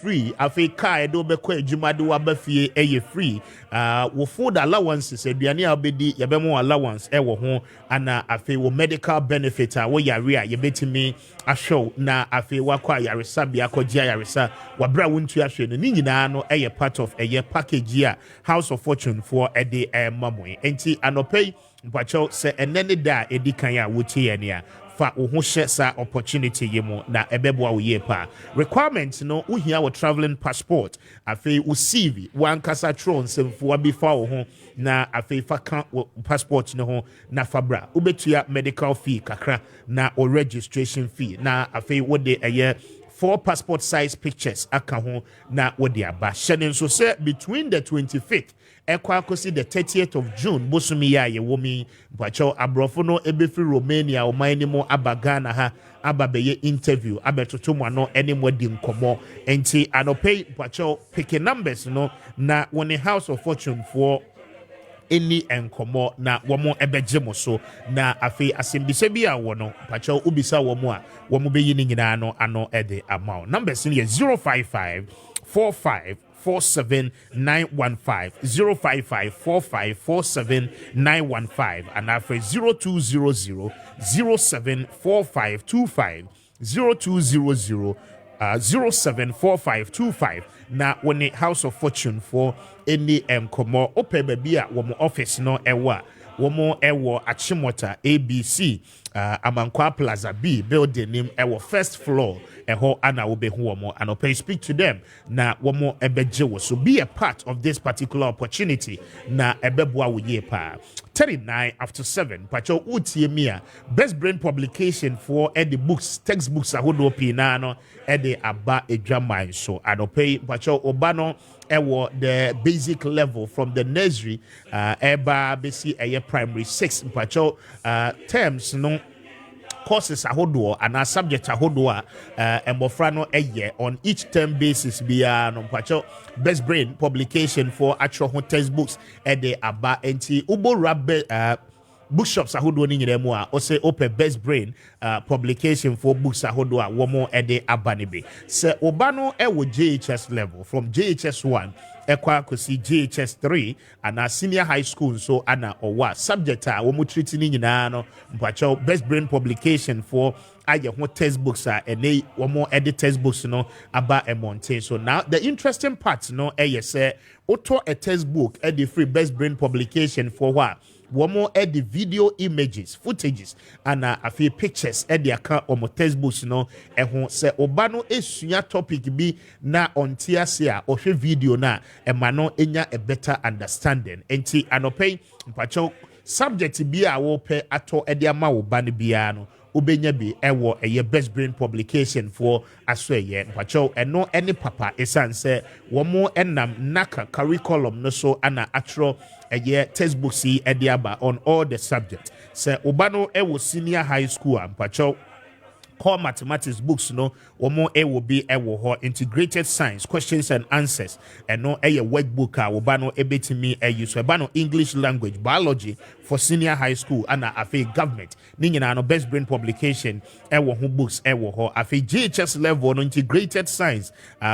free afi car do be kwa adwuma de wa ba fie free wo food allowances aduane a obedi ye be mo allowance wo ho ana afi wo medical benefit a wo yare a ye betimi ahwew na afi wakwa yaresa bia kogye yaresa wabra wontu ahwe no ni nyinaa no part of package a House of Fortune for de mamoy enti anopei mpacho se enene da edikan a wotie ene a fa wo ho hye sa opportunity yemo na ebeboa wo ye pa requirement no wo hia wo traveling passport afi wo CV wankasa tron semfo before wo ho na afi fa kan passport no ho na fabra ubetua medical fee kakra na o registration fee na afi wo de 4 passport size pictures aka ho na wo de aba hye so say between the 25th ekwakosi the 30th of June bosumi ya ye womi mpacho abrofo no ebefi Romania o man ni mo abagana ha ababeye interview abetoto mo no ene mo di nkomo enti anopay mpacho pick numbers no na woni House of Fortune for any enkomo na womo ebeje mo so na afi asembise bi a wono mpacho ubisa womo a womo beyi ni nyina no ano ede amount numbers ni 055 45 47915 0554547 and after 0200 074525 0200 074525 na when House of Fortune for any enkomo ope baby a wo office no ewa womo ewo Achimota ABC Amankwa Plaza B building name ewo first floor eho ana obehu womo and ope speak to them na womo ebeje wo so be a part of this particular opportunity na ebeboa wo ye pa 39 after 7 pacho utie mia best brain publication for the books textbooks ahodo pina no the aba edwaman so and ope pacho obano ewo the basic level from the nursery eba besi primary 6 pacho terms no courses ahodo and subject ahodo embofra no on each term basis bia no pacho best brain publication for actual textbooks the aba enti ubo rabbe bookshops ahodo ni nyere mu a o say open best brain publication for books ahodo a womo ede abanibe se obano ewo JHS level from JHS 1 ekwa kosi JHS 3 and senior high school so ana owa subject a womo treat ni nyina no mpacho best brain publication for aye ho textbooks ene womo edit textbooks no aba emonte so now the interesting part no say auto a textbook the free best brain publication for what womo the video images footages and a few pictures the account omo textbooks no ehun se obano esua topic bi na ontia se a ohwe video na emano enya a better understanding enti anopay mpacho subject bi a wo pe ato the ama wo ba ne bia no ubenya bi ewo best brain publication for asweye mpacho eno any papa esanse womo enam naka curriculum no so ana atro textbook si ediaba on all the subjects se ubano ewo senior high school mpacho core mathematics books no womo will be ho integrated science questions and answers and no workbook wobano ebetimi use wobano English language biology for senior high school and afi government ni nyina no best brain publication ho books ho afi GHS level no integrated science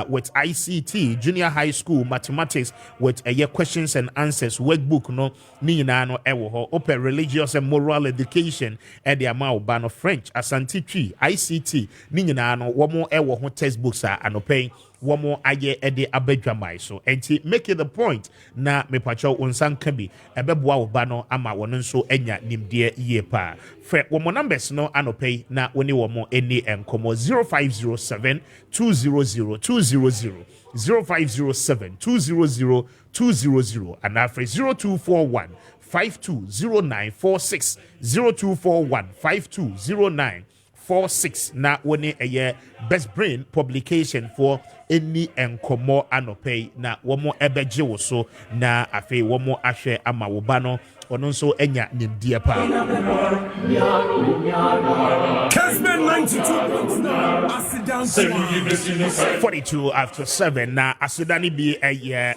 with ICT junior high school mathematics with questions and answers workbook no ni nyina no ho open religious and moral education the amount bano French Asante Twi ICT ni nyina no womo ho textbooks anopay womo aye ede abadwamai so enti make it the point na mepacho unsan kabi ebeboa wo ba no ama wono nso enya nimde ye pa fe womo numbers no anopay na woni womo eni enkomo 0507 200 200 0507 200 200 and after 0241 520946 0241 520946 na woni best brain publication for any enkomo anopay na womo ebeje wo so na afi womo ahwe ama wo ba no ono nso enya nimdie pa Kessben 42 after 7 na asidani bi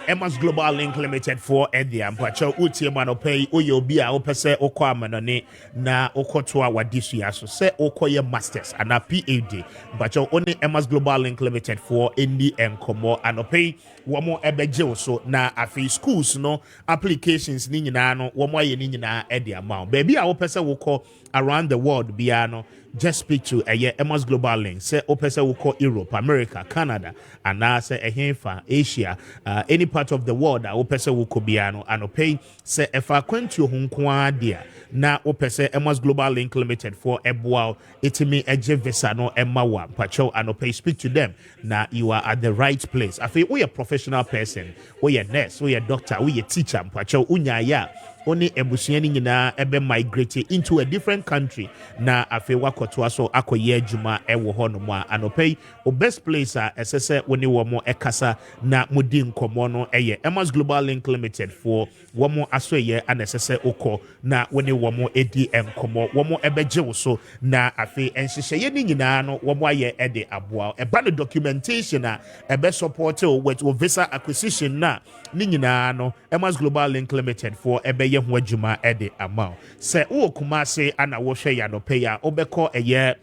Emma's Global Link Limited for Edia mpacho utie manopay uye obi a opese okọ amanone na okoto a wadisu ya so se okoye masters ana PhD mpacho oni Emma's Global Link Limited for endi enkomo anopay womo ebeje so na afi schools no applications ni nyina no womo aye ni nyina Edia ma baby a opese wokọ around the world biano just speak to Emma's Global Link. Say opesa will call Europe, America, Canada, and now say a Asia, any part of the world that opesa will kobiano and pay say if I quent you hunkwa dia na opesa Emma's Global Link Limited for Ebwao itimi eje visa no Emmawa pacho and pay speak to them. Now you are at the right place. I feel we a professional person, we a nurse, we a doctor, we a teacher, pacho unyaya. Only ebusuani nyina ebe migrate into a different country na afi wakoto aso akoye adwuma ewo ho no ma anopei o best place a esese woni wo mo ekasa na mudi nkomo no eye Emma's Global Link Limited for wo mo aso ye anesese okọ na woni wo mo edi enkomo wo mo ebeje wo so na afi enhyehyeye ni nyina no wo mo aye ede aboa eba no documentation a ebe support with visa acquisition na ni nyina no Emma's Global Link Limited for ebe ye ho adwuma ede amount se wo Kumase ana wo hwe ya no pay ya obekọ eye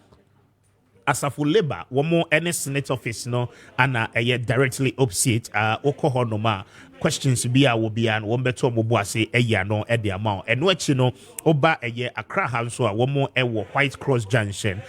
Asafo Labor womo any Senate office no ana eye directly opposite okoho no ma questions bi a wo bia no wombeto mo boase eye no ede amount eno achi no oba eye Accra ha so a womo ewo White Cross Junction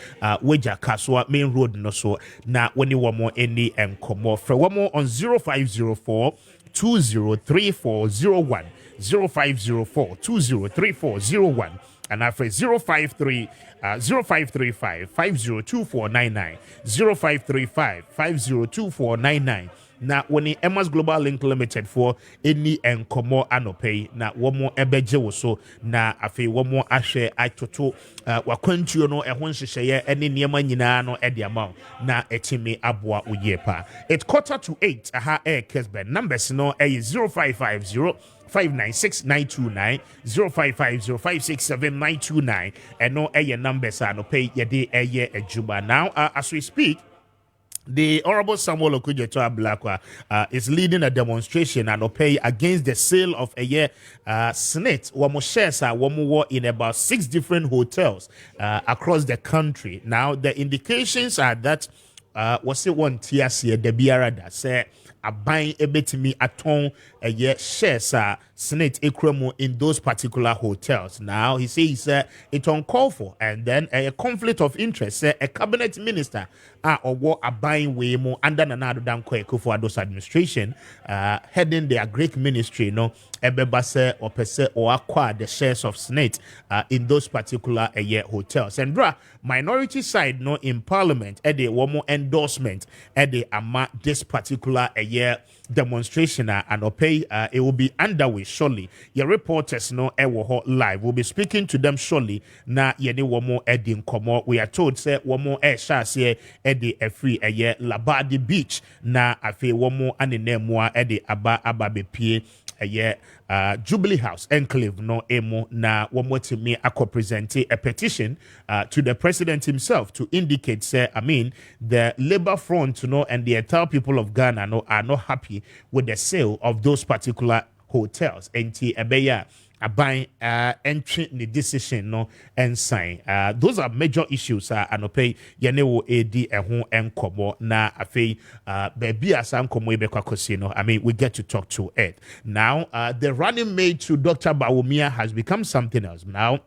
weja kaswa main road no so na woni womo any enkomo fra womo on 0504 203401 0504 203401 and after 0535 502499 0535 502499 na woni Emma's Global Link Limited for any enkomo anopay na womo ebeje wo so na afi womo ahwe atoto wakwantuo no ehon hyehyeye ene niema nyina no ede ama na etimi aboa oyepa it 7:45 aha Kessben numbers no 0550 596-929 0550-567-929 and no numbers are no pay ye de ejuma. Now as we speak, the Honorable Samuel Okudzeto Ablakwa is leading a demonstration and pay against the sale of a year snit wamo shares wamo in about 6 different hotels across the country. Now the indications are that was it one TSC de biarada say a buying ebetimi aton a year shares snit ekremo in those particular hotels. Now he says it's uncalled for, and then a conflict of interest. A cabinet minister or what a buying way more under another Dan Kufuor's administration heading their Greek ministry no ebebase or pese or acquire the shares of snit in those particular hotels. And minority side no in parliament at the one more endorsement at the ama this particular demonstration and pay it will be underway shortly. Your reporters no ewo live will be speaking to them shortly. Na yeni womo edin komo. We are told say womo shase edi free Labadi Beach na afi womo anenemwa edi aba bepie Jubilee House Enclave no emo na womo timi ako presente a petition to the president himself to indicate say the Labour Front and the entire people of Ghana no are not happy with the sale of those particular hotels. Enti ebeya aban entry the decision no and sign. Those are major issues anope yene wo edi ehun enkomo na afei baby asan komo ebekwa kosino. We get to talk to it. Now the running mate to Dr. Bawumia has become something else. Now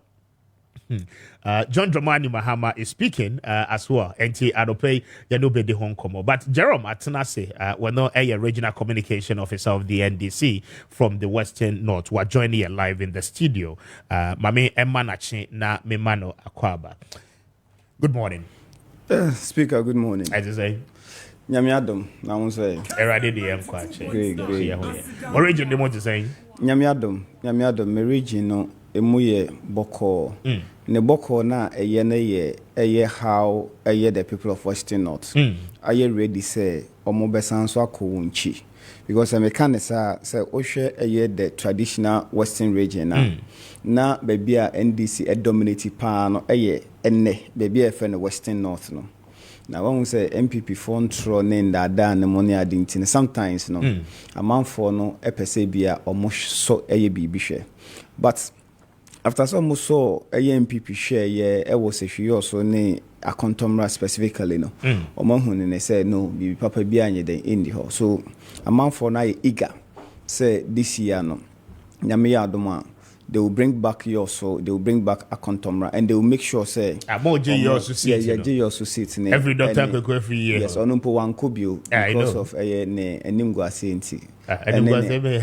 John Dramani Mahama is speaking as well. NT Adope Yanube de Hong Kong. But Jerome Atenase, we're not a regional communication officer of the NDC from the Western North. We're joining here live in the studio. Mame Emanachi na Memano Akwaba. Good morning. Speaker, good morning. As you say. Nyamiadom, na unse. Erade de Mkwache. Great. What region do you want to say? Nyamiadom, me region no emuye boko. Ne boko na eye how the people of Western North. Aye ready say omo besan so akowunchi. Because I can say Oshe the traditional Western region na baby a NDC a dominated pan enne baby a friend Western North no. Now when we say MPP phone throw name that the money identity sometimes no a man for no epese bia almost so a bibi share. But after some so a MPP share yeah was a she also ne a contomra specifically no. Omo say no bibi papa bia nye den in the house. So a man for na eager say this year no. Nyame ya adoma they will bring back they will bring back a contomra and they will make sure say more J also sit J also sit every doctor could go every year. Yes, onumpo wan kubio because of enim guase nti.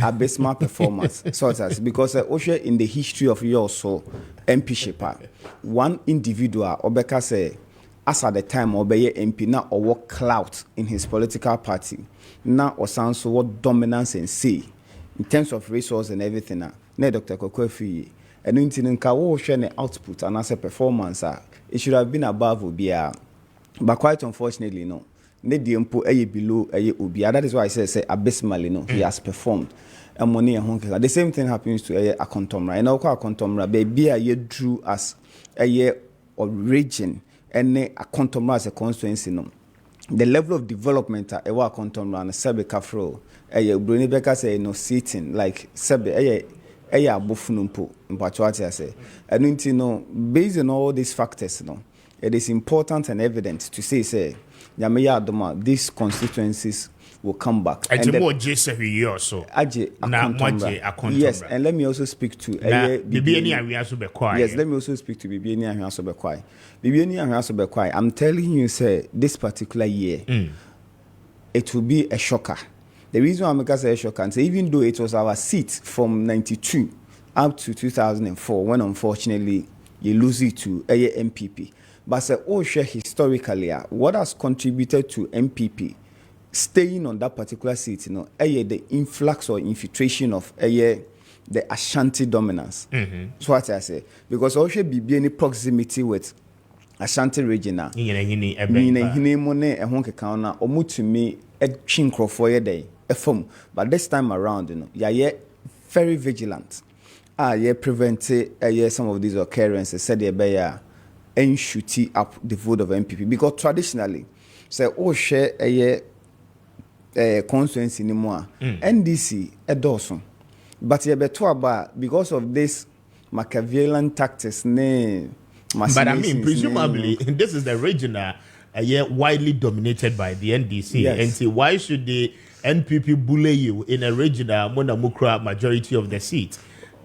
Abysmal performance sort as because Osha in the history of yours so MP shaper one individual obeka say as at the time obeye MP na or clout in his political party na osan so what dominance and say in terms of resource and everything na Dr. Kokwefi and nti nka wo hwe ne output and as a performance it should have been above obia but quite unfortunately no ne die mpo below obia. That is why I say abysmally no he has performed and money and honka. The same thing happens to a contomra and a contomra baby a drew as a origin and a contomra as a constituency no the level of development a contomra and sebe kafro Bruni Beka say no sitting like sebe abofunumpo mpatwati ase and no based on all these factors no it is important and evident to say Yameya Adoma these constituencies will come back and the more J7 also yes and let me also speak to yes let me also speak to Bibiani Ahwasobekwai. Bibiani Ahwasobekwai, I'm telling you say this particular year it will be a shocker. The reason why I'm going to say a shocker and say even though it was our seat from 92 up to 2004 when unfortunately you lose it to a MPP. But say share historically what has contributed to MPP staying on that particular seat, the influx or infiltration of the Ashanti dominance. So what I say because also be any proximity with Ashanti region na hine money ehonke kauna omutumi chinkrofo ye dey efom. But this time around yeah very vigilant prevent some of these occurrences said they and shooting up the vote of MPP because traditionally say share a constituency anymore NDC a dozen but ye beto about because of this Machiavellian tactics but I mean presumably this is the region widely dominated by the NDC. Yes. And see why should the NPP bully you in a region Monamukra majority of the seats?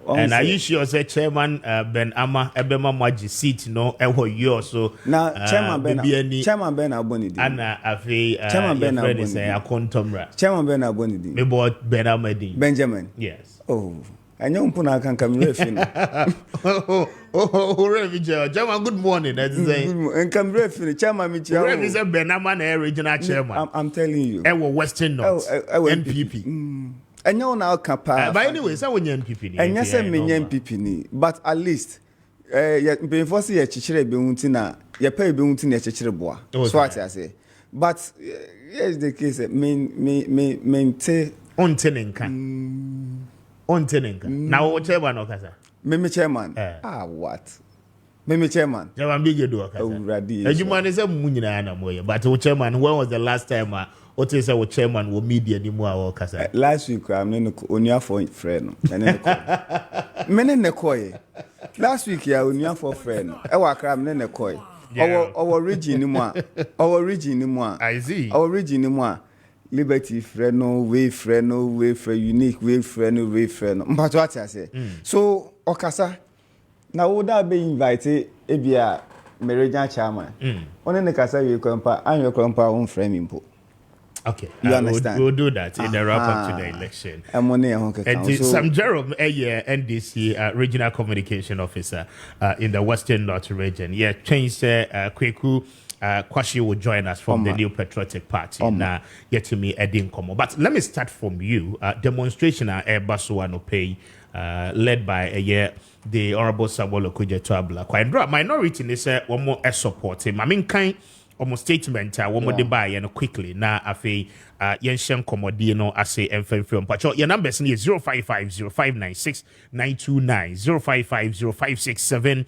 And are you sure say Chairman Ben Ama Ebema Maji seat no you so now Chairman Ben Abonidi Anna Afi Chairman Ben Abonidi a contomra Chairman Ben Abonidi me bought Ben Amadi Benjamin. Yes. Oh I know Mpuna can come refin. Chairman, good morning. That's and come refin. Chairman, Rev Ben Ama regional chairman. I'm telling you. Ewo Western North NPP. And you now capa. By anyway, so when NPP and yes, I mean NPP ni, but at least before see a chichere beuntina, ya pay beuntina chichere bois. So what I say. But yes, the case maintain on tenenka. Now what chairman okasa? Meme chairman. What? Meme chairman. Chairman big do okasa. Ejuma is a munyina na moye. But chairman, when was the last time what is our chairman will media ni mo okasa? Last week I'm only for friend. Mene nekoye. Last week ya only for friend. E wa kra mene nekoye. Our region ni mo. Our region ni mo. I see. Our region ni mo. Liberty friend no way friend unique way friend no way friend. But what I say. So okasa na would that be invited ebia Meridian chairman. One in the kasa you compa and your compa on frame impo. Okay, you understand? We'll do that in the wrap up to the election. And Sam Jerome, NDC Regional Communication Officer in the Western North region. Yeah, change Kweku Kwashi will join us from the New Patriotic Party. Now, yet to me, Edin Komo. But let me start from you. Demonstration at Basuano Pay, led by the Honorable Sabolo Kujetwabla. Quite minority, they say one more support him. I mean, kind. almost statement one more buy and quickly na afi yenshen komodi no ase emfemfem pacho your numbers is 0550596 0550567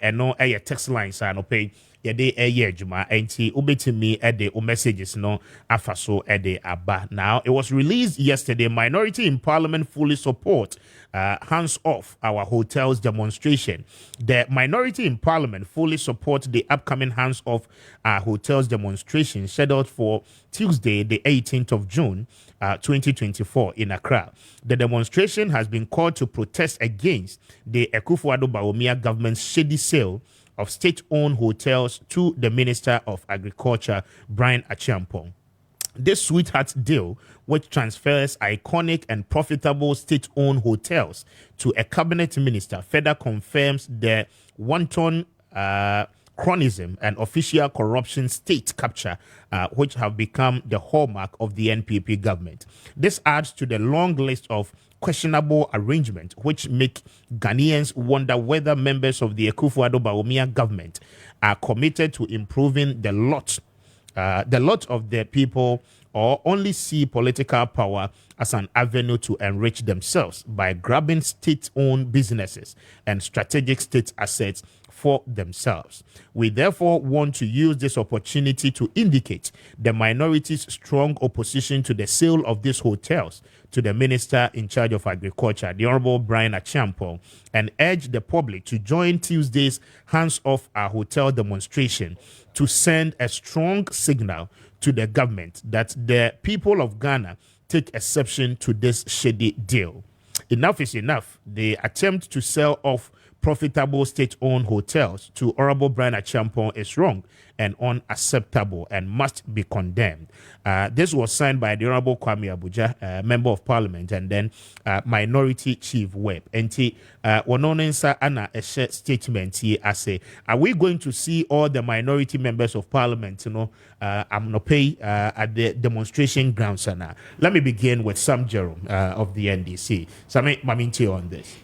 and no text lines are no pay yede juma enti ubetimi ede o messages no afaso ede aba. Now it was released yesterday. Minority in Parliament fully support hands off our hotels demonstration. The minority in Parliament fully support the upcoming hands off our hotels demonstration scheduled for Tuesday, the 18th of June, 2024 in Accra. The demonstration has been called to protest against the Akufo-Addo Bawumia government's shady sale of state-owned hotels to the Minister of Agriculture, Brian Achiampong. This sweetheart deal, which transfers iconic and profitable state-owned hotels to a cabinet minister, further confirms the wanton cronyism and official corruption state capture, which have become the hallmark of the NPP government. This adds to the long list of questionable arrangements which make Ghanaians wonder whether members of the Akufo-Addo Bawumia government are committed to improving the lot of the people, or only see political power as an avenue to enrich themselves by grabbing state-owned businesses and strategic state assets for themselves. We therefore want to use this opportunity to indicate the minority's strong opposition to the sale of these hotels to the Minister in charge of Agriculture, the Honorable Brian Achiampong, and urge the public to join Tuesday's Hands Off Our Hotel demonstration to send a strong signal to the government that the people of Ghana take exception to this shady deal. Enough is enough. The attempt to sell off profitable state-owned hotels to Honorable Brian Achiampong is wrong and unacceptable and must be condemned. This was signed by the Honorable Kwame Appiah, Member of Parliament, and then Minority Chief Whip. And Wanonensa Anna a statement here as say, are we going to see all the minority members of Parliament, I'm not pay at the demonstration grounds? Let me begin with Sam Jerome of the NDC. Sami Maminti on this.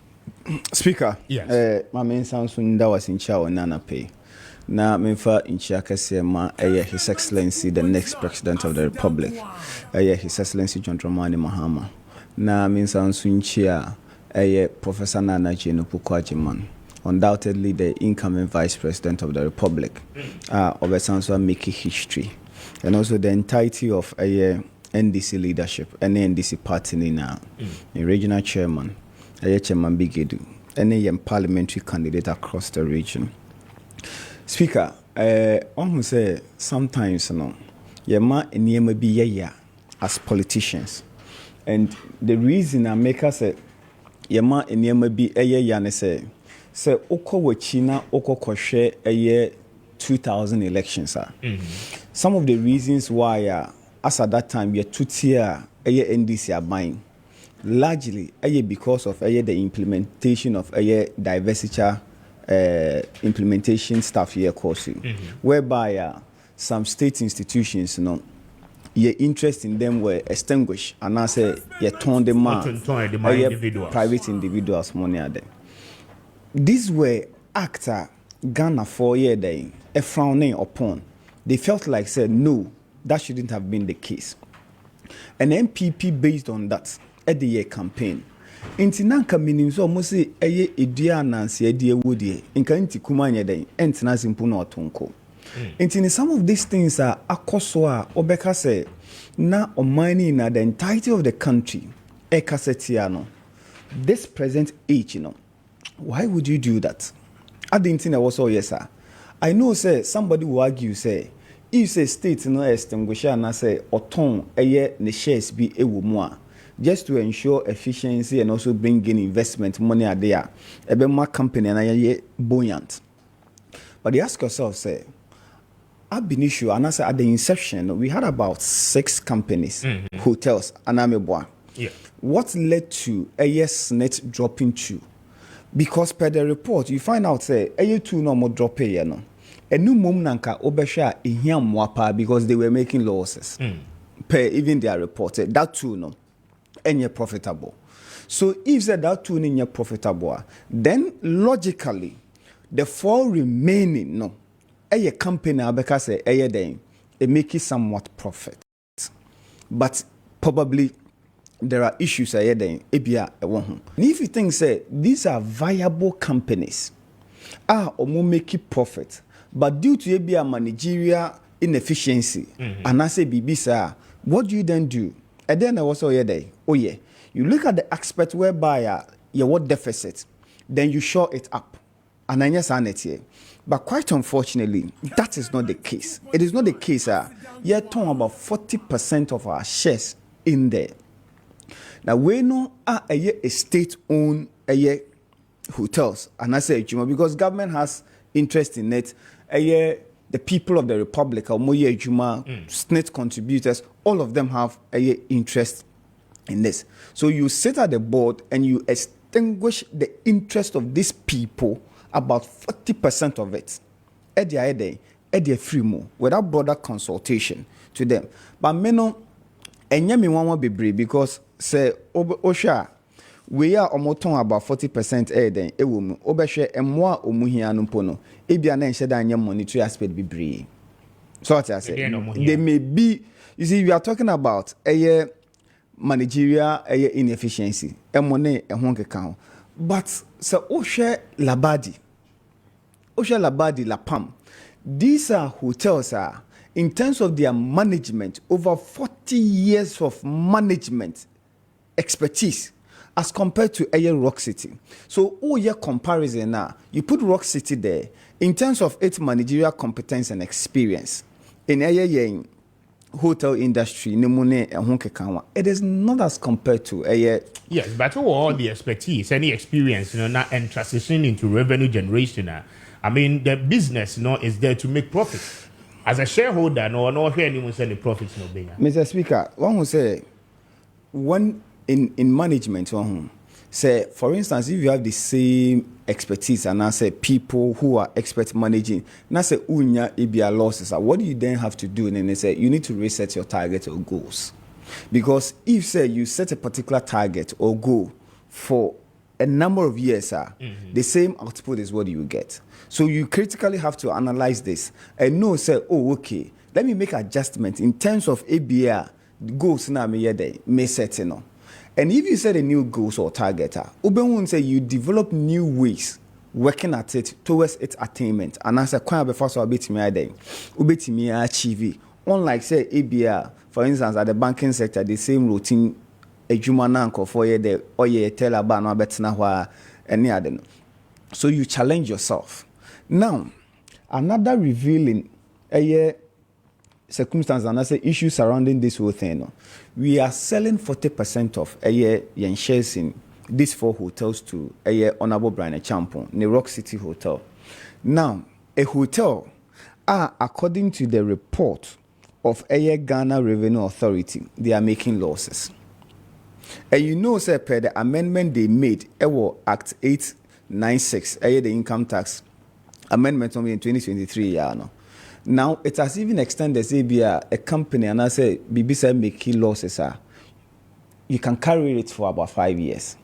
Speaker, yes. My main sounds when that was in Chow and Nana Pay. Now, Minfa in Chiakasema, His Excellency, the next President of the Republic, His Excellency John Dramani Mahama. Now, Min sounds in Chia, Professor Nana Jeno Pukwajiman, undoubtedly the incoming Vice President of the Republic, Obesanso making history, and also the entirety of NDC leadership and NDC party now, the regional chairman. Chairman Bigedu, any parliamentary candidate across the region. Speaker, who say sometimes yema eniyema bi yaya as politicians, and the reason I make us say yema eniyema bi yaya ne say oko wachina oko koshe 2000 elections are. Some of the reasons why as at that time we tutia NDC are buying. Largely, because of the implementation of diversity implementation stuff here course, whereby some state institutions, your interest in them were extinguished, and I say you turned them out, private individuals money at them. These were actor Ghana 4 year day a frowning upon. They felt like said no, that shouldn't have been the case. An MPP based on that. At the year campaign. Inti nanka minim so mo se edua nanse ade awodie nka nti kumanya den entina simpu na otonko. Inti some of these things are akoso a obeka say na omani na the entirety of the country e kasetia no. This present age why would you do that? I didn't think I was so yes sir. I know say somebody will argue say if say state no extinguish and say oton ne shares bi ewo mu a just to ensure efficiency and also bring in investment money are there. A bit more company and I buoyant. But you ask yourself, say, ab initio, and I say at the inception, we had about 6 companies, hotels, and ameboa. Yeah. What led to AS net dropping to? Because per the report, you find out say AU2 no more drop no. A new mum nanka obesha ihiam wapa because they were making losses. Per even their report, that too no. And you're profitable. So if that two in your profitable, then logically the 4 remaining a company abeka say den it make it somewhat profit, but probably there are issues then ebia ewo ho. If you think say these are viable companies omo make it profit, but due to ebia managerial inefficiency and I say bibisa, what do you then do? And then I was you look at the aspect whereby you what deficit, then you shore it up. And I yes, but quite unfortunately, that is not the case. It is not the case. You're talking about 40% of our shares in there. Now we know a state-owned hotels, and I say because government has interest in it. The people of the republic, state contributors, all of them have interest in this. So you sit at the board and you extinguish the interest of these people, about 40% of it, at the free more without broader consultation to them. But meno enyami wanwa be brave because say osha we are almost about 40% eden ewum obehwe emwa omuhia no mpo no ebia na enhye da anyam monetary aspect be brave. So what I say they may be, you see, we are talking about a managerial inefficiency emone ehon keka, but so osha labadi lapam, these are hotels in terms of their management, over 40 years of management expertise as compared to Rock City. So your comparison now, you put Rock City there in terms of its managerial competence and experience in hotel industry, it is not as compared to yes, but all the expertise, any experience, now and transition into revenue generation. I mean, the business, is there to make profit. As a shareholder, no hear anyone say the profits no being. Mr. Speaker, one who say one in management, one who say, for instance, if you have the same expertise and I say people who are expert managing, now say unya ibia losses, what do you then have to do? And then they say you need to reset your target or goals, because if say you set a particular target or goal for a number of years, the same output is what you get. So you critically have to analyze this and know, say, oh, okay, let me make adjustments in terms of ABR goals now may set. And if you set a new goals or target, Uben say you develop new ways working at it towards its attainment. And as a quite before so ubetimi achieve. Unlike say ABR, for instance, at the banking sector, the same routine ejuma for the tell about no betina wa any other. So you challenge yourself. Now, another revealing circumstance and I say issue surrounding this whole thing. We are selling 40% of yen shares in these 4 hotels to Honorable Brian Champon, the Rock City Hotel. Now, a hotel according to the report of Ghana Revenue Authority, they are making losses. And you know, sir, per the amendment they made, Act 896, the income tax amendment in 2023. Now it has even extended, say, a company, and I say, BBC making losses. You can carry it for about 5 years.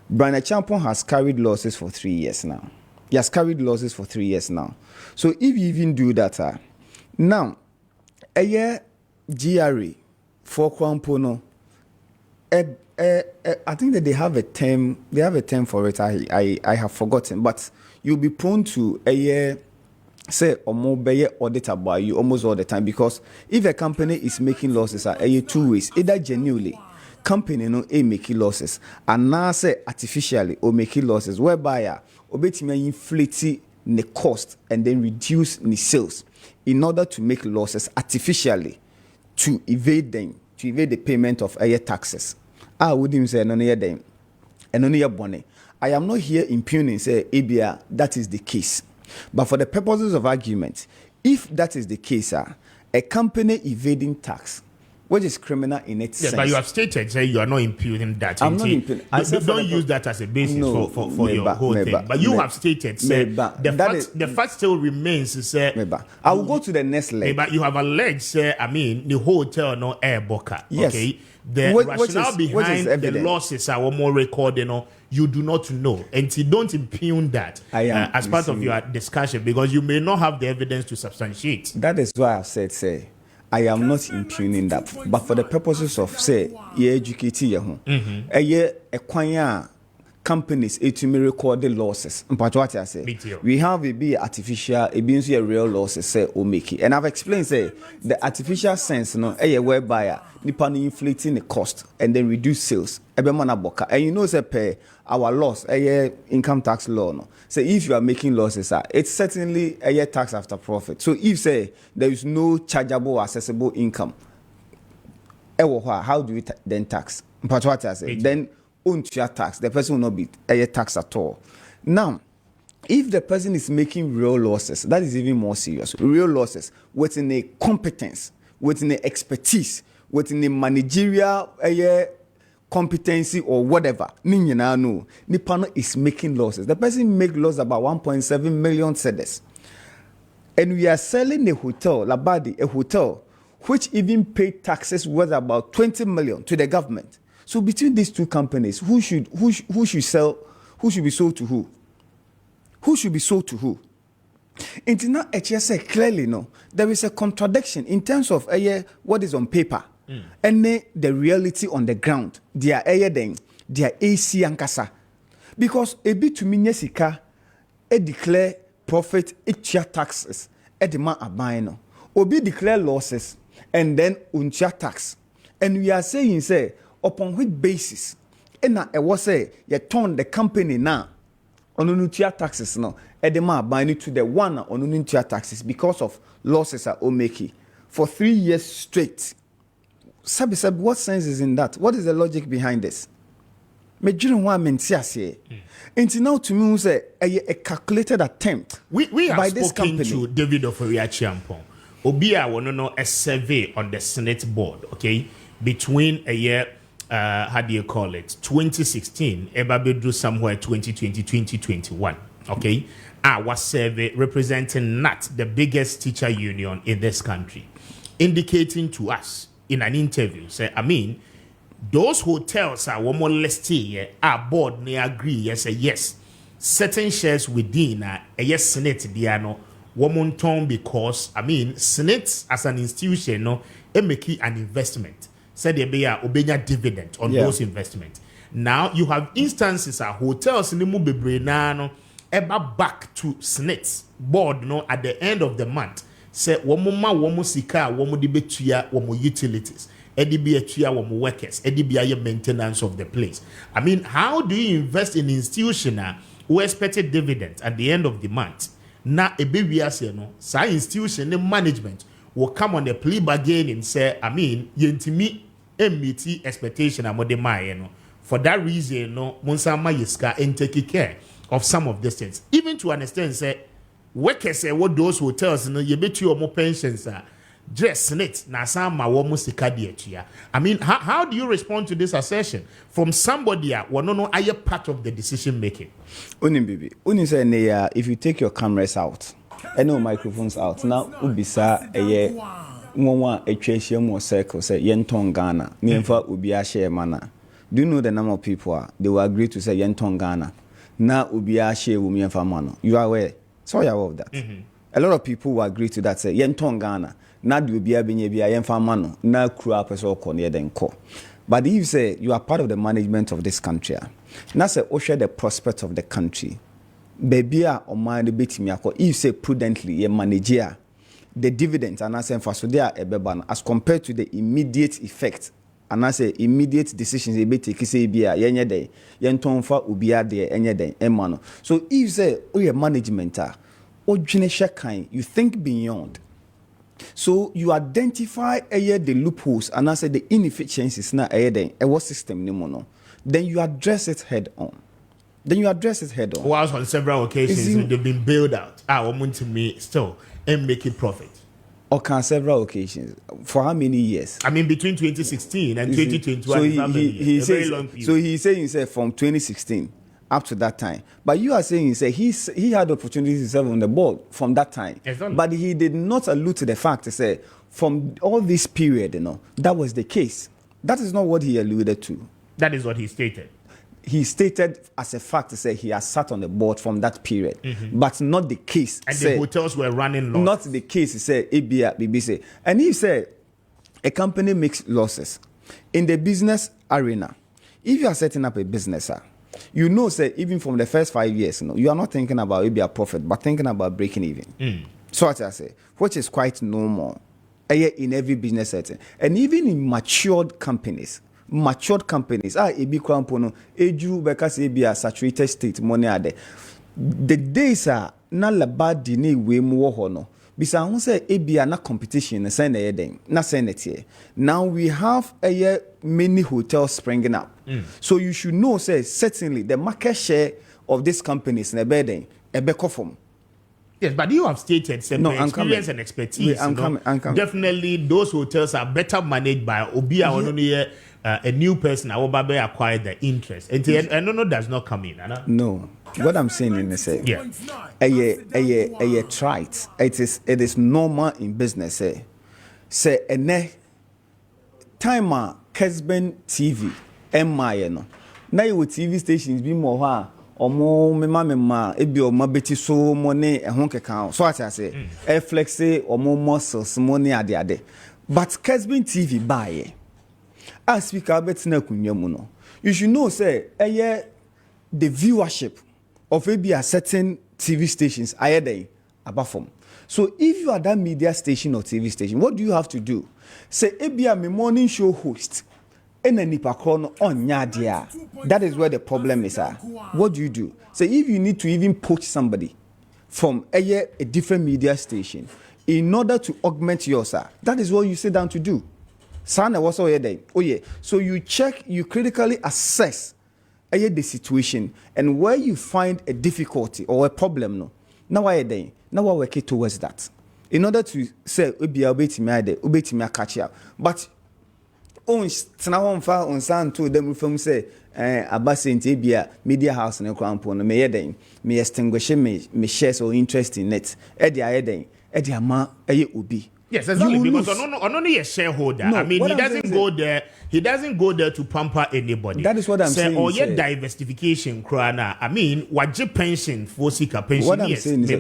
Brian Champon has carried losses for 3 years now. He has carried losses for 3 years now. So if you even do that, now, a year GRA for Kwampono, I think that they have a term. They have a term for it. I have forgotten. But you'll be prone to a year, say, or more be audited by you almost all the time, because if a company is making losses, a year 2 ways, either genuinely company making losses, and now say artificially or making losses, whereby obetime inflate the cost and then reduce the sales in order to make losses artificially to evade the payment of taxes. I wouldn't say no near them and only bonnet. I am not here impugning say ABR that is the case. But for the purposes of argument, if that is the case, a company evading tax which is criminal in its sense. But you have stated say you are not impugning that. I'm not impugning. Don't use that as a basis for your whole thing. But you have stated say the fact still remains. Say I will go to the next leg. But you have alleged say the hotel no air boca. Yes. Okay. The rationale behind the losses are more recorded. You do not know, and you don't impugn that as part of your discussion because you may not have the evidence to substantiate. That is why I said, say, I am not impugning that, but for the purposes of, say, educate you, a companies to me record the losses. But what I say, we have a be artificial, a be a real losses, say, or make it. And I've explained, say, the artificial sense, whereby nipa inflating the cost and then reduce sales. And you know, say, pay our loss, income tax law. No? So if you are making losses, it's certainly a tax after profit. So if, say, there is no chargeable, accessible income, how do you then tax? But what I say, then unfair tax, the person will not be a tax at all. Now, if the person is making real losses, that is even more serious. Real losses within a competence, within a expertise, within a managerial competency or whatever. Nipano is making losses. The person make loss about 1.7 million cedis. And we are selling a hotel, Labadi, a hotel, which even paid taxes worth about 20 million to the government. So between these two companies, who should sell? Who should be sold to who? Who should be sold to who? And now HSA clearly no, there is a contradiction in terms of what is on paper and the reality on the ground. They are AC and kasa because a bit to me sika declare profit taxes demand a buying obi declare losses and then uncha tax, and we are saying say. Upon which basis? And I was say you turn the company now on unutia taxes no. Edema buying to the one on unutia taxes because of losses at Omeki for 3 years straight. Sabi, what sense is in that? What is the logic behind this? Me didn't want to say. Until now, to me, say a calculated attempt. We have by spoken this company. to David Oforiachiampong. Obia want to know a survey on the Senate board. Okay, between a year. How do you call it? 2016, Ebabedu somewhere 2020, 2021. Okay, our survey representing NAT, the biggest teacher union in this country, indicating to us in an interview, say, those hotels are one more listed, our board may agree, yes, certain shares within yes, Senate, Diano, woman tone because Senate as an institution, no, it make an investment. Said they be obenya dividend on those investments. Now you have instances of hotels in the Mubebre ever back to Senate board at the end of the month. Say womu sika womu dibetuya womu utilities. Edibi etuya womu workers. Edibi aye maintenance of the place. How do you invest in institution who expected dividend at the end of the month? Na ebewiase no sa institution the management will come on the plea bargain and say, yentimi meet expectation amode for that reason, no, Monsa Mayeska and take care of some of these things. Even to understand, say, workers say what those hotels, no, you bet you more pensions are dress net, na sama womu sikadiatia. How do you respond to this assertion from somebody who no are part of the decision making? Uni say, if you take your cameras out, and no microphones out now ubisa nwa atwa mo circle say yenton Ghana niemfa obi a share mana. Do you know the number of people they will agree to say yenton Ghana na obi a share wo miemfa mano? You are aware? So you are aware of that. A lot of people will agree to that, say yenton Ghana na de obi a benye bia yemfa mano na kura person ko ne den ko. But if you say you are part of the management of this country, na say o share the prospect of the country. Baby or mind the bit me if you say prudently a manager the dividends and I say for so there as compared to the immediate effect and I say immediate decisions a bit take say bia yenye dey yenton fa ubia dey enye dey emano. So if you say your management you think beyond. So you identify the loopholes and I say the inefficiencies na a system no. Then you address it head on. Whilst on several occasions they've been bailed out. I want to me still and make it profit. On several occasions. For how many years? I mean, between 2016 and 2021. So he's saying himself from 2016 up to that time. But you are saying he had opportunities to serve on the board from that time. Exactly. But he did not allude to the fact to say from all this period, that was the case. That is not what he alluded to. That is what he stated. He stated as a fact to say he has sat on the board from that period, but not the case. And the hotels were running losses. Not the case, he said, ABA, BBC. And he said, a company makes losses. In the business arena, if you are setting up a business, say, even from the first 5 years, you are not thinking about maybe a profit, but thinking about breaking even. So what I say, which is quite normal in every business setting. And even in matured companies, ebi krampo eju because ebi a saturated state money ade the days are na labadi ni we mu ho no bisa hu say ebi na competition say na yeden na say na tie. Now we have many hotels springing up, so you should know say certainly the market share of these companies na beden ebeko from. Yes, but you have stated some experience and expertise. I'm coming. Definitely, those hotels are better managed by Obia a new person. I will acquire the interest. And no does not come in. No, what I'm saying in this, a trite. It is normal in business. Say a timer Kessben TV. No. Now you TV stations be more. Omo mema ebi o beti so money ehon keka so I say flex omo muscles money ade but Kessben TV buy as speaker beti na kunwa mu no you should know say the viewership of maybe a certain TV stations ayeden abafom. So if you are that media station or TV station, what do you have to do? Say maybe a morning show host. That is where the problem is. What do you do? So if you need to even poach somebody from a different media station in order to augment yours, that is what you sit down to do. So you check, you critically assess the situation, and where you find a difficulty or a problem, now we're working towards that. In order to say, catch up. But on san to them from say abasent bia media house ne krampo no me yeden me extinguish me shares or interest in it e ama obi. Yes, exactly, because only a shareholder. No, I mean, he doesn't go there to pamper anybody. That is what I'm saying. Or yet diversification krana. I mean, waje pension for sika pension. What I'm saying is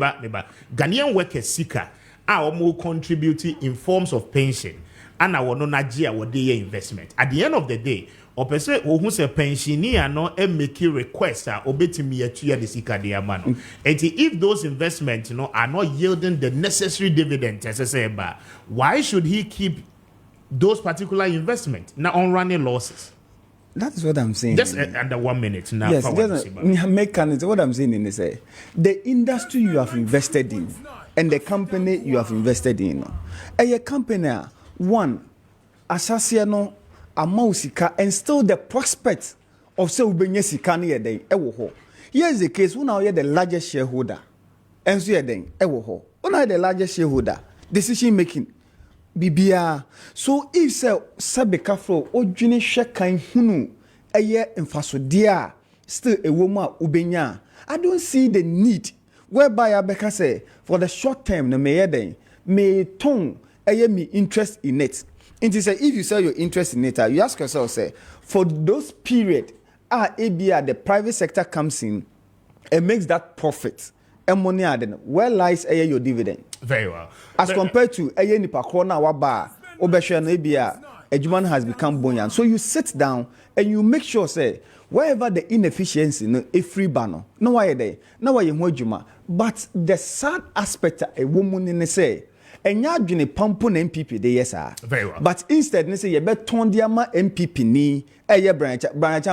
Ghanaian workers sika are more contributing in forms of pension. And our no Nigeria would do investment. At the end of the day, or per se who say pensioner no make request obeti me to the sika de amano. And if those investments are not yielding the necessary dividend, as I say, why should he keep those particular investments now on running losses? That is what I'm saying. Just under 1 minute now. Yes, what I'm saying in this, the industry you have invested in and the company you have invested in, a company. One, asasiano amausika and still the prospect of say ubenye sika ne yeden ewo ho. Here is the case when you are the largest shareholder. And so yeden ewo ho. When you the largest shareholder, decision making bibia. So if say sabeka fro odwene hwe kan hunu eye mfasodia still ewo mu a ubenya, I don't see the need whereby abeka say for the short term no me yeden me ton me interest in it. And to say if you sell your interest in it, you ask yourself, say, for those period, the private sector comes in and makes that profit and money added. Where lies your dividend? Very well. As compared to nipa corner waba obesha a human has become buoyant. So you sit down and you make sure, say, wherever the inefficiency a free banner, no why there, no why you but the sad aspect a woman in the say. And ya dwene pampo na MPP de yes ah. Very well. But instead ne say ye beton dia ma MPP ni branch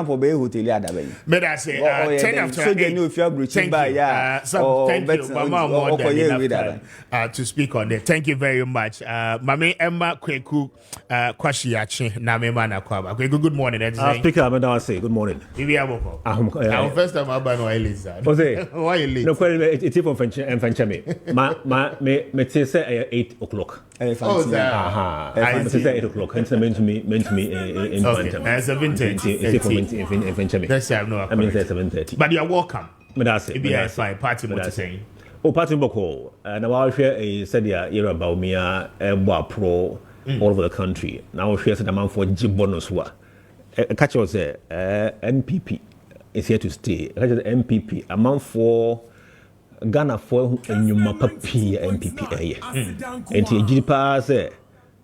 for be hotel adaben. But I say 10 after so they know if you are breaching by thank you Mama to speak on it. Thank you very much. Mame Emma Kweku Kwashiachi na me mana kwaba. Good morning. Speaker Amanda say good morning. Our first time about no Elisa. Why you late? No, it's from French and French me. Me say 8 o'clock. Oh, that. I say 8 o'clock. Hence, meant to me in Phantom. 7:30. That's no. I mean, 7:30. But you're welcome. But that's it. Be a fine party. What you saying? Oh, party boko. Now I'll share a study here about me pro all over the country. Now I'll share some amount for G bonus. Catch us MPP is here to stay. MPP amount for Ghana for Nyuma Papi MPP and GDP say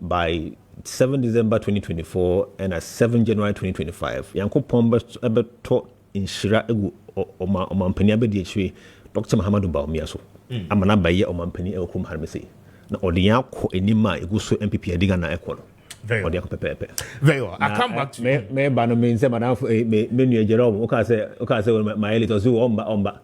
by 7 December 2024 and 7 January 2025. Yanko Pomba ebeto in Shira egu omampani abedi Dr. Muhammadu Baumia so. Amana baye omampani e okrum harmese. Na odiyan ko enima egu so MPP adiga na ekwo. Very well. I come back to me ba no me say madam me nu Jerome o ka say my elite so omba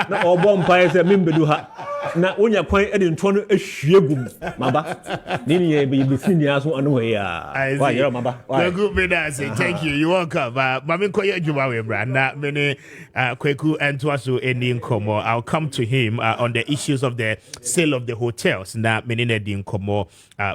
na obo mpa say me mbedu ha na onya kwan e de nto no ehwiegum maba ni ye be sini aso anu he ya wa Jerome maba good me that say thank you welcome mama ko ye djuma we bra na me ne Kweku ento aso eni nkomo. I'll come to him on the issues of the sale of the hotels na me ne di nkomo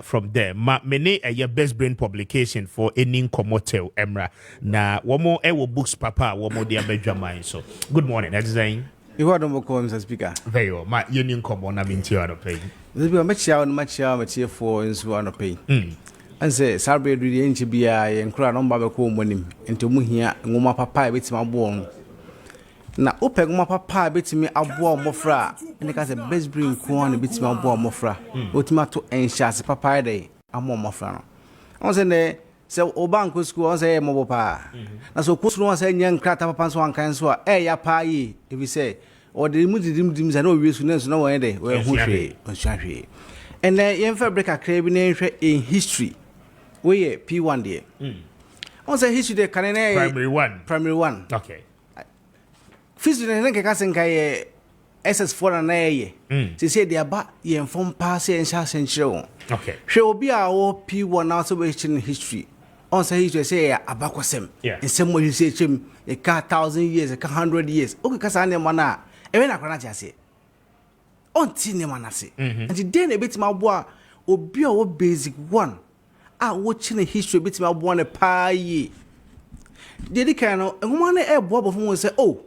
from there me ne your best brain publication for any comotel emra na womo ewo books papa womo dia bedwaman so good morning that's saying you are no call Mr. Speaker very well my union common na minti ano pay this be match for nso ano pay and say sarbe do the enchi bia ye nkura no mba be ko monim ento mu hia ngoma papa e betima abo na ope ngoma papa betimi abo mofra ene ka say best brain ko on betima abo mofra otima to enhase papa dey amo mofra no on say ne say obanko school on say mobo pa na so ko no say nyan krata papa so ankan so ya pa yi if you say or the mudidim say no wi su na so na won dey we hu hwe and then yen fa break akra bi na hwe in history we P1 there on say history dey kan na primary 1 okay physics na nke ka sen kai SS4 na ye say dey aba yen fom pa say en sha senchire won okay hwe obi a wo P1 na so be chin history on say history say abakosem in some way say chim e ka 1000 years e ka 100 years okay ka sa ne mana e we na kwana ti ase on ti ne mana se and then e betima bo a obi a wo basic 1 a wo chin history betima bo ne pa yi dedi kan no ehuma na e bo fun wo say oh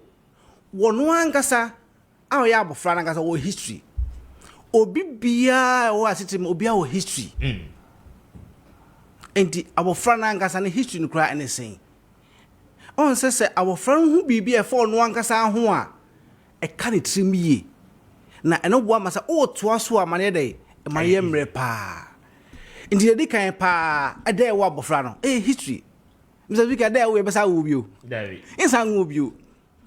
wono ankasa a ya abofra na ankasa wo history obi bia wo asitim obi a wo history enti abofra na ankasa na history no kra anything on say abofra hu bibia e for no ankasa ho a e ka ne trim yi na eno bo amasa o to aso amane dey e ma ye mre pa enti dedi kan pa e dey wo abofra no history Mr. Speaker dey we besa wo bio dey insan wo bio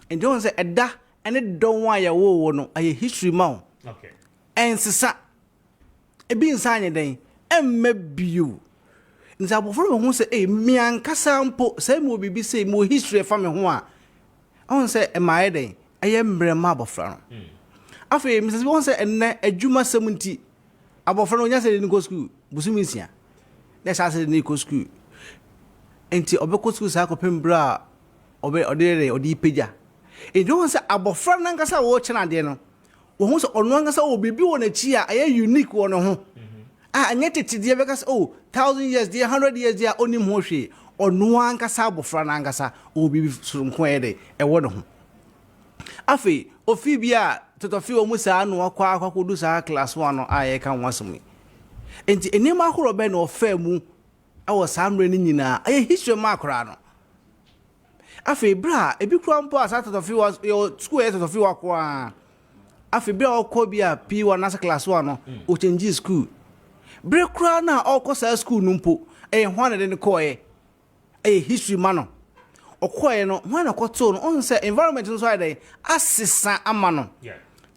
enti on say eda ene don wa ya wo no aye history ma okay ensisa ebi nsanye den emme bio nza abofo ho se mi ankasa mpo se mo bibi se mo history fa me ho a on se e ma den aye mbre ma abofra no afi Mrs. on se enne adwuma 70 abofra no nya se ni go school busumi nsia na sa se ni go school enti obeko school sa ko pembra obe odi peja e don se abofra nankasa wo chena de no wo so ono angasa o bibi wo na chi a aye unique wo no ho anya tete de be kasa 1000 years de 100 years de onim ho hwe ono angasa abofra na angasa o bibi surunko de e wo no ho afi ofi bia totofi wo musa anu akwa du sa class 1 no aye kan wasumi enti enima ahoro be no fa mu awo samre ni nyina aye history ma akora no afi bra ebi kura mpo asa totofi was your school totofi wa kwa afi bra okobia P1 na class 1 no o change school bre kura na okosa school numpo hwana de ne koye history mano okoye no hwana koto no on say environment no so ade asesa amano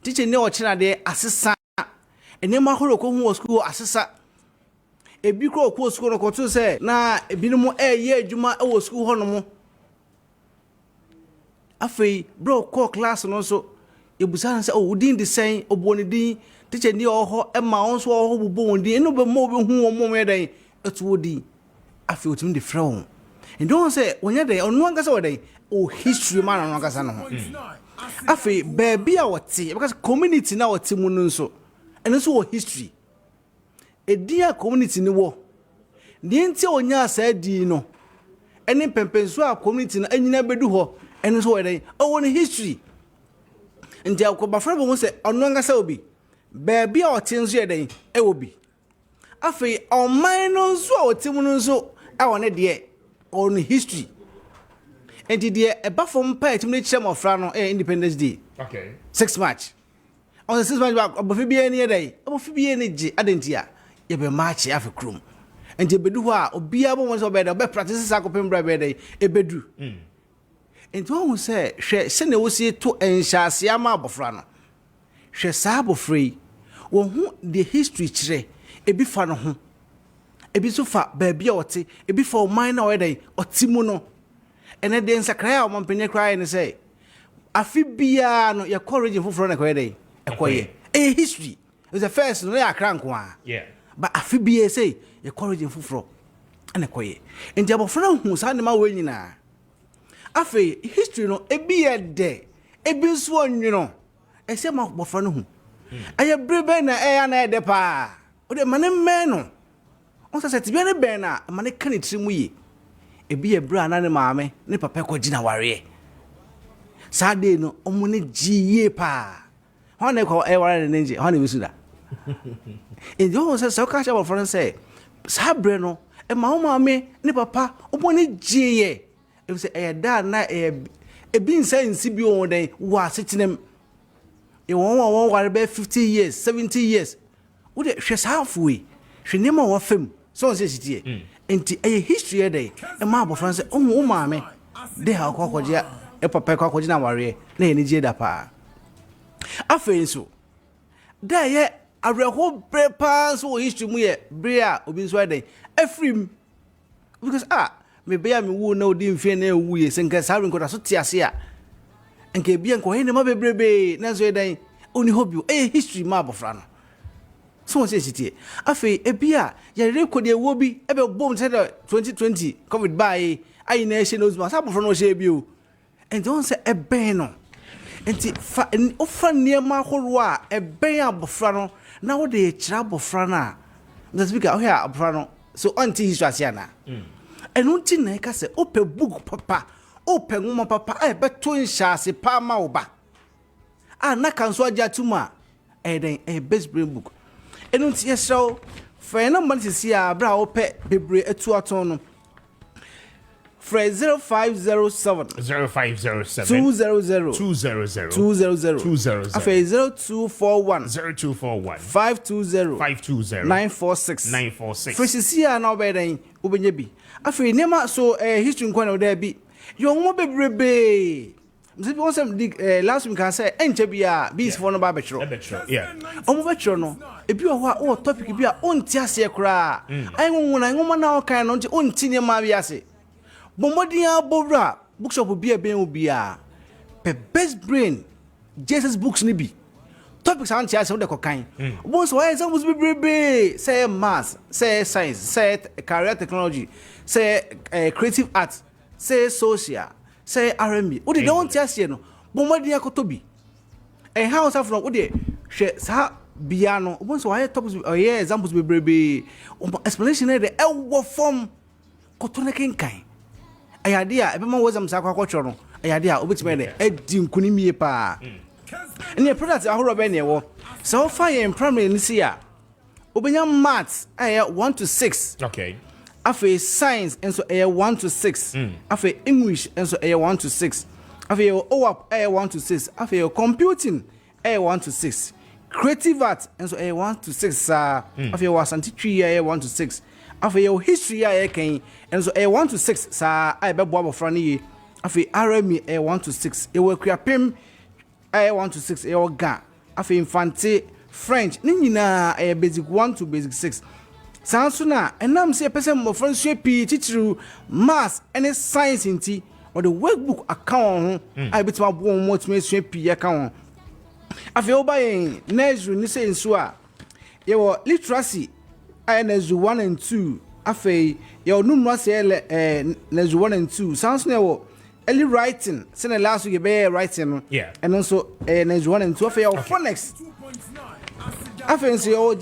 teacher ne o china de asesa enema horo ko hu school asesa ebi kura ko school no koto say na ebi no mo ye adwuma e wo school hono mo afi bro ko class no so ebusa say udin the same oboni din teacher ni oho e ma on so oho bubo won din no be mo be hu mo me den etu odi afi otim de frɛ and don't say when you dey onu anga say dey o history man no anga say no afi baby a wote because community na wote mu no so eno so o history edia community ni wo ne nti onya asa di no ene pempenso a community no anyina bedu ho ene so weden owo ne history nti akobafra bo se ono ngasa obi baabi a otenzo yeden e obi afei oman no nso a otimu no nso a wone de on history enti de ebafom pa etimu ne kyerem ofra no Independence Day 6 March on the 6 March obofi bi ene yeden obofi bi ene gi adentia ye be Maakye afekrum enti bedu ho a obia bo won so be de be practice sakopem bra be de ebedu enti won se hwe se ne wosie to enhyase ama abofra no hwe sa abofrei wo hu the history kire ebi fa no ho ebi so fa baabia ote ebi fa o man na o dey otimu no ene de nsakra a omanpenye kra ne say afi bia no ye courage foforo na ko dey ekoye history is the first no ya kra nko a but afi bia say ye courage foforo na ekoye enti abofra hu sa ne ma we nyina afi history no ebi ye de ebi so onwino ese ma abofra no hu aye brebe na ya na de pa o de mane men no on sa set bia ne ben na mane kan tirimu yi ebi ye bra na ne maame ne papa ko gina ware sade no omo ne giye pa hone ko ware ne nje hone bisuda e on sa ka cha bo for say sabre no e ma o maame ne papa omo ne giye e say e da na e bi nsi bi on den wa setinem e won ware be 50 years 70 years wo de hwe saafui hwe ne ma wo fam so on say sitie enti history dey e ma abofran say o maame de ha kwakwaje e papa kwakwaje na ware na eni je da pa afei so da ye areho prepa so history mu ye bria obi so dey afrim because me be ya me wu na odi mfie na ewu ye senka sawe nkoda so tiase a enke bia nko he ne ma bebrebe na so dey oni hobby history ma abofra no so on say sitie afei ebia ya record e wo bi ebe bom say 2020 covid by ai na she knows ma abofra no she bi o and don say ebe no enti fa ofa niema horo a ebe abofra no na wo de kira abofra na the speaker o here abofra no so anti history asiana enu nti na ka say ope book papa ope ngoma papa e beto nhyase pa ma oba na kanso aja tuma den best brain book enu nti yesro fa na man sisi a bra ope bebre etu aton no fra 0507 200 after 0241 520 946 fra sisi a na obeden obenye bi after nema so history nkwa na there bi yo mo bebrebe mse won some last week can say enche bia bees for no ba betro omo betro no ebi o ho a topic bia onti ase kra ai nwona nwoma na o kan no nti onti ne ma bia ase bomodin abobra bookshop bia ben obia pe best brain Jesus books ni bi topics anti ase de kokan bo so examples be say maths say science say career technology say creative arts say social say R&B wo de don tiase no bomodi akotobi house afro wo de hwe sa bia no wo so why topics examples be explanation de wo form kotone kenkan ayade a ebe ma wo zam sa kwakwocho no ayade a obetime de edi nkunimie pa ene product ahoro be ne wo so fire primary ni sia obenya maths 1 to 6 okay after science and so 1 to 6 after English and so 1 to 6 after OAP 1 to 6 after computing 1 to 6 creative art and so 1 to 6 after wasantitry 1 to 6 after history kan and so 1 to 6 sa I be boabo frani after RME 1 to 6 e we kuapem 1 to 6 e ga after infante French ni nyina basic 1 to basic 6 Sansuna enam se person mo friendship teacher maths and science inti or the workbook account I bit my bon what me sweep account afi obayin nursery ni say nso a ye wo literacy nursery 1 and 2 afi ye numeracy nursery 1 and 2 sansuna wo early writing say na last week be writing yeah and also nursery 1 and 2 afi your phonics Afensi o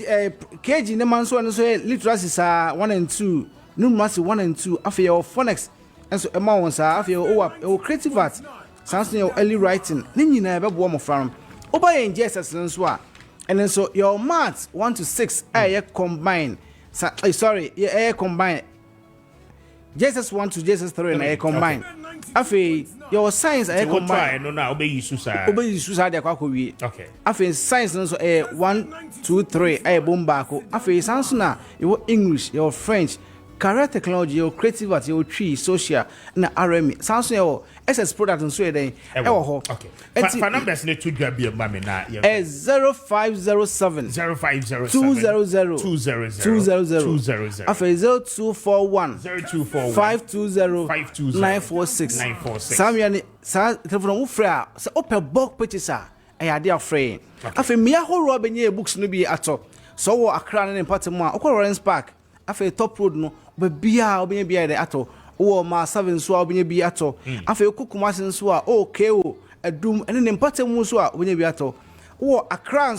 KG ne man so no so literacy sa 1 and 2 numeracy 1 and 2 afi o phonics enso e ma won sa afi o creative art sans your early writing ne nyina be bo mo from oba yen Jesus nso a and so your maths 1 to 6 combine combine Jesus 1 to Jesus 3 na combine afi your science combine no na obe use sa de akwa wie okay afi science nso 1 2 3 bomba ko afi sans na your English your French career technology your creative art your tree social na RME sans your SS product nso den ho okay for numbers ne to dwa bi ma me na 0507 200 afi 0241 520 946 Samia ni sa telephone wo fra sa open book purchase a ade afre afi me ahoro benye books no bi ato so wo Accra ne mpatem a okọ Lawrence Park afi top road no bia obenye bia de ato wo ma 7 so obenye bia ato afi kokuma sen so a okay o adum ene ne mpatem so a obenye bia ato wo Accra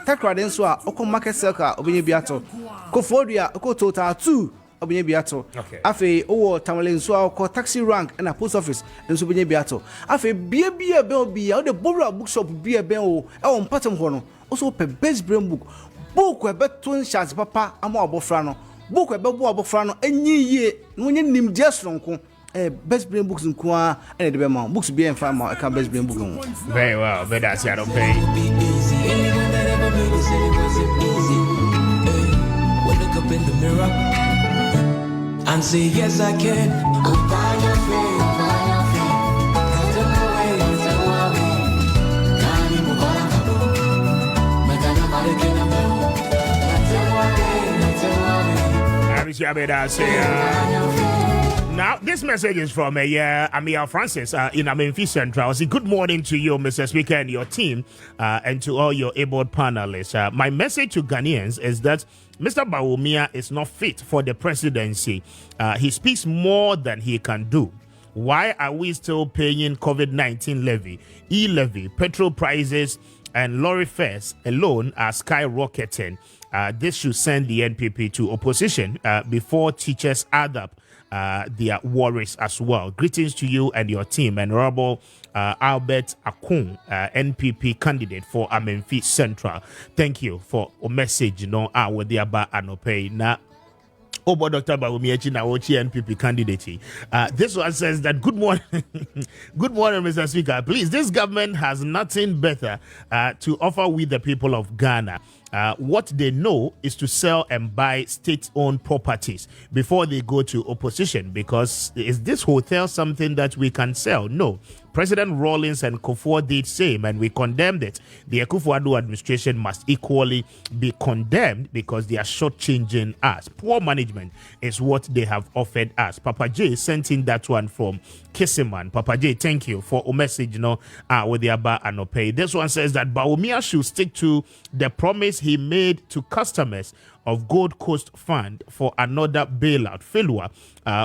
Takra den so a okọ market circle obenye bia ato Kofodua okọ total 2 obenye bia ato afi wo Tamale so a okọ taxi rank na post office nso obenye bia ato afi bia be obi o de bobra bookshop bia be o e mpatem ho no so pe best brain book e beto chance papa ama obofra no book e bebo obofra no enyiye no nye nim jesronko best brain books nko a e de be ma books be en fa ma e ka best brain book no very well but that's I don't pay look up in the mirror and say yes I can go by your faith Now, this message is from Amir Francis in Amenfi Central. Say, good morning to you, Mr. Speaker, and your team, and to all your able panelists. My message to Ghanaians is that Mr. Bawumia is not fit for the presidency. He speaks more than he can do. Why are we still paying COVID-19 levy, e-levy, petrol prices, and lorry fares alone are skyrocketing? This should send the NPP to opposition before teachers add up their worries as well. Greetings to you and your team. And Honorable Albert Akun, NPP candidate for Amenfi Central. Thank you for a message. With the Aba Anope. Now, Obo Dr. Bawumia na Ochi NPP candidate. This one says that good morning, good morning, Mr. Speaker. Please, this government has nothing better to offer with the people of Ghana. What they know is to sell and buy state-owned properties before they go to opposition. Because is this hotel something that we can sell? No. President Rawlings and Kufuor did same, and we condemned it. The Akufo-Addo administration must equally be condemned because they are shortchanging us. Poor management is what they have offered us. Papa J sent in that one from Kessben. Papa J, thank you for a message. With the Aba Anope. This one says that Bawumia should stick to the promise he made to customers of Gold Coast Fund for another bailout. Failure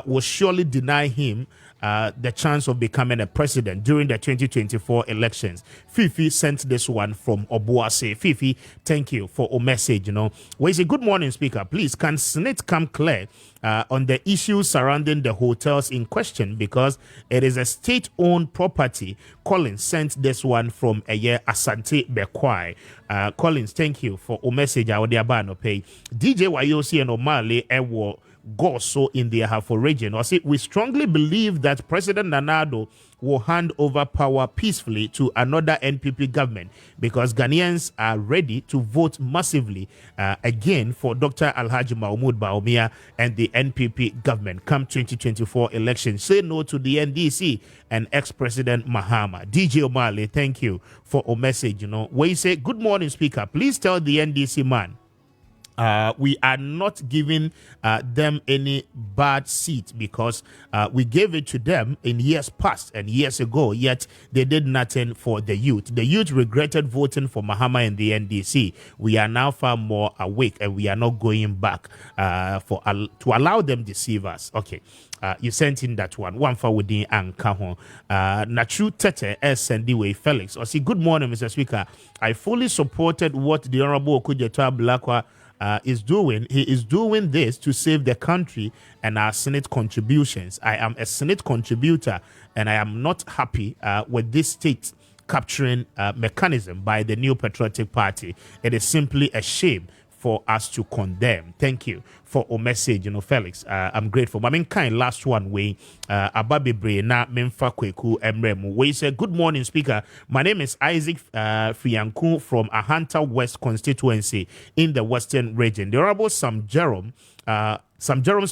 will surely deny him the chance of becoming a president during the 2024 elections. Fifi sent this one from Obuase. Fifi, thank you for a message. We say, good morning, Speaker. Please, can Senate come clear on the issues surrounding the hotels in question, because it is a state-owned property? Collins sent this one from Asante Bekwai. Collins, thank you for a message. I would pay DJ Wayosi and Omale Ewo Goso in the Ahafo region. Or say, we strongly believe that President Nana-Addo will hand over power peacefully to another NPP government, because Ghanaians are ready to vote massively again for Dr. Alhaji Mahmoud Bawumia and the NPP government come 2024 elections. Say no to the NDC and ex-President Mahama. DJ Omale, thank you for a message. Where you say, good morning, Speaker. Please tell the NDC man we are not giving them any bad seat because we gave it to them in years past and years ago, yet they did nothing for the youth. The youth regretted voting for Mahama and the NDC. We are now far more awake and we are not going back to allow them deceive us. Okay. You sent in that one for within Ankaho. Nachu Tete S. Sandiwe Felix. I see, good morning, Mr. Speaker. I fully supported what the Honorable Okudzeto Blakwa is doing. He is doing this to save the country and our Senate contributions. I am a Senate contributor and I am not happy with this state capturing mechanism by the New Patriotic Party. It is simply a shame for us to condemn. Thank you for a message, Felix. I'm grateful. I mean, last one way, Ababibre na Memfa Kweku Emremu. We said, good morning, Speaker. My name is Isaac Fianku from Ahanta West constituency in the Western region. The Honorable Sam Jerome's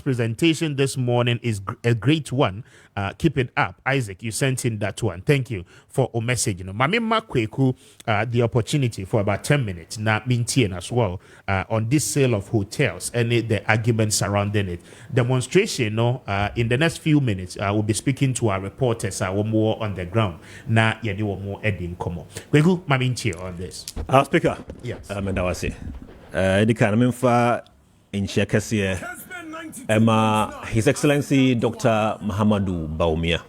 presentation this morning is a great one. Keep it up. Isaac, you sent in that one. Thank you for a message. Mamima Kweku, the opportunity for about 10 minutes, na Mintien as well, on this sale of hotels and the arguments surrounding it. Demonstration, in the next few minutes, we'll be speaking to our reporters, more on the ground. Na yedi more Edin Komo. Kweku, Mamintie on this. Our Speaker. Yes. Mendawase. The kind of in Kessben, His Excellency Dr. Mahamudu Bawumia.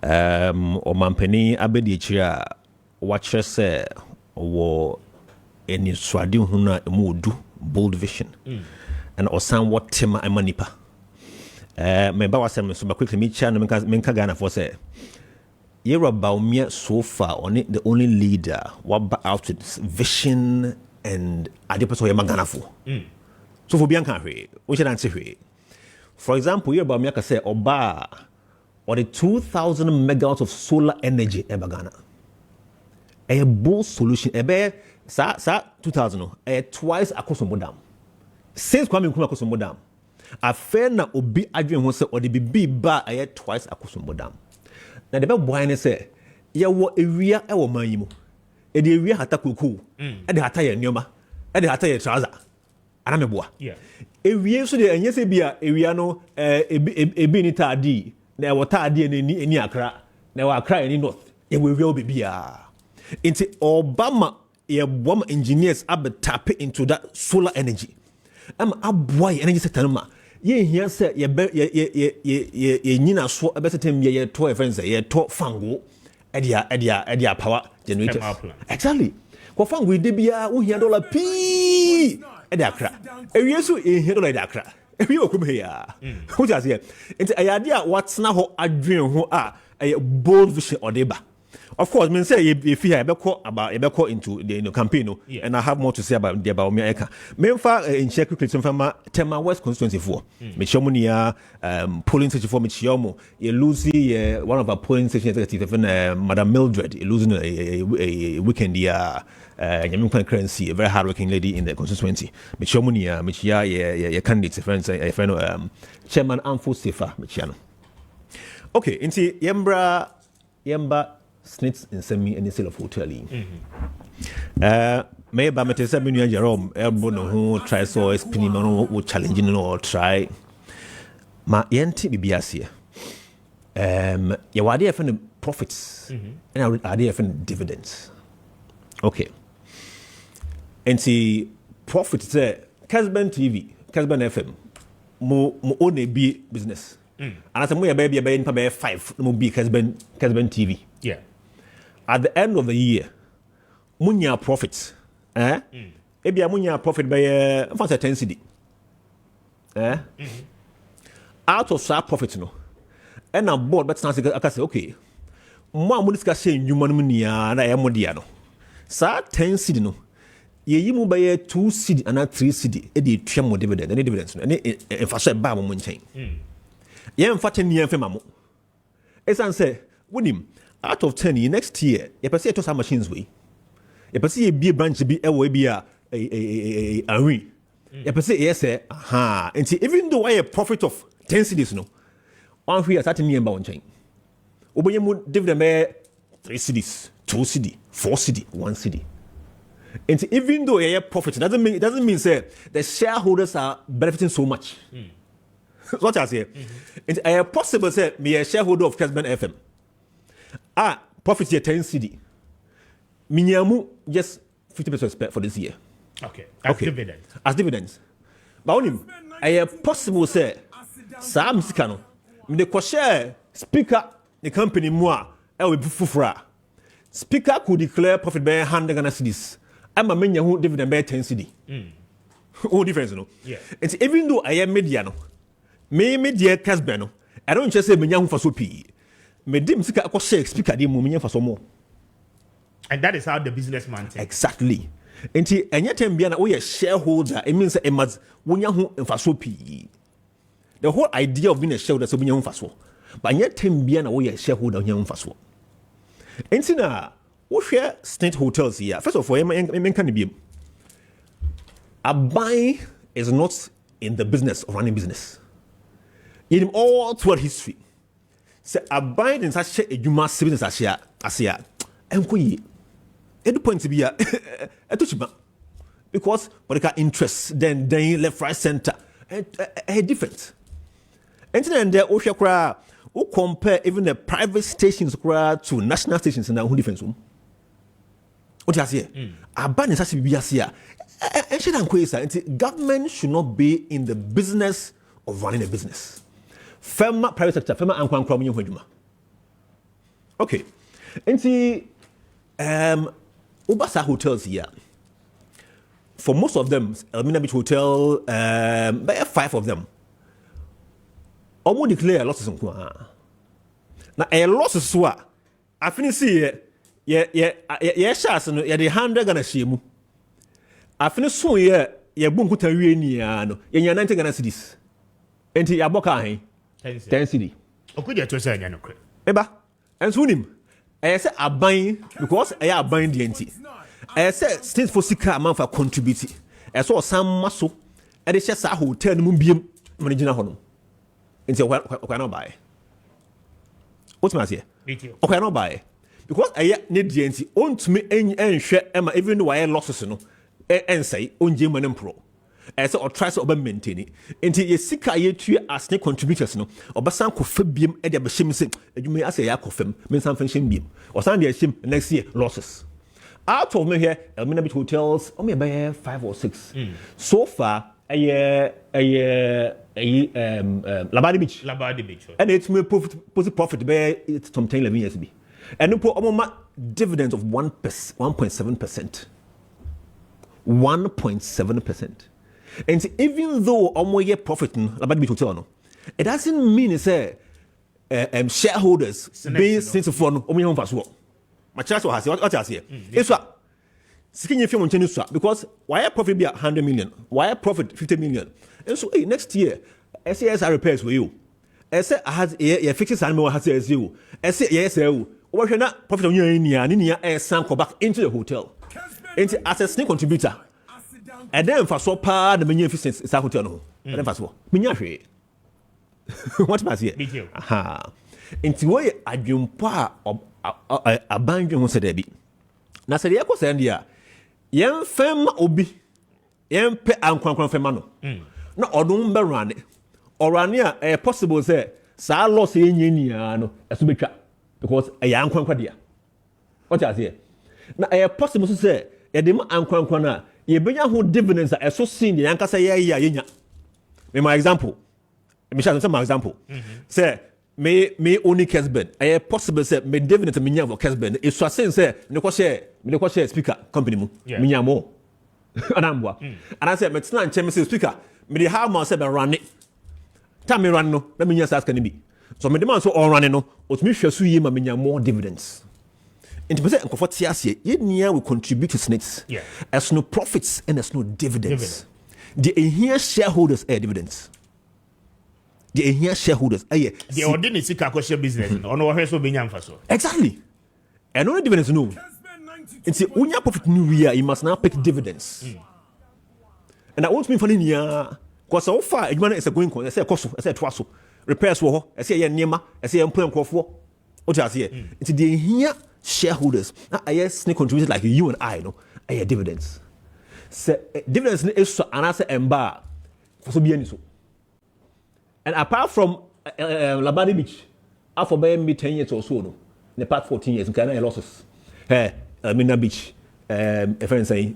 Omampeni Abedichia watcher say wo eni swadi huna emudu bold vision and osan what tema emanipa. Me ba wasem so quickly me cha no menka Ghana for say Yera Bawumia so far on it the only leader what out with vision and adepeso yema Ghana for. So for Bianca, we should answer. For example, here about Miaka say Oba or the 2,000 megawatts of solar energy in Ghana. A bold solution, sa 2,000, twice across the dam. Since Kwame across the dam, a fair na obi adwin ho say or the BB ba twice across the dam. Now the boy say, ya wo area e wo man yi mu. E the area hata kuku, e the hata ye nyoma, e the hata ye trouser. Anameboa. Yeah. Ewie so de enye se bia ewia no ebi ni taadi na wota ade ni akra na wa akra ni north ye we ewia obibia. Into Obama ye bomb engineers ab tap into that solar energy. Aboy energy sector ma ye hia se ye nyina so abesetem ye to friends ye to fango edia power generators. Exactly. Ko fango de bia wo hia dollar p Edakra. Ewie so ehero edakra. Ewie okum ya. Who just here? Enti ayade what's na ho adwen ho bold vision odeba. Of course, me say if you ebeko into the campaign and I have more to say about the Bawumia Eka. Memfa in check quickly from Tema West constituency 4. Michomunia polling station for Michomo. You lose one of our polling station executive Madam Mildred losing a weekend currency, a very hard-working lady in the constituency. Michomunia, Michia, candidates, friends, Chairman Amfo Sefa, Michiano. Okay, into Yemba snits in semi any sale of hotel. May ba metesa binu Jerome elbow no who try so spinning no challenging or try. Ma yenti bibiasia. Ya wadi FN profits and I did FN dividends. Okay. And see profits Kessben TV, Kessben FM, mo own a B business. And as a way baby in 5 no be Kessben TV. Yeah. At the end of the year, munya profits. Ebia munya profit by 10 cedi. Out of that profit no. And a board but I say okay. Mo amu discuss say nyuma no nia na ya modia no. Sa 10 cedi no. Ye yimu by 2 cedi and 3 cedi e dey twa mo dividend any dividends no. Any emfaso e ba mo nchen. Ye emfa 10 nia fema mo. Esan say wonim out of 10 next year, you can see to some machines way. You can see a B branch be a be a you can say yes, and see even though I a profit of 10 cedis no, one free at me about chain. Oboyemu dividend 3 cedis, 2 cedi, 4 cedi, 1 cedi. And even though you have profit, it doesn't mean say the shareholders are benefiting so much. That's what I say. It's possible say me a shareholder of Kessben FM. Profit here 10 CD. Minyamu just 50% for this year. Okay. As dividends. But only possible say Sam Sikano. Me the share speaker the company moi will be fufra. Speaker could declare profit by 100 Ghana cedis. I'm a menya who dividend by 10 CD. All difference, no? Yeah. And even though I am mediano, media Kessben, I don't just say menya who for so p. Me dim sika ko share speaker di mu menya for so more. And that is how the businessman thinks. Exactly. And any time bia na we shareholder, it means it must wonya ho mfaso p. The whole idea of being a shareholder so wonya ho mfaso. But any time bia na we shareholder wonya ho mfaso. And na we share state hotels here. First of all, Abai is not in the business of running business. In all throughout history, say Abai in such a human business Asia, and we at point to be a because political interests then left, right, center, and different. And then there who compare even the private stations to national stations in a different room. What you say? Aban is actually here. Government should not be in the business of running a business. Firma private sector, firma ankwan kromo hwedwuma. Okay. Enti Ubasa hotels here. For most of them, Elmina Beach Hotel, about 5 of them. Omo declare losses on kwa. Na losses swa. I finish see shares no ye de 100 Ghana shemu. Afini so ye bunkuta wie ni no ye nya 90 Ghana cedis. Enti ya boka han 10 cedi. Okuja to say nya no kre. Eba. Enso nim. Say aban because aban de enti. Say state for sika amanfa contribute. So sam maso e de hye sa hotel no mu biem mo gina ho no. Enti okwa na buy. What me say? Okwa na buy. Because ne de enti ontumi enhwe ema even though losses no and say onje manem pro say or try to maintain it until ye sika ye tue as ne contributors no obasan ko fabiem e de behim se adwuma ase ya kofam men san function biem or san de him next year losses out of me here Elmina Beach Hotels me buy 5 or 6 so far Labadi Beach and it's me profit by it's from 10-11 years be and no pro dividends of 1.7%. 1.7%. And even though omoye profit about Beach Hotel no, it doesn't mean say shareholders being since for no omo hon faso. My church has what I say. It's what seeking if you want to because why profit be 100 million, why profit 50 million. And so next year SAS repairs for you. SAS has a fixed animal has a zero. SAS yes what not profit on your nia sank back into the hotel. As a snake contributor, and then for so part the many efficiency is a hotel. No, and then for so, Minyashi. What must you? Aha. Into way I jump a band you said, Debbie. Now, said the echo sandia. Young femme obi, young pe uncle femano. No, or don't run it. Or run near a possible say, Sir loss in Yeniano, as to be trapped because a young quadia. What I say? Now, a possible to say. Yedem ankwankwana ye benya ho dividends a so sin the ankasa ye my example me shall say my example say me only Kessben a possible say me dividend me nya for Kessben e so say me ko share speaker company mu me nya mo anamboa and I say me tena nche me say speaker me dey how much say be run it time me run no na me nya saska ni bi so me demand so on run no otumi hwesu ye ma me nya more dividends. And to say, you will contribute to snakes. Yeah. As no profits and as no dividends. The here shareholders are dividends. The here shareholders are the ordinary share business. On our so being exactly. And only dividends no. It's when you profit new year, you must now pick dividends. And I won't mean for here because so far, it is a going con. I say cost, I say twice. Repairs for I say Nema, I say employment for what I say. It's the here shareholders, I snake contributors like you and I, no, dividends. So dividends is so anase emba for so be so. And apart from Labadi Beach, after maybe 10 years or so, no, in the past 14 years, Ghana losses. Mina Beach, a friend say,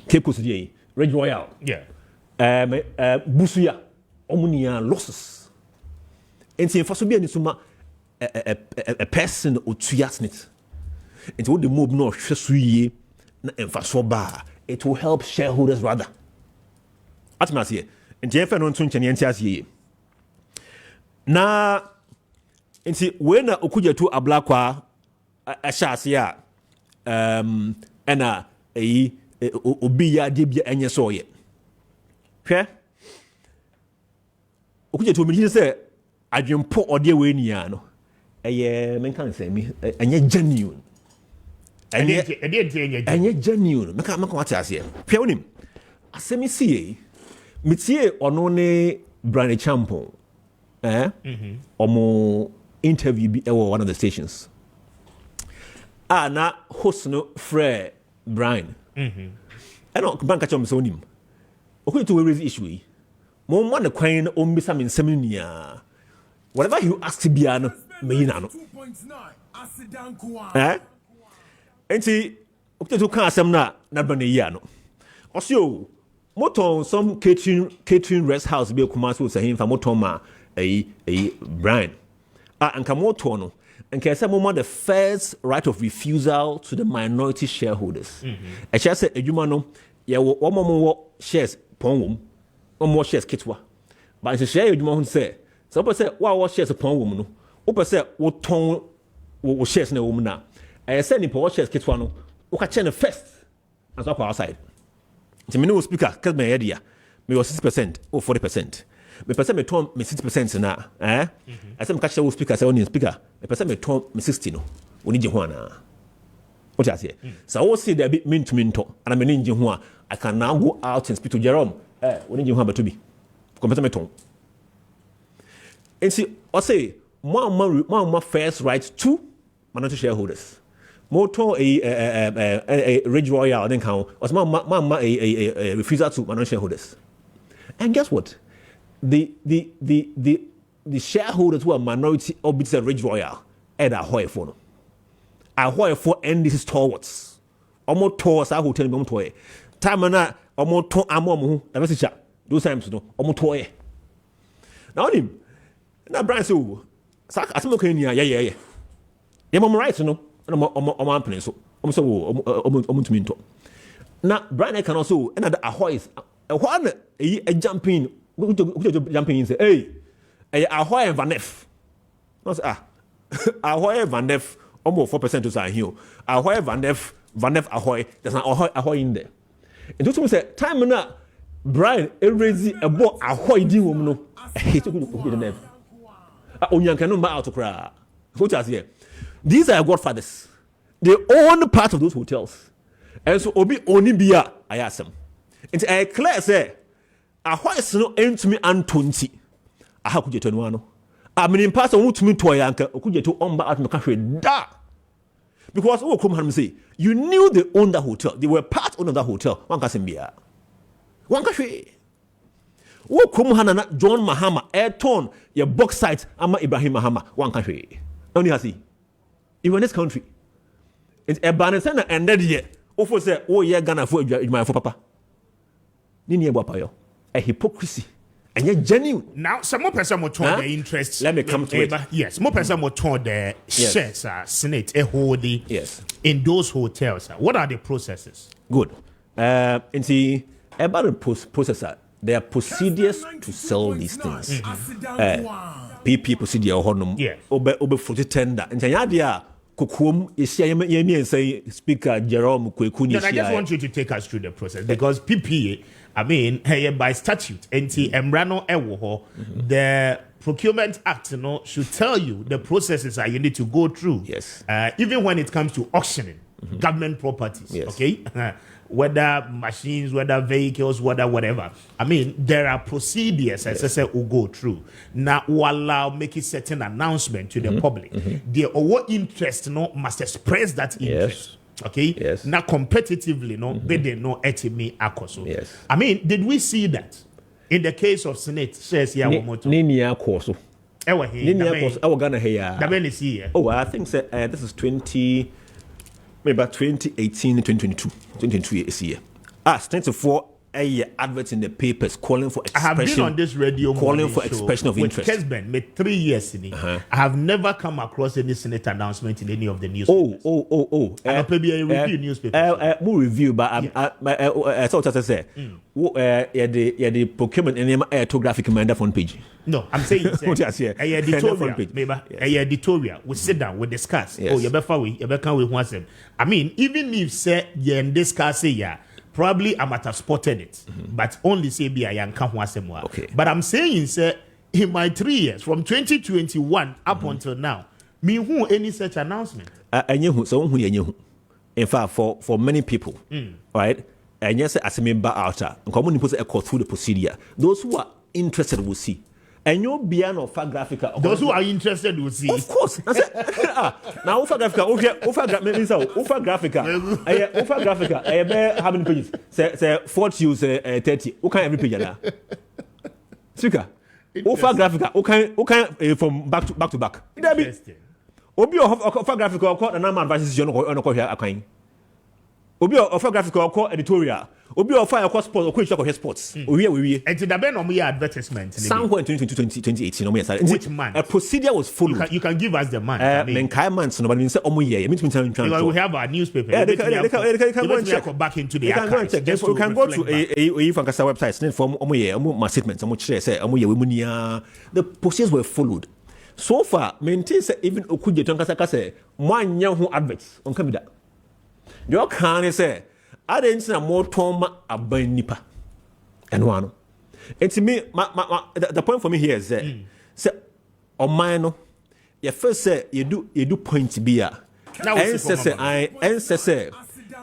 Cape Coast, Red Royal, Busuya, Omunia losses. And see, for so be a person or 2 years net. It would move no shasuye and fasoba. It will help shareholders rather. Atmas here. And Jeff and on Tunchanians na nti when okuja to ablakwa ashasia ena obi ya de bia enye so ye hwe okuja to me say adwempo ode we nia no eye menkan say me enye genuine enye genuine meka wate ase hwe wonim asemi sie mitie ono ne Brand Champion omo interview bi one of the stations na host no Fred Brian no banka chom so nim okwe to raise issue yi mo mo na kwan o mbisa me nsem nia whatever you ask bia no me na no enti okwe to kan asem na ba na yi ano osio moton some catering rest house be kuma so say him fa moton ma Brian anka moton no anka say mo the first right of refusal to the minority shareholders e cha say adwuma no ye wo mo shares pon wom shares kitwa but se share adwuma ho say so pe say wo shares pon wom no wo pe say wo ton wo shares na wom na e say ni po shares kitwa no wo ka che no first and so outside. The minimum speaker, Kessben area, me was 6% or 40%. Me person me turn me 60% na. I say me catch the speaker say only speaker. Me person me turn me 60 no. Oni je ho na. What you say? So I will say there be mean to and I mean je ho I can now go out and speak to Jerome. Oni je ho ba to be. Compare me turn. And see, I say more first right to minority shareholders. Motor a Ridge Royal then count was a refusal to minority shareholders. And guess what? The shareholders who are minority or bits of Ridge Royal at a high for and this is towards almost towards our hotel motor. Time na almost to amomu a message those times no almost toy. Now him na Brian so as mo can yeah. Yeah, mom right no. I'm playing so to me now Brian can also another ahoy is a jumping jumping in say hey ahoy and vanef no say ahoy vanef almost 4% to say here ahoy vanef ahoy there's an ahoy in there and just say time na Brian raise a ball ahoy di wom no he took the nerve onyanka no ma out cry what you say. These are godfathers. They own part of those hotels. And so obi only bia I ask them. And I clear say a hoist no aim to me and 20. I have to get one. I mean in past to me to a yanka or could you to umba at Maakye da. Because oh come and say you knew they owned that hotel. They were part owner of that hotel. One can bia. One can oh come hanana John Mahama Airton your box site ama Ibrahim Mahama one can only has he. Even in this country, it's a balance and ended yet. Offer say, oh yeah, Ghana for my for papa. Nini Wapayo, a hypocrisy, and yet genuine. Now, some more person will turn their interests. Let me come to it. Yes, more person will turn their shares, Senate, a holding. Yes, in those hotels. What are the processes? Good. And see about the processor, there are procedures to sell these things. PP procedure or honum. Yeah. Obe fruit tender. And Tanyadia. Kukum is say Speaker Jerome Kwekuni. I just want you to take us through the process because PPA, I mean, by statute, NT Embrano Ewoho, the Procurement Act, should tell you the processes that you need to go through. Yes. Even when it comes to auctioning government properties. Yes. Okay. Whether machines, whether vehicles, whatever. I mean, there are procedures as I will go through. Now, will allow making certain announcement to the public. The what interest must express that interest. Okay. Yes. Now competitively, no, they no etimi akoso. Yes. I mean, did we see that in the case of Senate? Says yeah, one more. Nenia course. Ewa he. Nenia course. Our Ghana here. The ben is here. Oh, I think this is 2018, 2022. 2022 is here. Strength of 4 adverts in the papers calling for expression. I have been on this radio calling for show expression of interest. Kessben, made 3 years in it. I have never come across any Senate announcement in any of the newspapers. And maybe a review newspaper. More review, but I thought I said, the procurement and graphic commander front page. No, I'm saying editorial. Maybe editorial. We sit down, we discuss. Yes. Oh, you better we want them. I mean, even if say you discuss probably I might have spotted it, but only say be I can't want them. Okay. But I'm saying say in my 3 years from 2021 up until now, me who any such announcement. In fact, for many people, right? And yes, as a member outer, and common people go through the procedure. Those who are interested will see. And you're beyond of Graphica. Those who are interested will see. Of course. Now, Ufa Graphica, how many pages? Say 40 use 30. Who can every page now? Speaker. Ufa Graphica, okay, from back to back. Interesting. Obi Ufa Graphica, or court and I'm advices you on a here. Obi Ufa Graphica, or court editorial. Obi of fire sports or quick sports. We and to the ben on your advertisement. Somewhere in 2018, which month? A procedure was followed. You can give us the month. Months, no, but we say we have our newspaper. Yeah, they can go and check back into the archives. You can go to a website from my statements. The procedures were followed. So far, maintain even Okuje Tonkasa say one young adverts on Kabida. Your can say. I didn't say more Tom about nipa and one. And to me, the point for me here is that, say, on mine, you first say you do point to be a. And say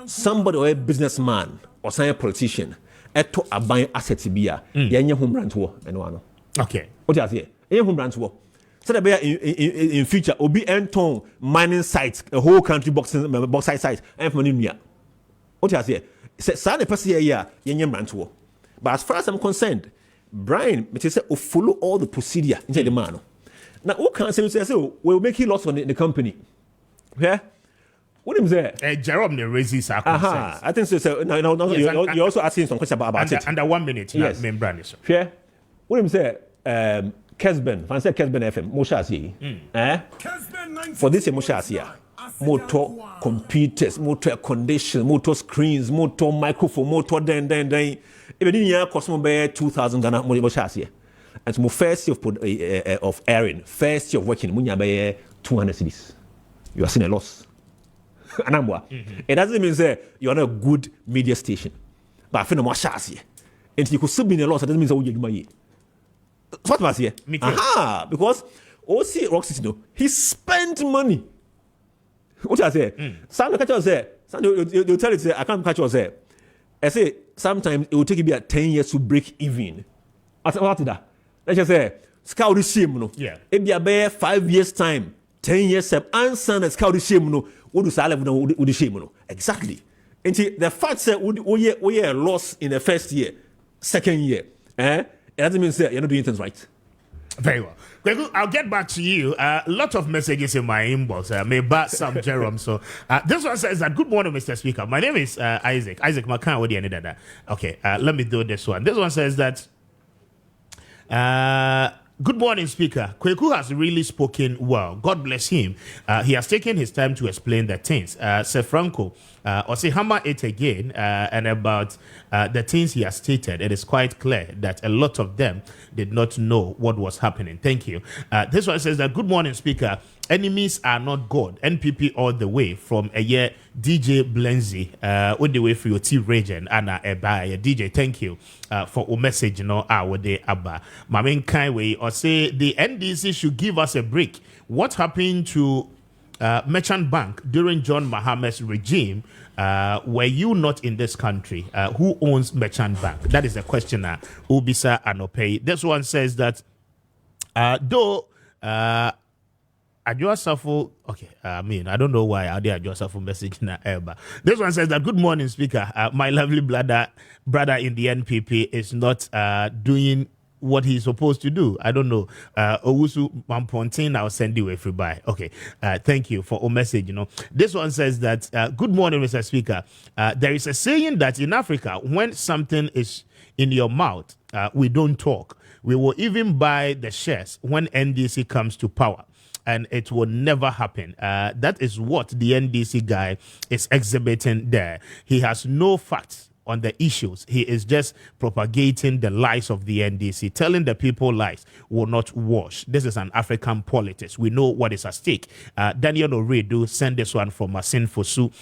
somebody or a businessman or some politician, a buying asset to be a young home brand war and one. Okay. What do you say? A home brand war. So that in future, will be Anton mining sites, a whole country bauxite sites, and from India. What I say? Say, person here, but as far as I'm concerned, Brian, will follow all the procedure inside the man. Now, who can say, we'll make you loss on the company? Yeah? What do you say? Jerome raises our concerns. I think so. No, yes, you're also asking some questions about it. Under 1 minute, yes. Main brand. Yeah? What do you say? Kessben, fancy Kessben FM, Moshe for this Moshe motor computers, motor conditions, motor screens, motor microphone, motor then. Even in year cost more 2,000 Ghana Moshe and my first year of airing, first year of working, munya be 200 cedis. You are seeing a loss. It doesn't mean say you're not a good media station, but I feel no more chassis. And you could still be in a loss. It doesn't mean that you money. What was here? Because OC Roxy, he spent money. What I say? Some catch us say. You tell it say I can't catch us say. I say sometimes it will take you 10 years to break even. I said what that? Let's just say scout the shame no. Yeah. It be about 5 years time, 10 years time. Answer the scout the shame no. What do salary no? What the shame no? Exactly. And the fact say we are lost in the first year, second year. It doesn't mean say you're not doing things right. Very well. I'll get back to you. A lot of messages in my inbox. May bat some Jerome. So this one says that good morning, Mr. Speaker. My name is Isaac. Isaac Makan. What do you need? Okay. Let me do this one. This one says that. Good morning, Speaker. Kweku has really spoken well. God bless him. He has taken his time to explain the things. Sir Franco, or say hammer it again, and about the things he has stated. It is quite clear that a lot of them did not know what was happening. Thank you. This one says that, good morning, Speaker. Enemies are not God. NPP all the way from a year. DJ Blenzy, all the way for your T region. Anna Eba, DJ, thank you for your message. You know, what they abba. Mamin Kaiwe, or say the NDC should give us a break. What happened to Merchant Bank during John Mahama's regime? Were you not in this country? Who owns Merchant Bank? That is the questioner. Ubisa Anope. This one says that though Adjosafo, okay, I mean, I don't know why I did Adjosafo message na ever. This one says that, good morning, Speaker. My lovely brother in the NPP is not doing what he's supposed to do. I don't know. Owusu Mampontin, I'll send you a free buy. Okay, thank you for a message. This one says that, good morning, Mr. Speaker. There is a saying that in Africa, when something is in your mouth, we don't talk. We will even buy the shares when NDC comes to power, and it will never happen. That is what the NDC guy is exhibiting there. He has no facts on the issues. He is just propagating the lies of the NDC, telling the people lies will not wash. This is an African politics. We know what is at stake. Daniel Oredu send this one from Masin Fosu.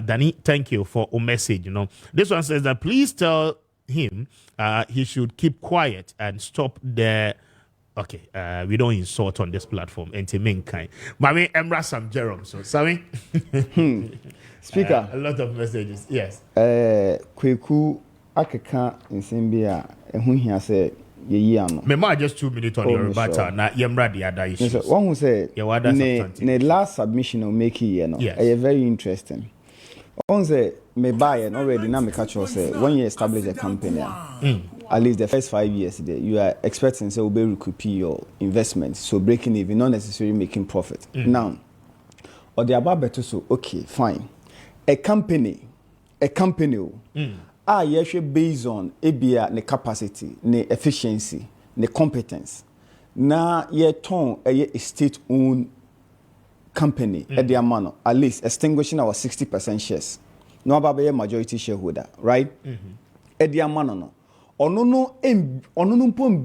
Danny, thank you for a message. This one says that please tell him he should keep quiet and stop the we don't insult on this platform and to mankind. Mami Emra Sam Jerome, so sorry. Speaker, A lot of messages. Yes. Kweku akeka nsembia ehun hia se yeyi ano. Me ma just 2 minutes on your rebuttal na Yemra the other issues. One who say ne last submission o make here no. Very interesting. On say me buy already na me catch you say when you establish a company at least the first 5 years there you are expecting say will be recoup your investment, so breaking even, not necessarily making profit. Now or the above better, so okay fine, a company based on ebia ne capacity, ne efficiency, ne competence, na ye ton a state owned company at the amount at least extinguishing our 60% shares. No about a majority shareholder, right? At the amount no. No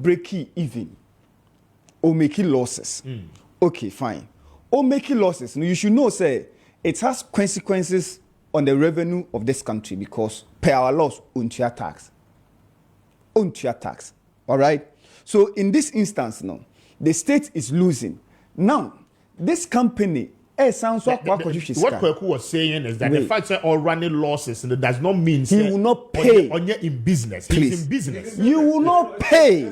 break even or make losses. Okay, fine. Or make losses. You should know, say, it has consequences on the revenue of this country because per our laws, untia tax. All right? So in this instance, no, the state is losing. Now, this company, sounds like what Kweku was saying is that the fact that all running losses does not mean he will not pay. On in business, please. He's in business. You will not pay.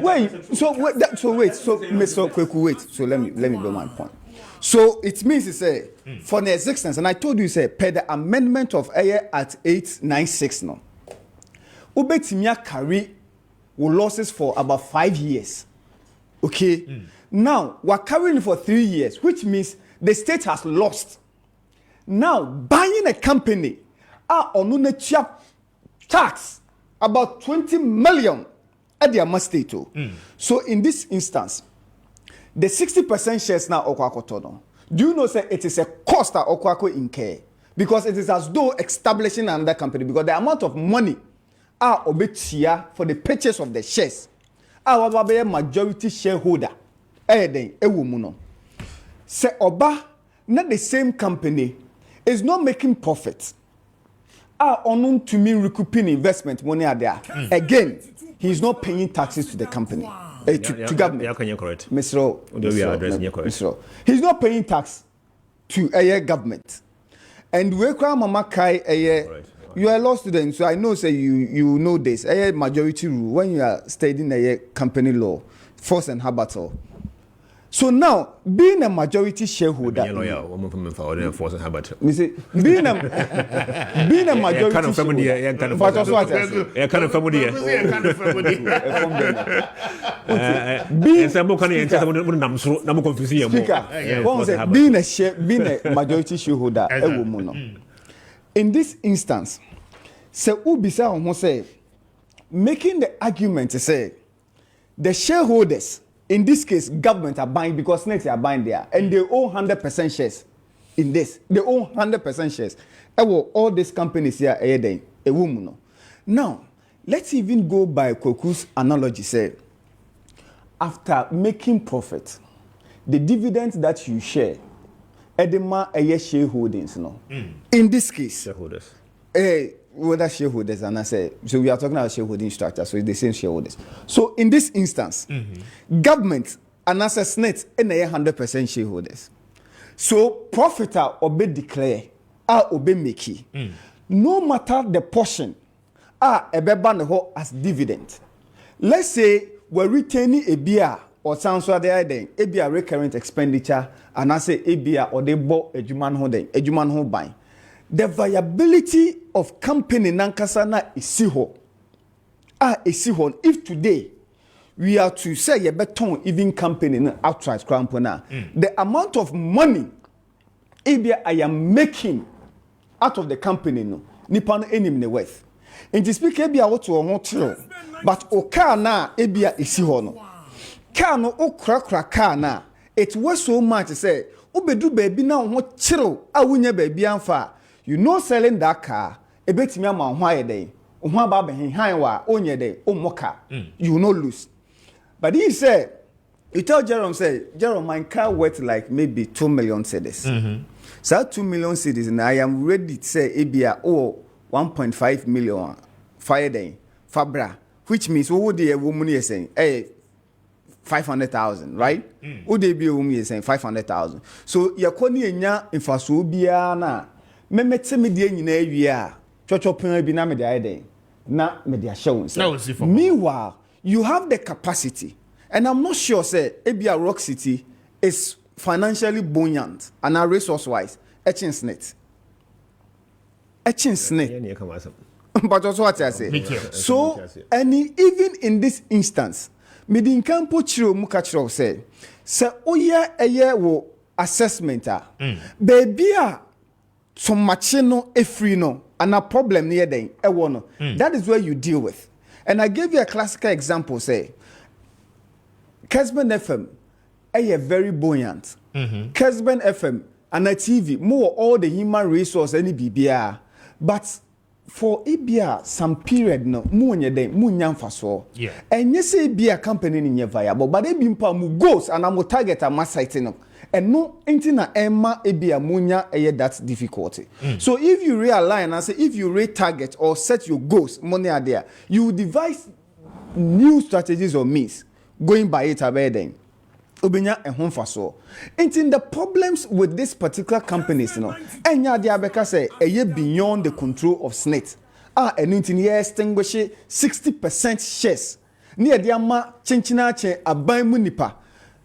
Wait. So Mr. Kweku, wait. So let me go my point. So it means to say for the existence, and I told you say per the amendment of at 896 now, Ubetimia carry losses for about 5 years. Okay. Now, we're carrying for 3 years, which means the state has lost. Now, buying a company, on a tax about 20 million at the state. So in this instance, the 60% shares now Okwakotono. Do you know say it is a cost that Okwako incur? Because it is as though establishing another company, because the amount of money obetia for the purchase of the shares, our majority shareholder. Say Oba, not the same company, is not making profits. Onun to me recouping investment money are there. Again, he's not paying taxes to the company. To government. Yeah, can you correct? Mr. He's not paying tax to a government. And we cry Mama Kai you are a law student, so I know say you know this. A majority rule when you are studying a company law, force and habitable. So now, being a majority shareholder, being a majority shareholder, in this instance, say Ubisa almost say making the argument to say the shareholders. In this case, government are buying because next are buying there, and they own 100% shares in this. They own 100% shares. All these companies here are a woman. Now, let's even go by Kweku's analogy. Say, after making profit, the dividends that you share, edema shareholdings. No. In this case, shareholders. Whether shareholders, and I say, so we are talking about shareholding structure, so it's the same shareholders. So in this instance, government and as net and 100% shareholders. So profiter obey declare, obey make. No matter the portion, a beban as dividend. Let's say we're retaining a beer or sounds so there then ebi a recurrent expenditure and I say ebi a or they bought adwuma ho den adwuma ho ban the viability of company nankasa na isi ho if today we are to say ye beton even company na outright cramp na the amount of money ebi I am making out of the company no nipa no enim ne worth in this speak ebi a what to ho tro but o car na ebi a isi ho no car no o kra car na it was so much say obedu baby na ho kyerɛw a wonya baby amfa you know selling that car ebetimi ama ho ayede ho aba be han wa onye de o moka you no lose but he said you tell Jerome say Jerome my car worth like maybe 2 million cedis so 2 million cedis and I am ready to say ebia 1.5 million fire day fabra which means what would the woman is saying 500,000 right would they be a woman is saying 500,000 so yakoni enya infaso bia na memete me de nyina awia chochopen bi na me de ayden na me de ahyew meanwhile you have the capacity and I'm not sure say ebia Rock City is financially buoyant and our resource wise echinsnet but also what I say so and even in this instance midin campo chiro muka chiro say oye eye wo assessment baby a so much no free no and a problem near then no that is where you deal with and I gave you a classical example say Kessben FM very buoyant Kessben FM and a TV more all the human resource any BBR but for EBR some period no munye den munyamfa so and you say be a company in viable but they been mu goals and am target am site no and no intina emma ebia munya that difficulty so if you realign and say if you retarget or set your goals money are there you devise new strategies or means going by it abeden obenya ehonfa so in the problems with this particular companies no enya dia beka say beyond the control of SNET enuntin ye extinguish 60% shares near dia ma chinchina che aban mu nipa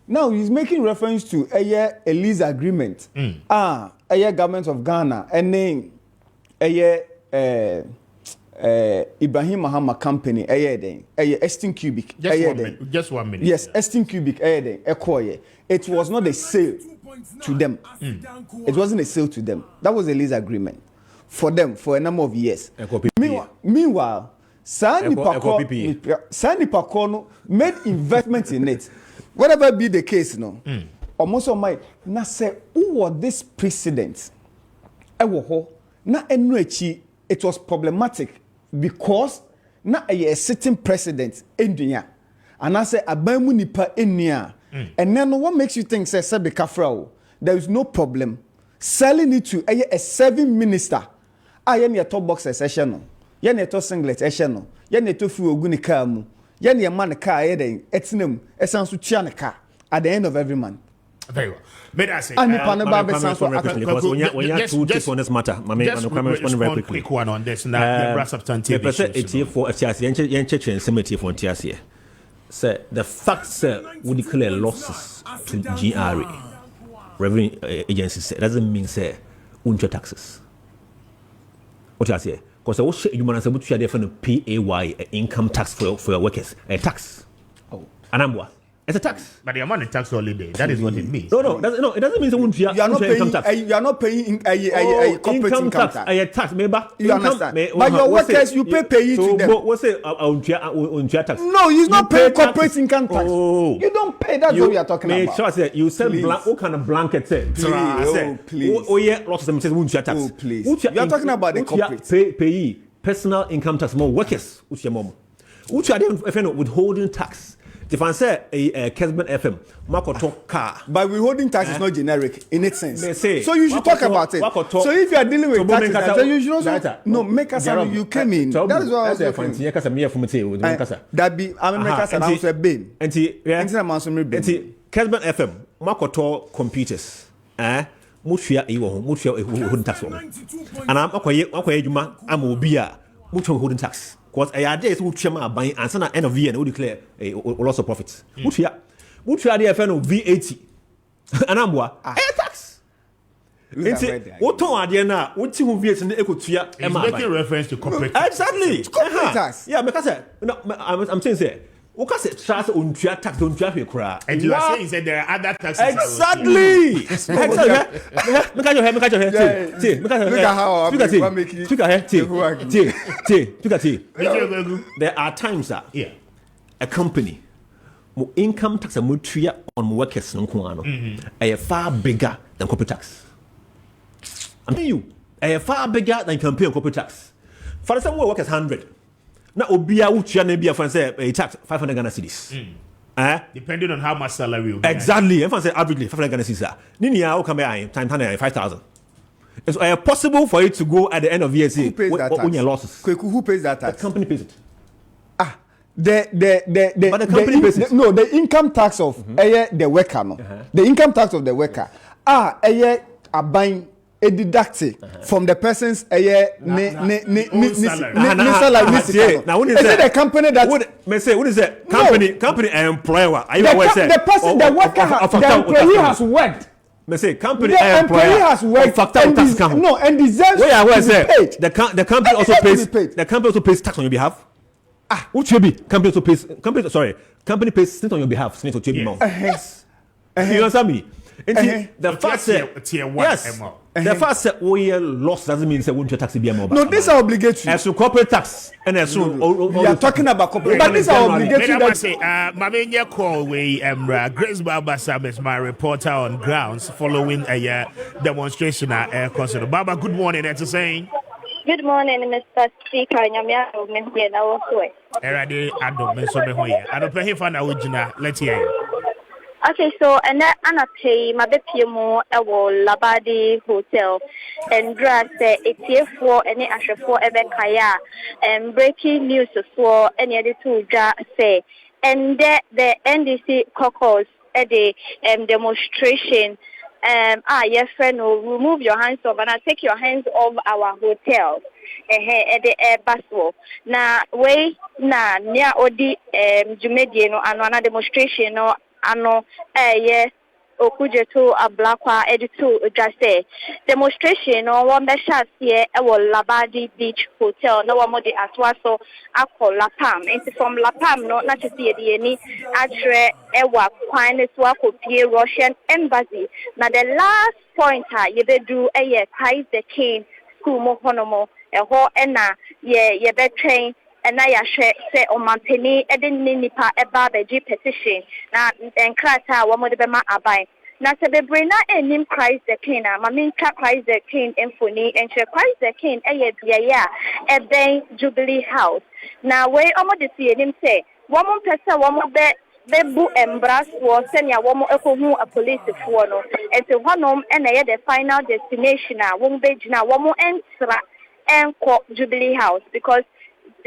now he's making reference to a lease agreement government of Ghana and name Ibrahim Mahama company Estin Cubic just 1 minute yes Estin Cubic it was not a sale to them it wasn't a sale to them that was a lease agreement for them for a number of years meanwhile Sani Pakono made investment in it whatever be the case no almost on my na say who was this precedent na enuechi it was problematic because na a sitting president endunya and I say abamu nipa enua and then what makes you think say be kafra there is no problem selling it to a serving minister I ne top box session no ye ne to singlet session no ye ne to fi ogu ni car mu ye ne man car ye den etinam esanso tua ne car at the end of every month. Very well. But I say, when you two tips on this matter, I'm responding very quickly. Quick one on this, and that wraps up time TV. Sir, the fact we declare losses to GRA revenue agencies doesn't mean say unja taxes. What I say? Because I was you man say to different PAY income tax for your workers, a tax. Oh, anambwa. It's a tax. But the amount of tax holiday, that is what it means. No, it doesn't mean you are not paying income tax. You are not paying a corporate income tax. A tax, maybe. You understand? But your workers, you pay to them. What's it? Tax? No, he's not paying corporate income tax. You don't pay. That's what we are talking about. Sure, I said you sell what kind of blanket? Please. Oh yeah, lots of them say won't tax. Oh please. You are talking about the corporate. Pay personal income tax more workers. Which your mom. Which are them withholding tax. If I say a Kessben FM, Makoto car. But withholding tax is not generic in its sense. So you should talk about it. So if you are dealing with taxes, then you should also make us you came in. That is what I was saying. That be I'm make us announce a bin. And Kessben FM, Makoto computers. Mutua withholding tax. And I'm okay, Juma, I'm Obia, mutual withholding tax. Because a day is who chairman buying and send end of year and we declare a loss of profits. What try the FN VAT? Anambwa. Tax. What ton idea now? What team VAT in the Equatia? He's making reference to corporate. Exactly. Corporate tax. Yeah, because I'm saying say. What can say? Trust on tax on traffic cry. And you are saying that there are other taxes. Exactly. Look at your head. Look at how I'm making. There are times that a company more income tax and more tria on workers no kuano are far bigger than corporate tax. I'm telling you, are far bigger than campaign corporate tax. For example, workers 100. Now, Obia Uchia Nebia for say a tax 500 Ghana cedis. Depending on how much salary you get. Exactly. If I say averagely 500 Ghana cedis, Ninia will come by time 5,000. It's possible for it to go at the end of year. Who pays that tax? Your losses. Who pays that tax? The company pays it. But the company pays it. No, the income tax of the worker. No, the income tax of the worker. A buying. A deducted from the person's salary. Now, what is the company that? What is that? Company employer. The person, the worker, the employee has worked. Company the employee has worked and deserves to be paid. The company also pays. The company also pays tax on your behalf. What should be? Company also pays. Company pays tax on your behalf. You understand me? The fact that the fact that we lost doesn't mean that we won't tax be more. No, these are obligatory. As to corporate tax and as to we are talking about corporate, but these are obligatory. I say, Mamenya call we Grace Baba Sam is my reporter on grounds following a demonstration at Kosovo. Baba, good morning. That's saying. Good morning, Mr. Speaker. Nyamia Omenye na woswe. Erade ado menso me hoye. Ado pe hefa na ojina. Let's hear you. Okay, so and I pay my BPMO Labadi Hotel and dress it's here for any asher for Kaya and breaking news for any other two say and the NDC caucus at the demonstration. Yes, friend, remove your hands off and I take your hands off our hotel. At the air baswo. Na way na near Odi Jumediano and one demonstration no ano okuje to a blackwa editu just say demonstration no one be shot here Labadi Beach Hotel no one more the aswaso akọ Lapam and from Lapam no not to see the any atre ewa kwan so akopie Russian embassy. Now the last point you be do ties the king school mo honomo ho na ye be train and I say on my penny, I didn't need a barbeji petition. Now, and Krata, one more bema abai. Now, to be bring a name Christ the King, Mamma Christ the King, and Funi, and she Christ the King, a bay Jubilee House. Now, where almost the see him say, one more person, one more bed. Bebu and brass was send ya one more a police for no, and to one home and the final destination. Won't be now one more enter and Jubilee House because.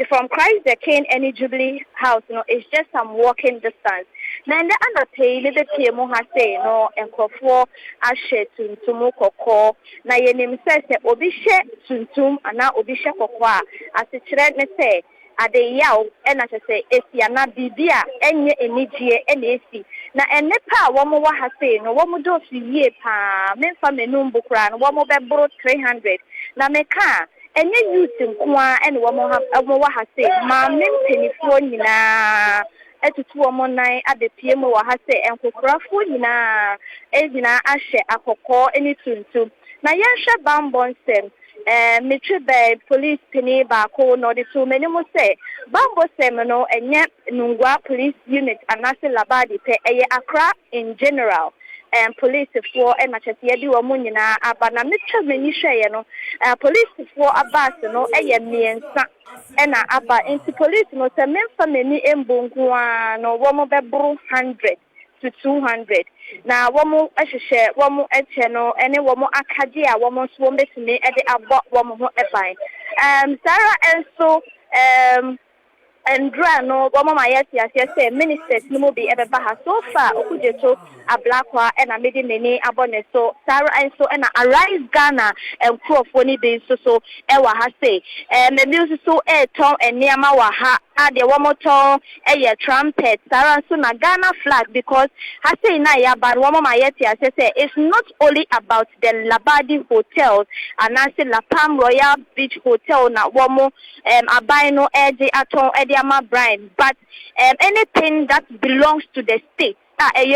From Christ the King, any Jubilee House, it's just some walking distance. Now, the other pay, little PMO has say, and for Ashe to Koko. Now, your name says, Obisha Tuntum, and now Obisha Kokwa. As the children say, at the Yao, and as I say, it's Yana Bibia, and ye Nigia, and AC. Now, and Nepa, one more has say, no one more do ye pa, men from the Numbukran, one more brought 300. Now, Meka. And you use in Kwa and one more has said, Mamma Pennyphone at 2 more night at the PMO has said, and Kokrafuna, Edina Ashe, a Koko, any tune too. Now, Yansha Bambon said, Mitchell Bay, police penny bako, nor the 2 many more say, Bambo Semino and yet Nungwa police unit and Nasa Labadi pay a Accra in general. And police for and much as Yadi or Munina, but I'm not many share, police for a bus, me and Abba into police, no, a men for many embunguan, no, one more 100 to 200. Now, one more I should share, one more channel, any one more Acadia, one more swim to me at the above one more fine. Sarah and so, and no woman my yes say ministers no be ebe ha so far okujeto ablakwa and a made many abone so Sarah and so and arise Ghana and crofo ni be so ewa ha say me music so ton and niama wa ha ade wo moton trumpet Sarah so na Ghana flag because ha say na ya but woman my yes say it's not only about the Labadi hotels and I say La Palm Royal Beach Hotel na womo abino eje aton Ediama Brian, but anything that belongs to the state,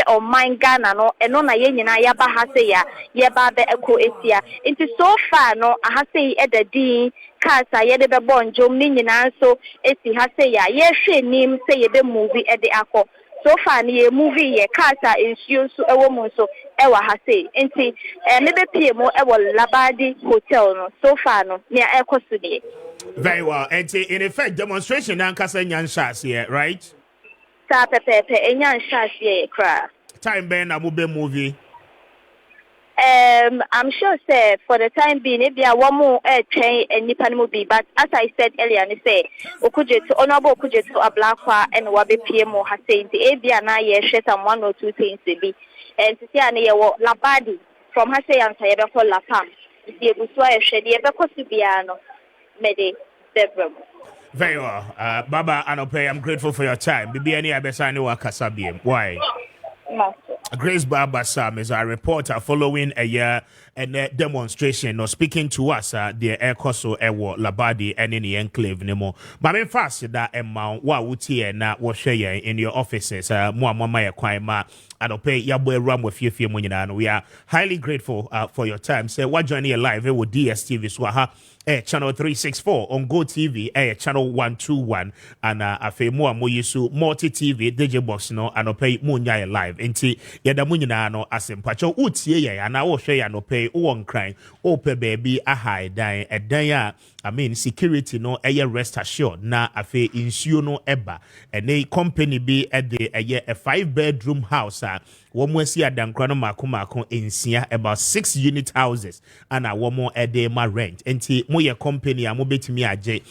or mine Ghana, no, and no, na yaba haseya, yaba be eko esia. Into so far, no, I hase at the D, Casa, yede bon, Jomini, so esi haseya, ye nim say ye be movie at the ako. So far, ni movie ye Casa is you so a woman so ewa hase. Into maybe PMO ewa Labadi Hotel, no, so far, no, near Eco City. Very well. And in effect, demonstration and Kasanyan Shas here, right? Sa pepe enyan shas ye kra. Time Ben Amube movie. I'm sure say for the time being maybe a one more train and nipa movie, but as I said earlier, I say okuje to honorable okuje to ablakwa and wabe PMO has said the ABA na ye share some 1 or 2 things to be. And to see an ye labadi from her say and say for La Pam. The buswa share the ebe kosubiano. Mede Debrum. Very well. Baba Anope, I'm grateful for your time. Bibi any abesani wa kasabiem. Why? Grace Baba Sam is our reporter following a year and a demonstration or speaking to us the air coso ewo labadi and in the enclave nemo. But I'm fast that amount wa wuti na wa share in your offices mo mama ya kwaima Anope yabo ram with few munyina. We are highly grateful for your time. Say what joining you live with DSTV Swaha channel 364 on Go TV channel 121 and afe mo amoyisu multi TV Digibox no Anope munya live enti yada munyina no asempacho utie ya na wo hwe ya Anope won kran ope baby ahai dan edan I mean security no rest assured na afe insuo no eba ene company be at the a 5-bedroom house womo si adankra no mako ensia about 6 unit houses and womo edema rent enti mo ye company a mo betimi age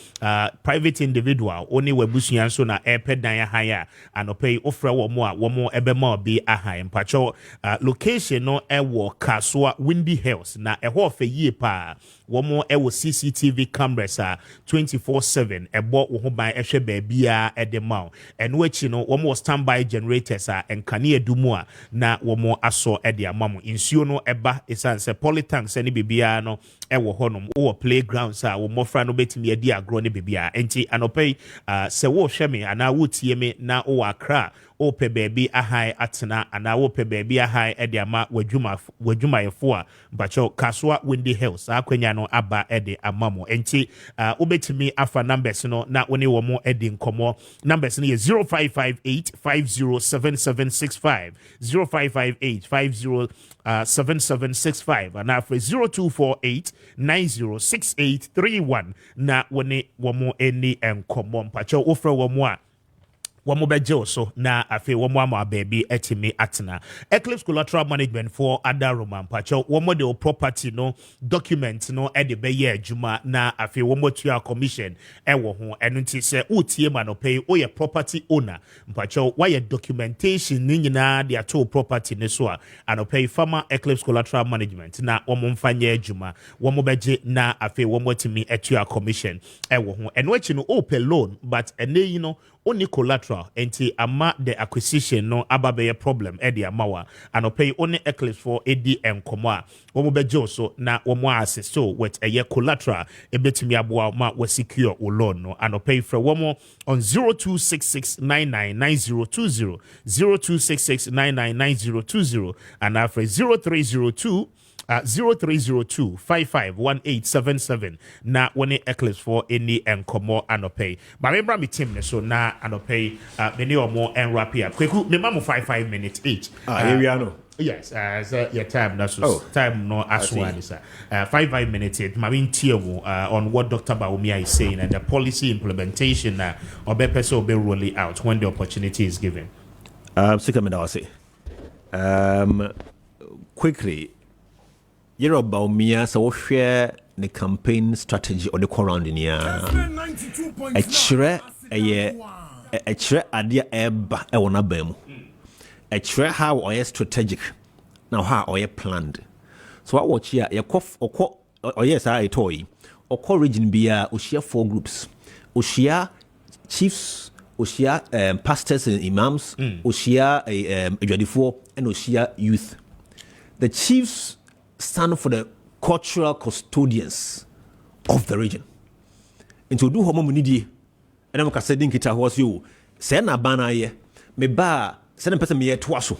private individual oni wabusuan so na dan haya anope ofra womo a womo ebema bi aha mpacho location no ewo Kaswa Windy Hills na eho fe yie pa womo ewo CCTV cameras 24/7 ebo wo ho ban ehwe baabia edema eno achi no womo standby generators enkane edumu a na womo aso ede amamu insuo no eba esanse polytanks ne bibia no ewo honom wo playgrounds wo mofra no betimi adi agro ne bibia enti anope se wo hwe me ana wo tie me na wo akra ope baby ahai atena ana ope baby ahai ede ama wadwuma yefo a bacho Kaswa Windy Hills akwanya no aba ede amamo enti obetimi afa numbers no na woni wo mo ede nkomo numbers no ye 0558507765 0558507765 and after 0248906831 na woni wo mo eni enkomo mpacho ofra wo mo a womo beje so na afi womo ama baby etimi atena Eclipse Collateral Management for other roman pacho womo de property no document no e de beye adwuma na afi womo tua commission ewo ho eno nti se utie ma no pay oye property owner pacho why documentation ni nyina de ato property ne so a anopay farmer Eclipse Collateral Management na womo mfanya adwuma womo beje na afi womo timi atua commission ewo ho eno achi no open loan but ene yi no only collateral enti ama the acquisition no ababe problem edi amawa anopay only Eclipse for edi enkomo a womo bejo so na womo assist so with a collateral ebetimi aboa ma we secure o loan no anopay fra womo on 0266999020 0266999020 and after 0302 0302-551877 na wone Eclipse for any enkomo anopay. But remember me team so na anopay many or more and wrap up. Kweku me mamu 5 minutes each. Here we are no. Yes, so your time that's time no as one is 5 minutes it mamin tiemu on what Dr. Baumia is saying and the policy implementation or be person be rolling out when the opportunity is given. Quickly You're about me, so share the campaign strategy or the around in here. A chere a chere adia eba e wona ba mu a chere how or strategic now how or planned so what watch here or yes I toy or region bia oshia 4 groups oshia chiefs oshia pastors and imams oshia adwadifo and oshia youth. The chiefs stand for the cultural custodians of the region. Into do homo munidi and I'm saying kita was you say na bana ye me ba send person me twaso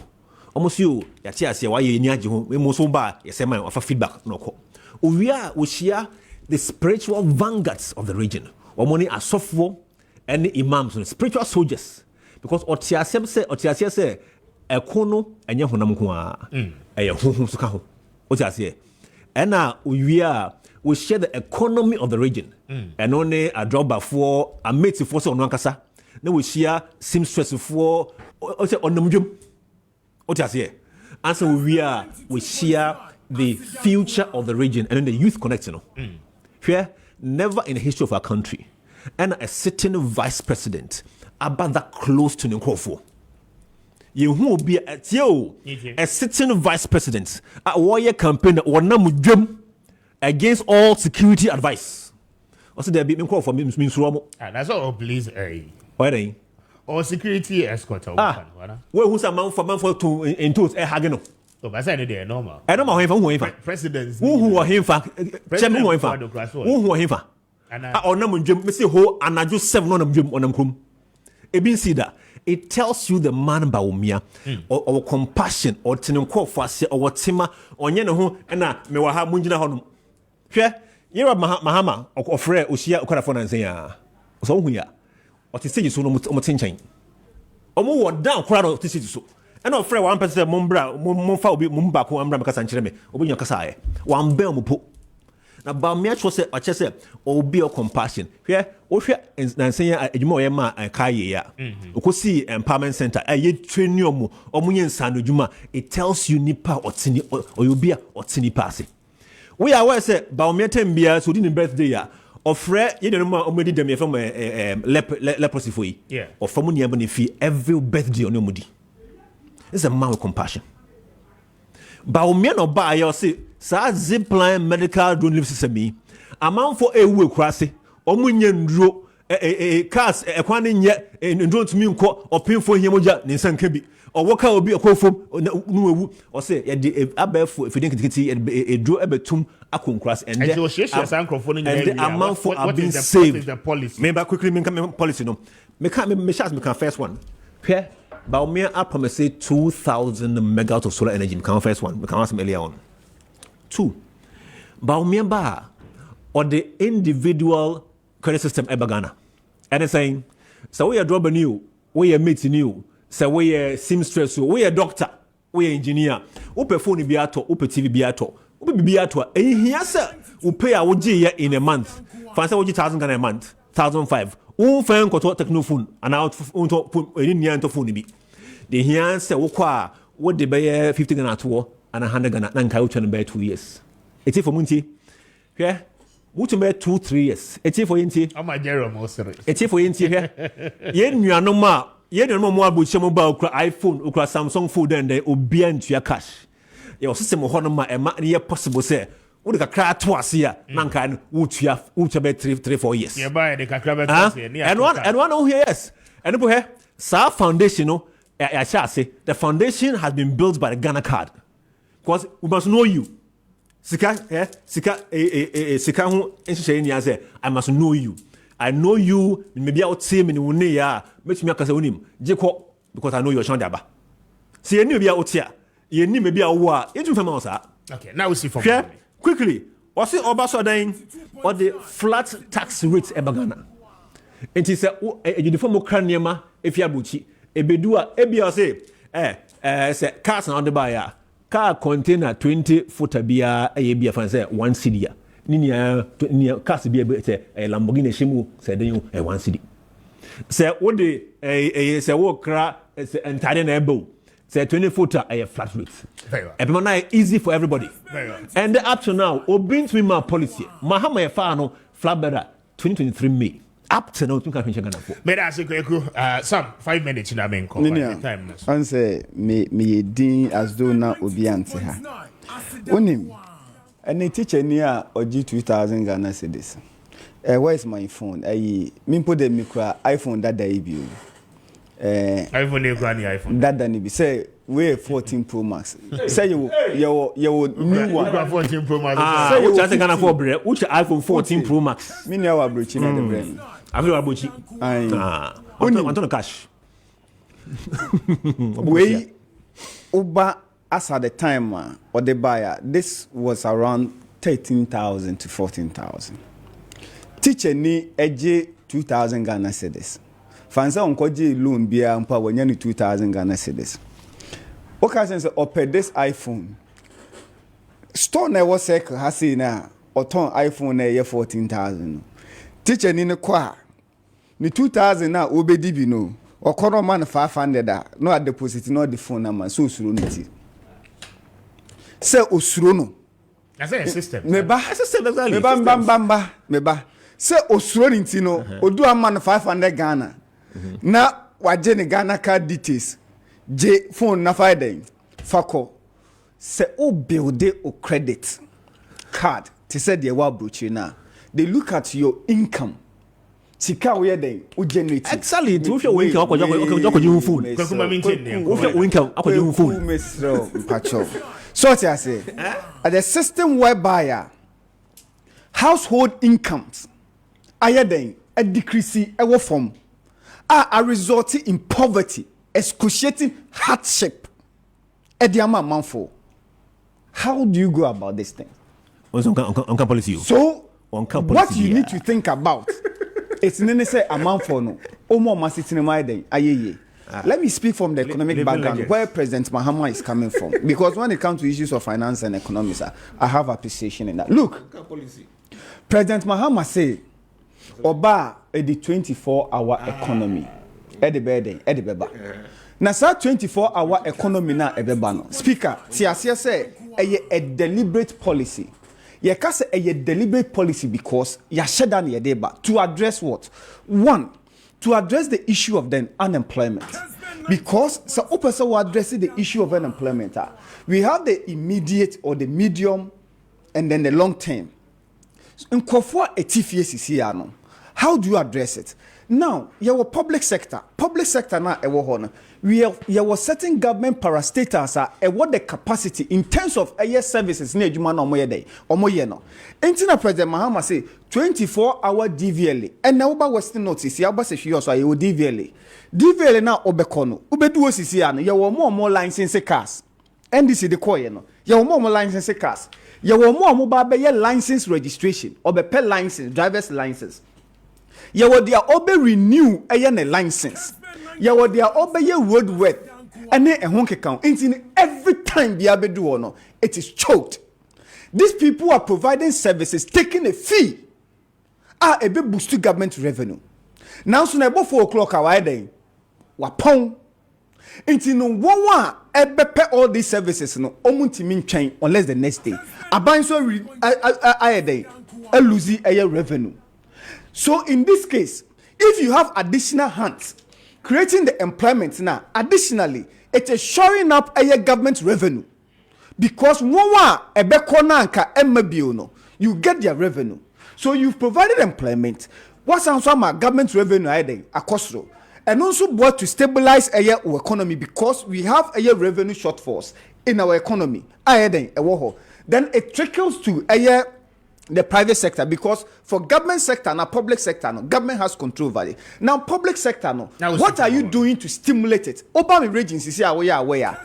almost you yatia say why you nyaji ho me so ba ye say my offer feedback no ko we share the spiritual vanguards of the region omoni asofo and imams and spiritual soldiers because otiasem say ekono enye honam ko a eye honhom so ka ho otiase and now we share the economy of the region. And only a drawback for a mate for so on Wankasa. Then we share seamstress for on the medium. What I say? And so we share the future of the region and then the youth connection. Here, never in the history of our country, and a sitting vice president about that close to Nkrofo. You will be a sitting vice president at warrior campaign or Namujum. Against all security advice. Also, there be call for me. That's all, please. Why Or security escort. Where who's a man for to into a hagano? So, I said they're normal. I don't know him for Presidents. Who are him for? Chairman who are him for? Or number Jim, Mr. Ho, and I just 7 on Jim on them crum. Ebin Sida. It tells you the man Baumia or compassion or tenenko for or tima or yeno and me wa ha munjina honum. Hwɛ yɛrɛ mahama ɔfrɛ ohyia ɔkɔrafo na nsɛn a ɔsɔ hu ya ɔte stage so no ɔmo tenkyɛn ɔmo wɔ down kora no ɔte stage so ɛna ɔfrɛ one person momfa obi momba ko ambra mekasa nkyerɛ me obi nya kasa ayɛ one bɛn mo po na ba me atwo sɛ ɔkyɛ sɛ obi o compassion hwɛ wohwɛ na nsɛn a adwuma ɔyɛ ma kaayɛ ya ɔkɔsi empowerment center ɛyɛ training ɔmo nyɛ nsano adwuma it tells you nipa ɔtini ɔyɛ a ɔtini paase. We are aware say Baumia Tembia so didn't birthday ya or Fred you don't know already them from leprosy for you or from Niabonifi every birthday on your moody. It's a man with compassion. Baumia no buy or say sa zipline medical don't live to me. A man for a will crassy or munyan drew a cast a quanin yet and don't mean call or pin for him Nisan Kebi. Or worker will be a call from or say a barefoot if you didn't get a draw a betum a concrass and the amount for being saved. Maybe quickly make policy no. Me shots me first one. Here, Baumia I promise 2,000 megawatts of solar energy. Me first one. We can ask earlier on. 2. Baumia bar or the individual credit system Ebagana. And it's saying, so we are dropping new, we are meeting new. So we are seamstress, we are doctor, we are engineer. Upe phone biato, upe TV biato, upe biato. And here sir, we pay our OG in a month. Fancy OG 1,000 a month, 1,005. Fan koto technophone and out unto put in the end phone be. The here say what the bay 50 Ghana to and 100 Ghana and Kauchan by 2 years. It's for Munti. Yeah. What to 2-3 years. It's for Inti. Oh my Jerome, sorry. It's for Inti here. Yen you are no more. You don't know more about mobile iPhone or Samsung food and they obey to your cash. Your system of honor and near possible say, what a cry twice here, mankind, which you have 3-4 years. You buy the and one oh yes. And here, Sa Foundation, I shall say, the foundation has been built by the Ghana card. Because we must know you. Sika, I must know you. I know you, maybe I'll see me in Unia, make me a Casanim, Jacob, because I know you're Shandaba. See, you be out here, you need maybe a war, it's from us. Okay, now we see from quickly. What's it Obaso dying? Or the flat tax rates Ebagana? It is a uniform Ukrainian, if you are Bucci, a Bedua, Ebia say, cars on the buyer, car container 20-footer beer, a beer fan, 1 CD. Ninia cast be a Lamborghini Shimu said you a 1 CD. Say what the say what cra entire elbow. Say 20-footer a flat rate. Everyone easy for everybody. And up to now, obeying to my policy. Mahama Fano flat better 2023 May. up to now, you can't finish Ghana for. May I say, some 5 minutes in a main call. Time. Answer me din as though now obi ante ha. Onim. And teacher near or G2000 Ghana cedis. Where is my phone? Me put the micro iPhone that day be. iPhone iPhone. That then be say we 14 Pro Max. Say you new one. 14 Pro Max. Say you just Ghana for bread. Which iPhone 14 Pro Max? Me now abroaching at the brain. I feel abuchi. Want to cash. We Uber as at the time or the buyer. This was around 13,000 to 14,000. Teacher ni eje 2,000 Ghana cedis. Fansa onkoje loan bia mpa wanya ni 2,000 Ghana cedis. Occasion say open this iPhone. Store na was cycle ha say na oton iPhone na ye 14,000. Teacher ni ne kwa ni 2,000 na obedi bi no. Okono man 500 no a deposit no the phone number so osuro nti. Say osuro no. I say a system. Meba System exactly. Meba. Say osuro nti no odu amman 500 Ghana. Na waje ne Ghana card details. J phone na faiden. Fako. Say o build o credit card. Te say the wa brochi na. They look at your income. Sika we den o generate. Exactly. To your income akwaje phone. Kwakuma maintain. Your income akwaje phone. Mesro mpacho. So what I say? The system whereby household incomes a decrease ewo form are resulting in poverty, excruciating hardship. For how do you go about this thing? So what you need to think about it's necessary amount for no. Let me speak from the economic background where President Mahama is coming from. Because when it comes to issues of finance and economics, I have appreciation in that. Look, President Mahama say, Oba the 24-hour economy. Now, sir, 24-hour economy na ebeba. Speaker, Tiasia say a deliberate policy. You can say a deliberate policy because you shut down your deba to address what? One, to address the issue of then unemployment. Because so person will address the issue of unemployment. We have the immediate or the medium and then the long term. In Kofua etifie how do you address it? Now, your public sector now we have certain government parastatals what the capacity in terms of services near Juma no moye day or moye no. Intina President Mahama say 24-hour DVLA and now about Western notice ya ba se hwe so ayo DVLA na obekono ubedu osisi ya no ya wo more license cars NDC de koye no ya wo more license cars ya wo more ba be license registration obepe license driver's license ya wo dia obe renew ne license ya wo dia obe road work ene ehon keka nti every time bia be do no it is choked. These people are providing services taking a fee a bit boost to government revenue. Now so na about 4 o'clock away then wapon nti no one ebepe all these services no omuntimi ntwen unless the next day aban so ayede lose revenue. So in this case, if you have additional hands creating the employment now, additionally, it is showing up a government revenue. Because you get their revenue. So you've provided employment. What's also my government revenue across and also brought to stabilize our economy because we have a revenue shortfalls in our economy. Then it trickles to the private sector because for government sector and public sector, no, government has control over it. Now, public sector, no, what are you doing to stimulate it? Obama regions is aware.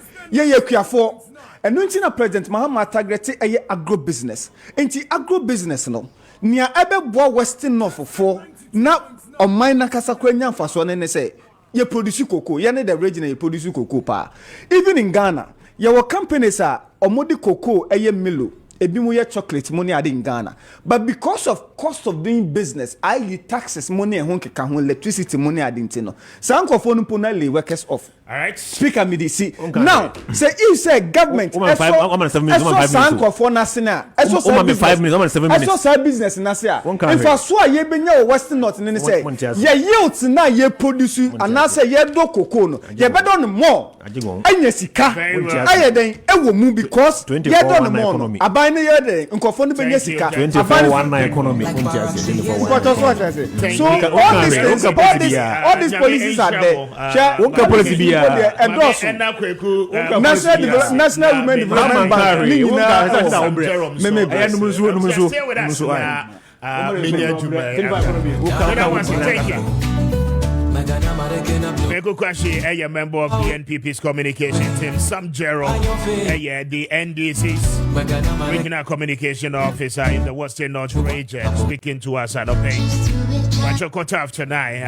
For and no President Mahama targeted agro business. Enti agro business no near ebe boa Western North for now on minor kasakwenya for so ne say you produce cocoa, ne the region you produce cocoa pa. Even in Ghana, your companies are omodi cocoa milo. Ebimuye chocolate money ade in Ghana. But because of cost of doing business, taxes money and electricity money ade intino. Sankofo no workers off. All right. Speaker me see. Now, say you say government. I'm 7 minutes. I'm 5 minutes. For Nasina. I saw 5 minutes. I'm 7 minutes. I saw business in Asia. If I saw ye be your Western North and say, ye yields na ye produce and I say ye do cocoa. Ye better on more. And ye sika. I then I will move because ye done more. I buy me ye day. Uncle Fonda be sika. 24/1 economy. So all these policies are there. Policy be national women development a member of the NPP's communication team, Sam Gerald, the NDC's regional communication officer in the Western North region, speaking to us at the page. Watch your cut off tonight.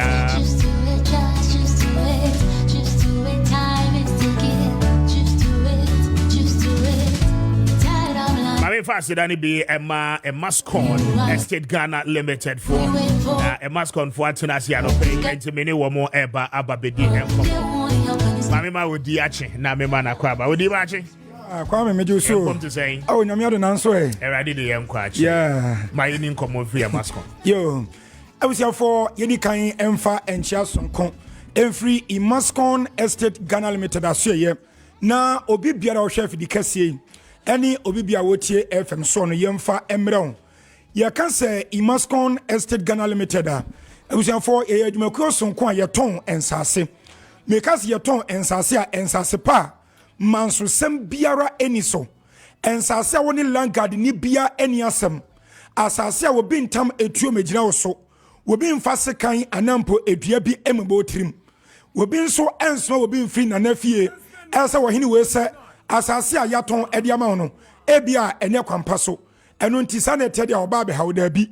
Faster than it be a Mascon Estate Ghana Limited for a Mascon for Tunasiano paying and to many one more eba ababedi and Mamma would diache, Namimana Quaba, would you imagine? Kwame made you so. Come to say, oh, no, you're answer. I did the quite. Yeah, my income of free a Mascon. Yo, I was here for Yedikai Emfa and Chason Con. Every in Mascon Estate Ghana Limited as ye. Na obi biara chef di kese. Any obibia wotie FM so no yemfa emreon ye kan say Imascon Estate Ghana Limited abusian for e adwumakuo sonko a yeton ensase me kas yeton ensase a ensase pa manso sem biara eni so ensase a woni landguard ni bia eni asem asase a wo bintam etuo megina wo so wo bin fa sekan anampo edua bi emebo trim wo bin so enso wo bin free na nafie esa wo hini we se asase a yaton ediama no ebia ene kwampa so eno ntisa na tede oba be hawda bi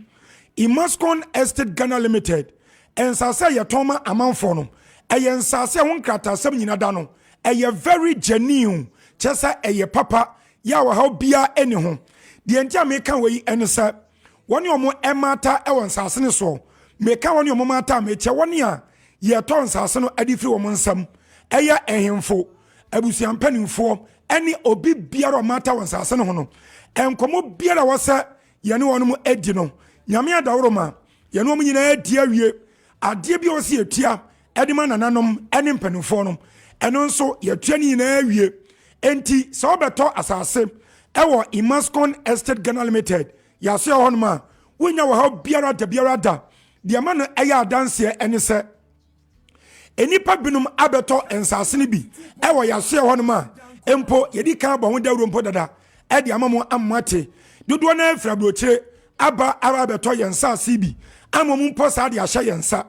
Imascon Estate Ghana Limited ensase yaton ma amanfo no eye ensase a wonkrata sam nyina da no eye very genuine chesa eye papa ya wa ha bia ene ho de entia me kan we ene sa woni omo emata e won sase ne so me kan woni omo mata me che woni a ye ton sase no adifri wo nsam eye ehemfo abusian panimfo any obi biara mata won sase no ho no enkomo biara wasa yene won mu edi no nyame adawroma yene won nyina edi awie ade bi o si etua edima nananom ene mpanimfo no eno nso yetua ni nyina awie enti so beto asase ewo Imascon Estate Ghana Limited yase ho no ma wonya wo ha biara da de ma no eya adanse ene se enipa binum abeto ensase ne bi ewo yase ho no ma empo yedi kan ba ho dawro mpo dada e de amamo amate dodo na afra brochire aba beto yensase bi amamo mpo sa de ahye yensa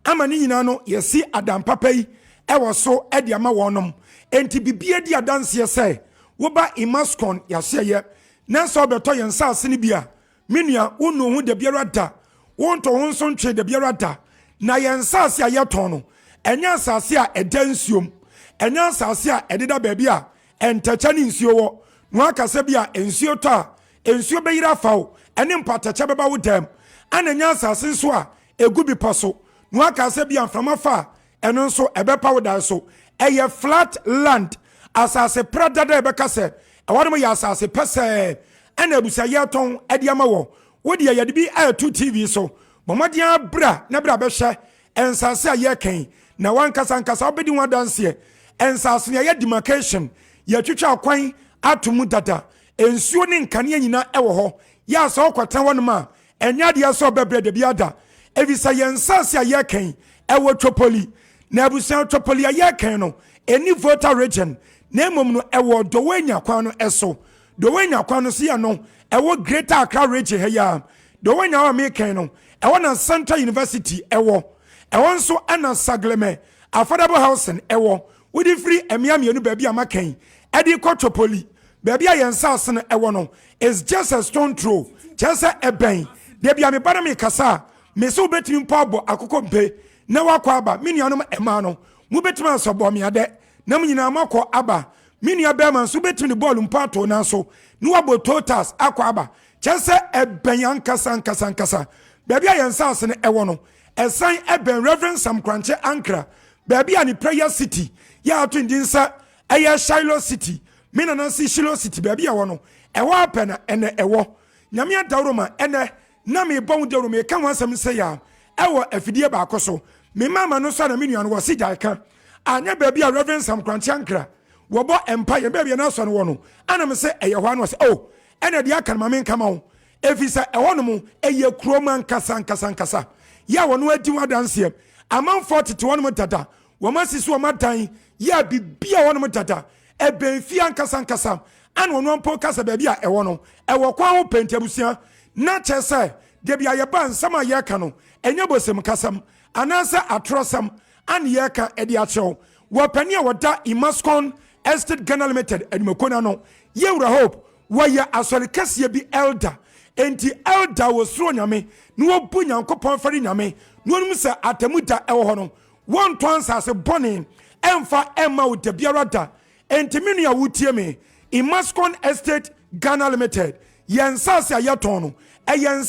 ama ni nyina no yesi adampapa yi ewo so e de ama wonom enti bibie di adanse se wo ba Imascon yase ye na so beto yensase ne bi a menua wonu ho de biara da wonto ho nso ntwe de biara da na yensase a yeton no enya asase a edansuom enya asase a ededa baabi a entacha ni nsuo wo no akase bia ensuo to a ensuo beyira fawo ene mpatacha beba wo dam ananya asase nso a egu bi paso no akase bia mframa fa eno nso ebepa wo dan so eye flat land asase pradada ebekase ewadom ya asase pese ena ebusa yeton ediama wo wodi ya yade bi a2 TV so bomadia bra na bra behye ensase a yeken na wankasa nkasa obedi wadanse ensase ya demarcation ya twetwa kwan atomu dada ensuo ne nkane nyina ewo ho ya so kwatan wonma enya de so bebre de biada evisa yensase a yeken ewo Tripoli na abusan Tripoli a yeken no eni voter region na emom no ewo dowenya kwan no eso dowenya kwan no sia no ewo Greater Accra region he ya dowenya wa meken no ewo na Central University ewo nso ana sagleme affordable housing ewo wodi free emiamienu baabi amakan edi Tripoli baabi a yensase no ewo no is just a stone throw just a ben de bia me bana me kasa me so betimi mpabo akokompe na wakọ aba minianom ema no mu betimi asobo me ade na munyina makọ aba minia bema so betimi ball mpato na so nu wabo totals akọ aba just a ben yankasa baabi a yensase no ewo no esan eben Reverend Sam Kranche Ankra baabi a ni prayer city ya to ndinsa ɛyɛ Shiloh City me na nansi Shiloh City baabi a wɔ no ɛwɔ apɛna ɛnɛ ɛwɔ nyame adawroma ɛnɛ na me bɔn dawroma e kan wansam sɛ ya ɛwɔ afidie baako so me mama no so na me nua no wɔ si gya ka anya baabi a Reverend Sam Kranche Ankra wɔbɔ empire baabi na so no wɔ no ana me sɛ ɛyɛ hɔ ano sɛ oh ɛna de aka ma me nkama wo efisa ɛhɔ no mu ɛyɛ kuroma nkasa ya wɔ no adi wadanse amanfo tete wɔ no mu tata wɔ ma sisi wɔ ma dan ya bibia wɔ no mu tata ɛbɛnfia nkasa ana wɔ no mpo kasa baabi a ɛwɔ no ɛwɔ kwa ho pentabusia na kyɛ sɛ de bia yɛ ba nsam a yɛ ka no ɛnyɛ bosem kasam anansa atrosam an yɛ ka ɛde akyɛw wɔ pani a wɔda Imascon Estate Ghana Limited adumakona no yɛwura hope wɔyɛ asɔre kɛseɛ bi elder enti elder wɔ soro nyame na wɔbu nyankopɔn fɛre nyame na wɔnum sɛ atamuda ɛwɔ hɔ no wɔntɔ nsase bɔne ɛmfa ɛma wo da biara da enti me nua wotie me Imascon Estate Ghana Limited yɛn nsase a yɛtɔn no ɛyɛ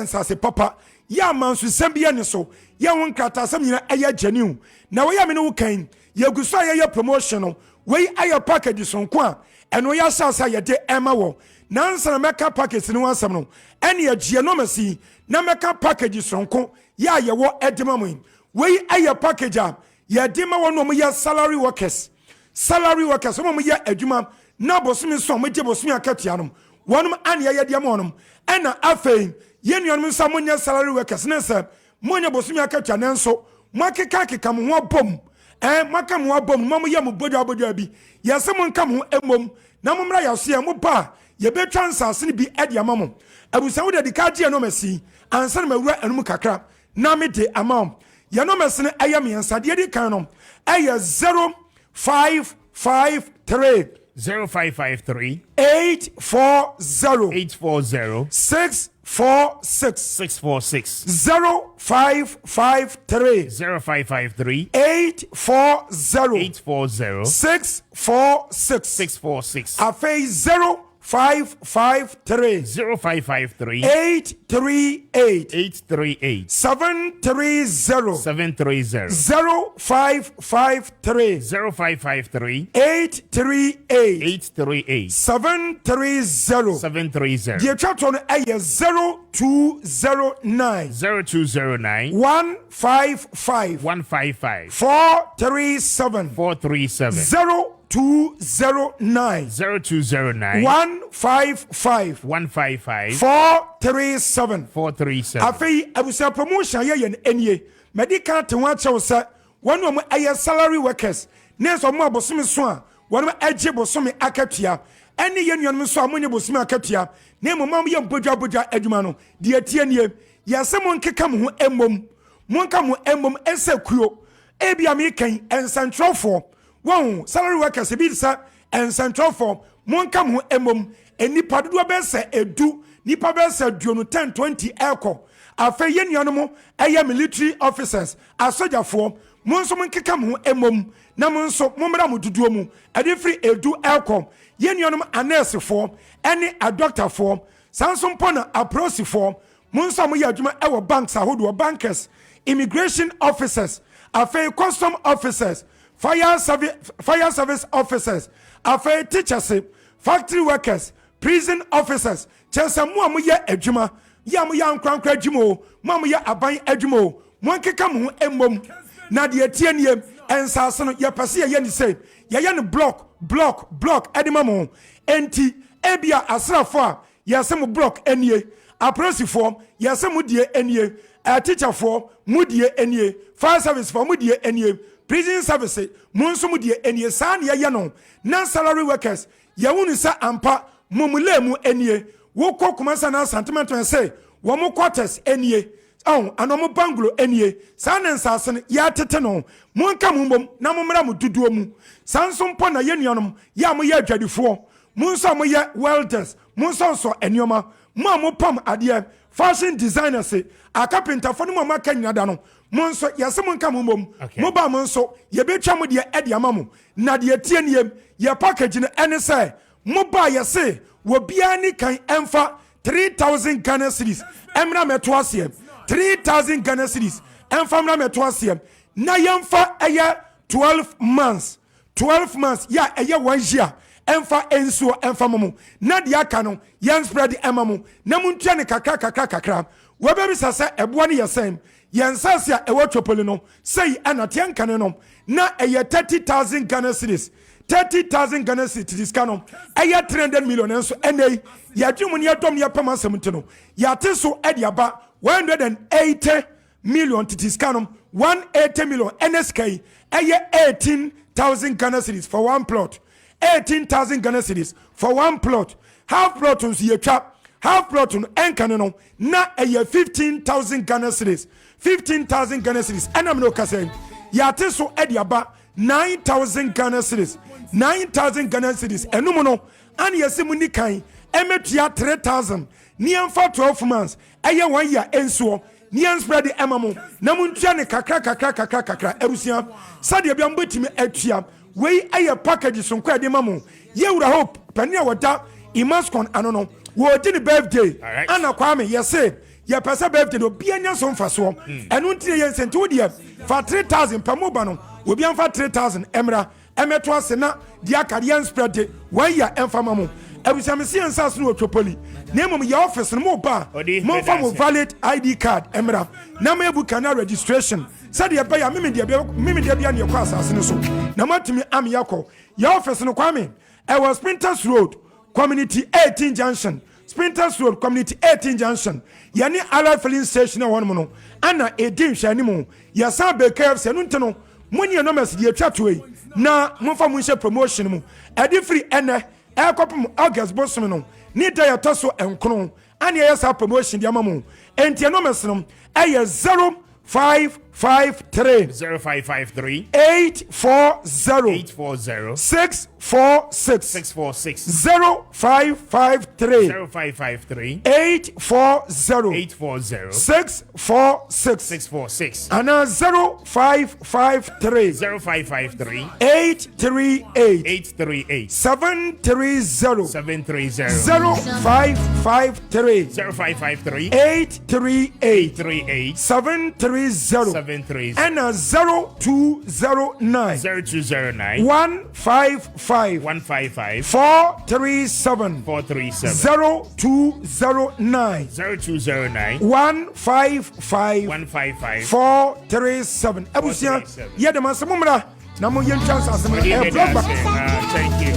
nsase papa yɛ amanso sɛm bi ne so yɛ ho nkratasɛm nyina ɛyɛ genuine na wɔyɛ me ne wo kan yɛgu so a yɛyɛ promotion no wei ayɛ package sonko a ɛno yɛ asase a yɛde ɛma wɔ nansa na mɛka package ne wansɛm no ɛne yɛgyeɛ nɔmasi na mɛka package sonko yɛ a yɛwɔ ɛdema mu wei ayɛ package a yɛde ma wɔn no yɛ salary workers wɔn yɛ adwuma na bosomi so mo gye bosomi akatua no wɔn an yɛyɛ deɛ mo wɔn ɛna afei yɛn nuanom nsa mo nyɛ salary workers ne sɛ mo nyɛ bosomi akatua ne nso mo akeka mo ho abom maka mo abom mo yɛ mo bodwa bi yɛsɛ mo nka mo emom na mo mra yɛso mo ba yɛbɛtwa nsase ne bi ɛde ama mo abusawo de dika gye no masi ansa na mawura anum kakra na me de ama yɛ no masi ne ɛyɛ me nsa de di kan no ɛyɛ 0553 0553 840 646 0553 840 646 afei 0553 838 730 0553 838 730 deɛ twa to no ɛyɛ 0209 155 437 0209 155 437 afei abusa promotion yɛ enie medical te ho akyɛw sɛ wɔn ɛyɛ salary workers ne so mo abosom so a wɔn agye bosom akatua ɛne yɛ nuanom so a mo nye bosom akatua ne mo mam yɛ bodwa adwuma no de atie nie yɛsɛ mo nkeka mo ho emmom mo nka mo emmom ɛsɛ kuo ebia me kan ensantrofo wɔn salary workers bi sa ensantrofo mo nka mo ho emmom enipa dodo bɛsɛ edu nipa bɛsɛ duonu 10-20 ɛkɔ afei yɛ nuanom ɛyɛ military officers asojafo mo nso mo nkeka mo ho emmom na mo nso mo mra mo duduo mu ɛde free edu ɛkɔ yɛ nuanom anesefo ɛne adoctorfo sanso mpo na aprosifo mo nso mo yɛ adwuma ɛwɔ banks ahodo bankers immigration officers afei custom officers fire service officers afei teachers factory workers prison officers chesa mo mo yɛ adwuma ya mo yɛ ankrankra adwuma o mo yɛ aban adwuma o mo nkeka mo ho emmom na de atie nie ensase no yɛpɛse yɛ ni sɛ yɛyɛ no block edema mo enti ebia asrafo a yɛsɛ mo block enie aprosifo yɛsɛ mo die enie teacherfo mo die enie fire service for mo die enie prison service mo nso mo die enie saa ne yɛyɛ no na salary workers yɛwunu sɛ ampa momule mu enie wo kokoma na sentiment say wo mo quarters enie anomo banglo enie saa ne nsase no yɛatete no mo nka mo mbom na mo mra mo duduo mu sanso mpo na yenuanom ya mo yɛ adwadifo mo nso mo yɛ welders mo nso enioma mo pam ade fashion designers a carpenter fo no mo maka nyada no mo nso yɛse mo nka mo mbom mo ba mo nso yɛbɛtwa mo de ade ama mo na de atie niem yɛ package no ene sɛ mo ba yɛse wo bia ni kan emfa 3000 Ghana cedis emra meto asem 3000 Ghana cedis emfa emra meto asem na yemfa eye 12 months 12 months ya eye 1 year emfa ensuo emfa momo na de aka no yen spread emamu na muntua ne kakra we be sase ebo ne yesem yen sase a ewo twopoli no sei anate nkane no na eye 30,000 Ghana cedis 30,000 Ghana cedis kanom eye 300 million enso enei ya dwumu ne yedom ne pama asem no ya te so ede aba 180 million cedis kanom 180 million NSK eye 18,000 Ghana cedis for one plot 18,000 Ghana cedis for one plot half plot on ye trap half plot on enkane no na eye 15,000 Ghana cedis 15,000 Ghana cedis enam no kase ya te so ede aba 9,000 Ghana cedis 9,000 Ghana cedis enum no an yesimu ni kan emetua 3,000 ni amfa 12 months eye 1 year enso ni spread the emamo na muntua ne kakra erusia sade bia mbetimi atua wei aye package so kwa de mamo ye wura hope pani awada imaskon anono wo di ne birthday ana Kwame yese ye pesa birthday do bia nya so mfaso enu ntire ye sente wo de fa 3,000 per moba no obi amfa 3,000 emra emeto ase na dia karian spread 1 year emfa mamo ebusamisi ansas no otropoli na emom ye office no mo ba mo fa mo valid ID card emra na mo ebu kana registration said ye baya mimi dia bia ne kwa asase no so na matumi am yakọ ye office no Kwame e was Sprinters Road Community 18 Junction Sprinters Road Community 18 Junction ye ni Allied Filling Station na won mo no ana edin hwani mo ye sa be KFC no nteno money no mess die twatoi na mo fa mo nche promotion mo e di free ene ekopum August bosom no ni da ya toso enkron ani ya sa promotion dia mamu enti no mesnom eye 0553 0553 840 646 0553 840 646 ana 0553 838 730 0553 838 730 and 0209 155 437 0209 155 437 abusia yede masamumra na mo yen chance asem e blog back. Thank you.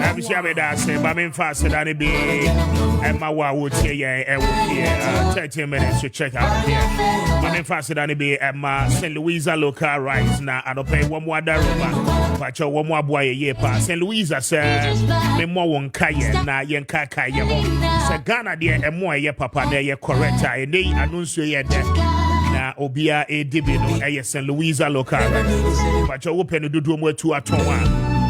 I'm sure that's it, but I'm fast than it be. And my wife would say, yeah, 30 minutes to check out here. But I'm faster than it be at my St. Louisa local rights now. I don't pay one more daruma, but your one more boy a year past. St. Louisa, sir, me more one kaya, na yen kaka, Sir Ghana, dear, and more, ye papa, there, ye correct, and they announce you na obia e dibino e St. Louisa local rights. But your open to do more to a ton.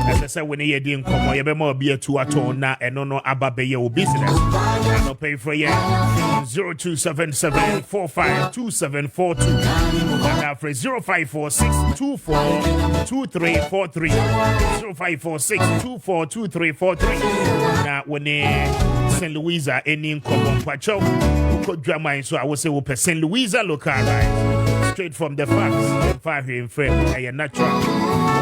As I said, when you didn't come, you be more be a 2 at all now, and no ababe your business. I don't pay for you. 0277 452742 and after 0546 242343 0546 242343. Now when St. Louisa any income pacho could drama so I will say we St. Louisa local right straight from the facts far here in frame a natural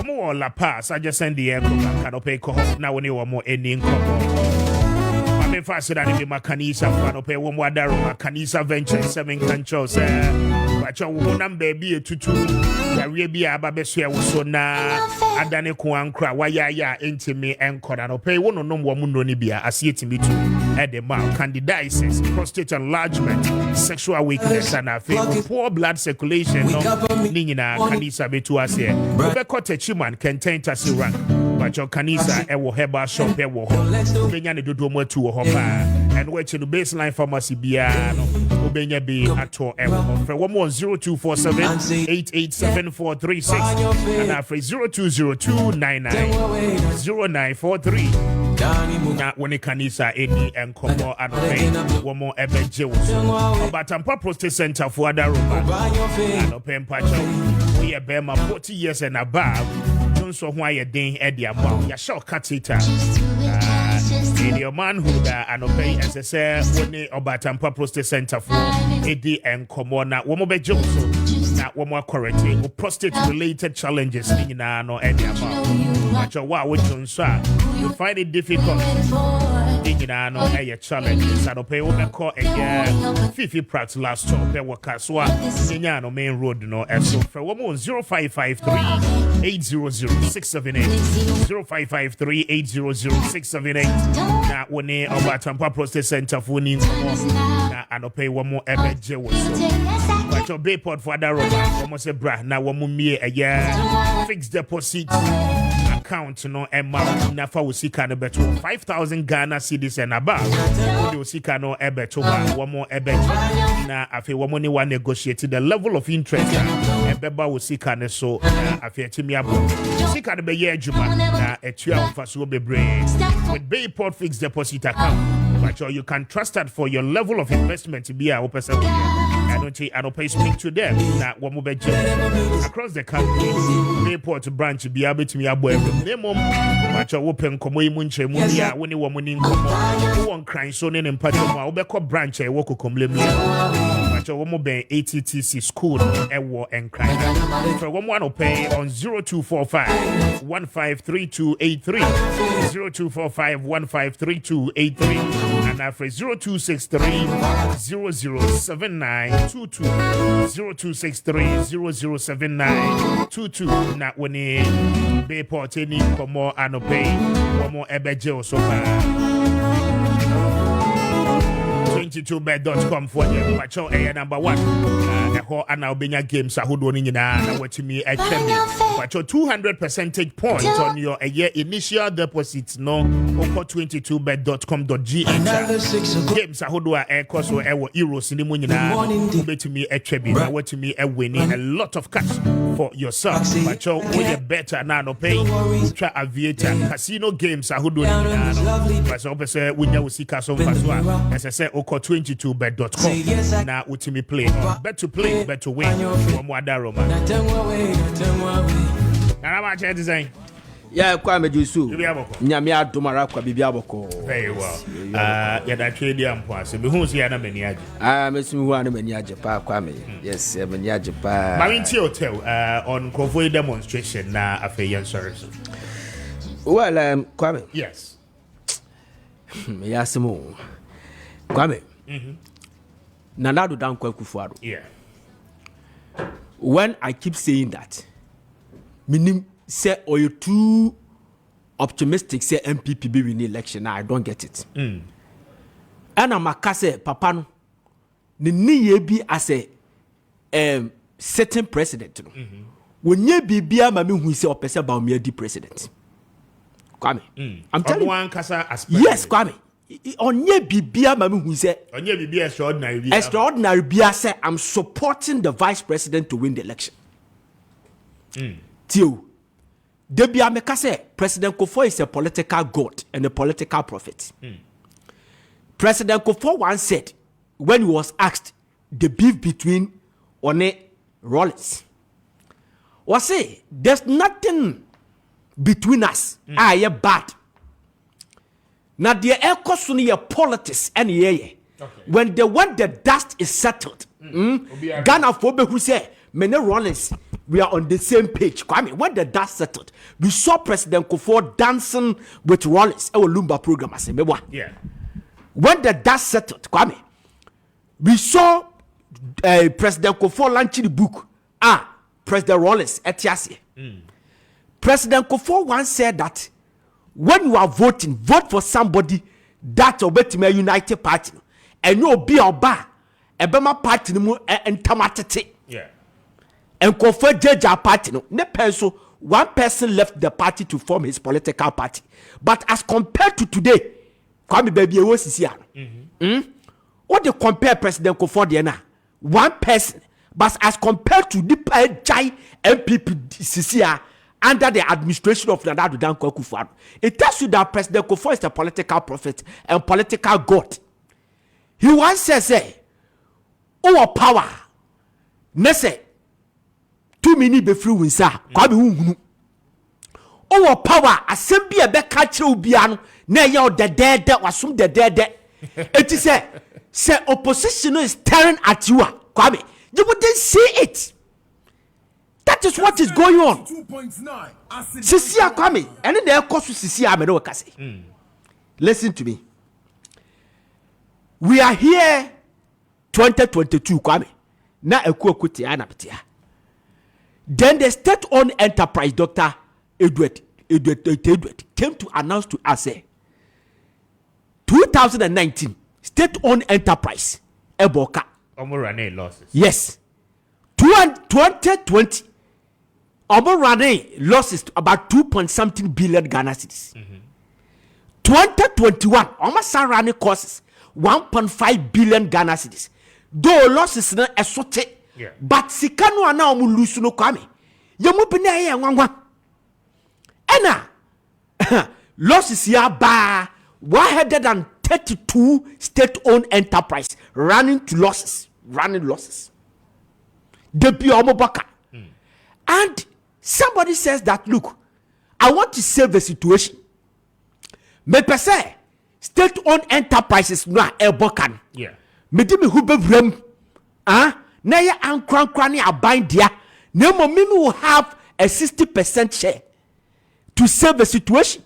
more la pass I just send the air can pay now when you want more any income. I'm faster than the Makanisa for pay one more darrow Makanisa venture 7 controls but your woman baby a tutu the be a babesia was so na adane kuankra why ya into me and corner pay one no woman no nibia as it me too at the mouth candidiasis prostate enlargement sexual weakness and poor blood circulation no nina kanisa betu ase be kote chiman contain tasiran but your kanisa ewo heba shop ewo benya ne dodo mo atu ho pa and we to baseline pharmacy bia no obenya be ato ewo for 02478 887436 and after 0202990943 na when kanisa eni enkomo anope womo ebeje wo but ampa prostate center for adaroma anope mpacho we are bema 40 years and above so why you ding Eddie about your short catheter in your manhood and obey as I say when the Obatampa Prostate Center for AD and Komona Womobe Johnson na womo correct prostate related challenges in no any amount but your wow you find it difficult in no a challenges and obey woman call a fifi practice last talk there work as well in no main road no and so for woman 0553 800 678 0553 800 678 na woni Obatampa Prostate Center for ni na anope wo mo ebeje wo so but your Bayport for that road almost a bra na wo mo mie a fixed deposit account no amount na fa wo sika no beto 5,000 Ghana cedis and above wo sika no ebeto wo mo ebeje na afi wo mo ni wa negotiate the level of interest ebeba wo sika ne so afi atimi abo sika no be ye adwuma na etua wo fa so bebre with Bayport fixed deposit account but you can trust that for your level of investment to be a person I don't pay speak to them na wo mo beje across the country Bayport branch be able to me abo minimum but you open komo imu nche mu ya woni wo mo ni nkomo won kran so ne mpacho mu a wo be ko branch e wo kokomlem but you mo ben ATTC school e wo enkran for wo mo an pay on 0245 153283 0245 153283 and after 0263 007922 0263 007922 na woni Bayport any komo anope komo ebeje osofa 22bet.com for you pacho number 1 ho ana obenya games ahodo ni nyina na watimi atwemi pacho 200 percentage points on your initial deposit no oko 22bet.com.gh games ahodo a so ewo euros ni mu nyina betimi atwemi na watimi winning a lot of cash for yourself pacho we better na no pay ultra aviator casino games ahodo ni nyina pacho pese wunya usika so faso a ese se oko 22bet.com na ultimate play bet to play bet to win from Wadaroma na ma che design Kwame Jusu nyame adomara kwa bibia boko very well ya da trade ampo ase be hu se ya na mani age mesumi hu ana mani age pa Kwame yes mani age pa Marinti Hotel on convoy demonstration na afeyan service well Kwame yes yasimo Kwame Nanado Dankwa Kufuado. Yeah. When I keep saying that, meaning say or you too optimistic say MPP be win election, I don't get it. And I'm a kase papa no ni be as a certain president. When ye be mami who say opesa ba me di president. Kwame. I'm telling you. Yes, Kwame. Onye bibia mami hu say onye bibia extraordinary bia say I'm supporting the vice president to win the election. Tio debia meka say President Kufuor is a political god and a political prophet. President Kufuor once said when he was asked the beef between One Rollins was say there's nothing between us. I bad. Now the economy your politics and when the dust is settled, Ghana for who say many Rollins we are on the same page. Kwame, when the dust settled, we saw President Kufuor dancing with Rollins. Our Lumba program, I say, yeah. When the dust settled, Kwame, we saw President Kufuor launching the book. President Rollins etiasi. President Kufuor once said that when you are voting, vote for somebody that obey a united party, and you be a bar, a Bema party and tamatete. Yeah. And Kufuor judge our party. No pencil. One person left the party to form his political party. But as compared to today, Kwame baby was here. What they compare President Kufuor there now? One person. But as compared to the Jai MPP CCR under the administration of Nanado Dankwa Kufuor, it tells you that President Kufuor is a political prophet and political god. He once says, "Oh power, nese 2 minutes be free winsa. Kwabi ungunu. Our power assembly a beka kyerɛ obiara no na ɛyɛ o dɛdɛɛdɛ wasom dɛdɛɛdɛ it is say opposition is staring at you Kwame you wouldn't see it. That is what is going on. Sisia Kwame and then there cost Sisia Amedo Kase. Listen to me. We are here 2022 Kwame na ekuokuti anapetia. Then the state-owned enterprise Dr. Edward came to announce to us 2019 state-owned enterprise Eboka. Running losses. Yes. 2020 running losses about 2.something billion Ghana cedis. 2021 almost running costs 1.5 billion Ghana cedis. Though losses na esote. Yeah. But sikano ana omu lusu no Kwame. Yemu bina ye nwangwa. Ena losses ya ba 132 state-owned enterprise running losses. Depi omobaka. And somebody says that look, I want to save the situation. Me pese state-owned enterprises na ebokan. Yeah. Me di me hube vrem. Na ya ankran ni aban dia. Na mo me will have a 60% share to save the situation.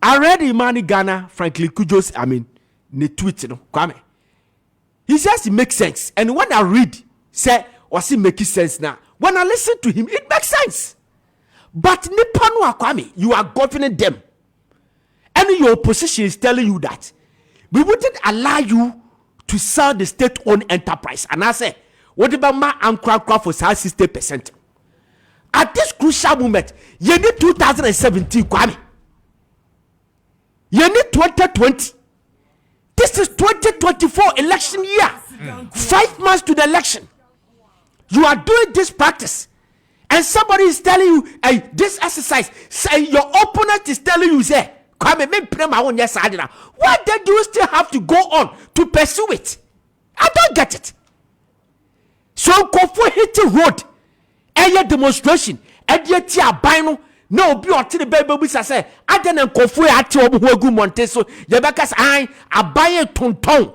I read Imani Ghana, Franklin Kujos, ne tweet, Kwame. He says it makes sense. And when I read, say, was it making sense now? When I listen to him, it makes sense. But Nipanu Kwame, you are governing them. And your opposition is telling you that we wouldn't allow you to sell the state-owned enterprise. And I say, what about my uncle for 60%? At this crucial moment, you need 2017, Kwame. You need 2020. This is 2024 election year. 5 months to the election. You are doing this practice. And somebody is telling you, hey, this exercise, say your opponent is telling you, say, why then do you still have to go on to pursue it? I don't get it. So go for hitting road. A demonstration. And yet you are buying. No, be or the baby we say, I didn't confer at your Monte. So Yabakas I buy a tonton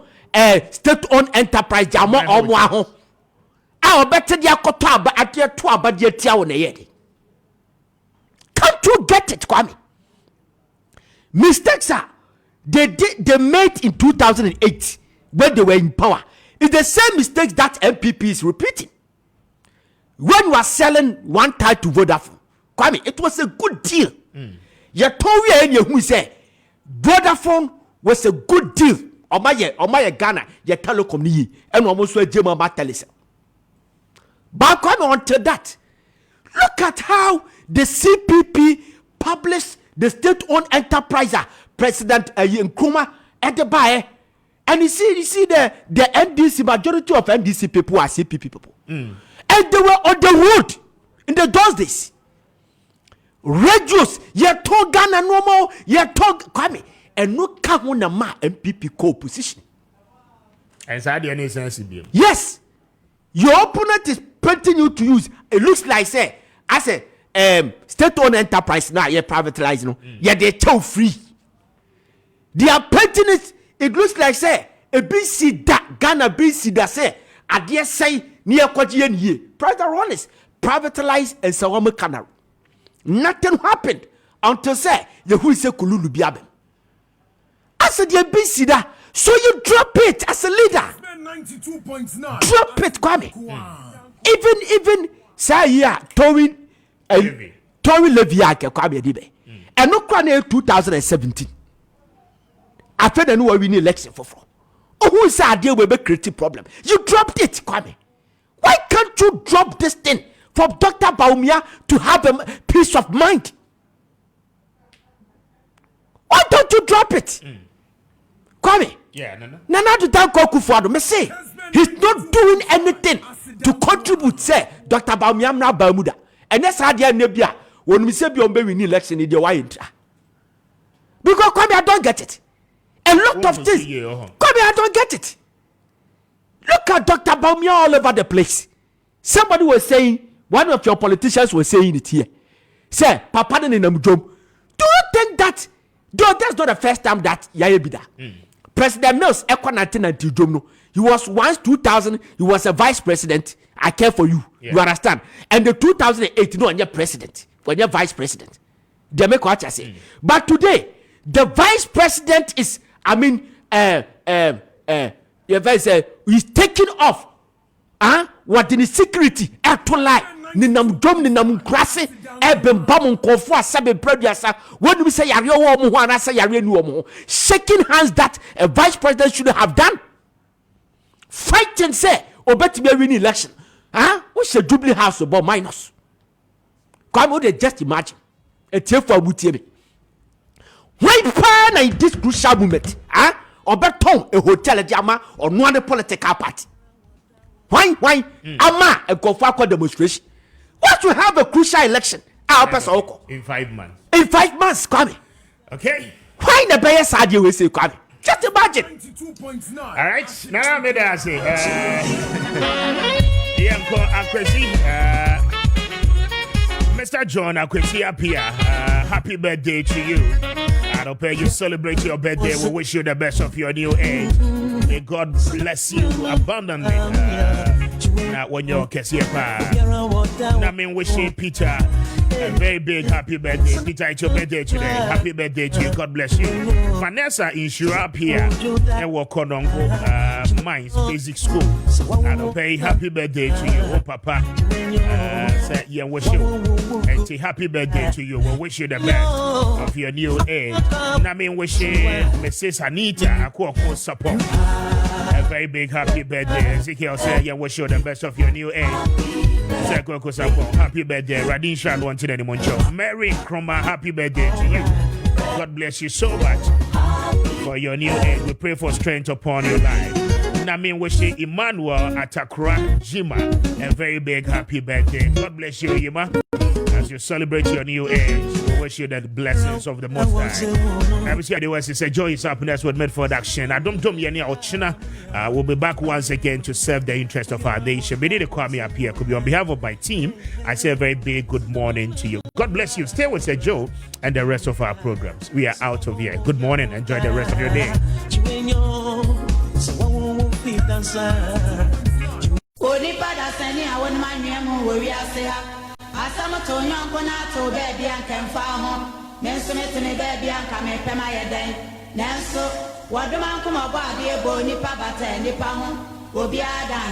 state-owned enterprise jamo or moi. I'll bet ya kota but at your 2 but yet on a yeti. Can't you get it, Kwame? Mistakes are they made in 2008 when they were in power. It's the same mistakes that MPP is repeating. When you are selling one tie to Vodafone, Kwame, it was a good deal. You told me and you say Vodafone was a good deal. Omaya Ghana, your telecom ni, and almost a German Matalis. But Kwame, until that, look at how the CPP published the state-owned enterprise, President Nkrumah at the buyer, and you see the NDC majority of NDC people are CPP people, and they were on the road in those days. Radios, you told Ghana no more, you told Kwame, and no come on ma MPP co-position. And so any sense yes, your opponent is painting you to use. It looks like say, I say. State-owned enterprise now you're privatizing. Yeah, they tell free. They are painting it. It looks like say a BC that Ghana BC that say I dare say near Kwajian ye. President Rollins privatized and Sawama Canal. Nothing happened until say Yahu say Kululu Biabem. I said you BC that, so you drop it as a leader. 92.9. Drop it, Kwame. Even say yeah, Towing. Tory Levy Kwame Dibe. And no Kwane 2017. After the new winning election for who is a deal with a creative problem? You dropped it, Kwame. Why can't you drop this thing for Dr. Baumia to have a peace of mind? Why don't you drop it? Kwame. Yeah, no. Nana to tell Kokufuado. Me say he's not doing anything to contribute. Say Dr. Baumia na Bermuda. And that's how they are nebia. When we say beyond winning election in the white. Because Kwame, I don't get it. A lot of things. Kwame, I don't get it. Look at Dr. Baumia all over the place. Somebody was saying, one of your politicians was saying it here. say papa ne nam dwom. Do you think that though that's not the first time that yaye bida? President Mills ekwa 1990 dwom no. He was once 2000, he was a vice president. I care for you. Yeah. You understand? And the 2008 no, you're president. When you're vice president. They make what I say. But today, the vice president is, I mean, he's taking off. What in the security? To lie. Ninam dom ninam krase. Eben bamon konfu asabe producer. When we say yari omo ho ana say yari nu omo. Shaking hands that a vice president should have done. Fighting say obetime win election. What's a Jubilee House about minus? Come on, just imagine. A tear for Mutiebe. Why pan in this crucial moment? Or beton a hotel at Yama or no other political party. Why? Ama a Kofako demonstration. What to have a crucial election? In 5 months. In 5 months, Kwame. Okay. Why the bias idea we say, Kwame? Just imagine. 22.9. All right. Now, may I say, Mr. John Kwame Appiah, happy birthday to you. I don't pay you celebrate your birthday. We wish you the best of your new age. May God bless you abundantly. Now, when you're Kessben, I mean, wishing Peter a very big happy birthday. Peter, it's your birthday today. Happy birthday to you. God bless you. Vanessa Insura here. And work on Mines Basic School. I don't pay happy birthday to you. Oh, Papa. Say, yeah, wish you. And say happy birthday to you. We wish you the best of your new age. I mean, wishing Mrs. Anita a co support. A very big happy birthday. Ezekiel said, yeah, wish you the best of your new age. Happy birthday. Radin Shad wanted any moncho. Mary Kroma, happy birthday to you. God bless you so much for your new age. We pray for strength upon your life. I mean, wishing Emmanuel Atakura Jima a very big happy birthday. God bless you, Yima. As you celebrate your new age, we wish you the blessings of the Most High. Every year the West is a joy is happiness with made production. I don't Yeni Ochina. We'll be back once again to serve the interest of our nation. We need to Kwame Appiah Kubi. On behalf of my team, I say a very big good morning to you. God bless you. Stay with Sir Joe and the rest of our programs. We are out of here. Good morning. Enjoy the rest of your day. Asama to nyonko na to baby anka mfa ho menso metene baby anka me pema yeden nanso wadoma nkoma bo ade ebo nipa bata nipa ho obi ada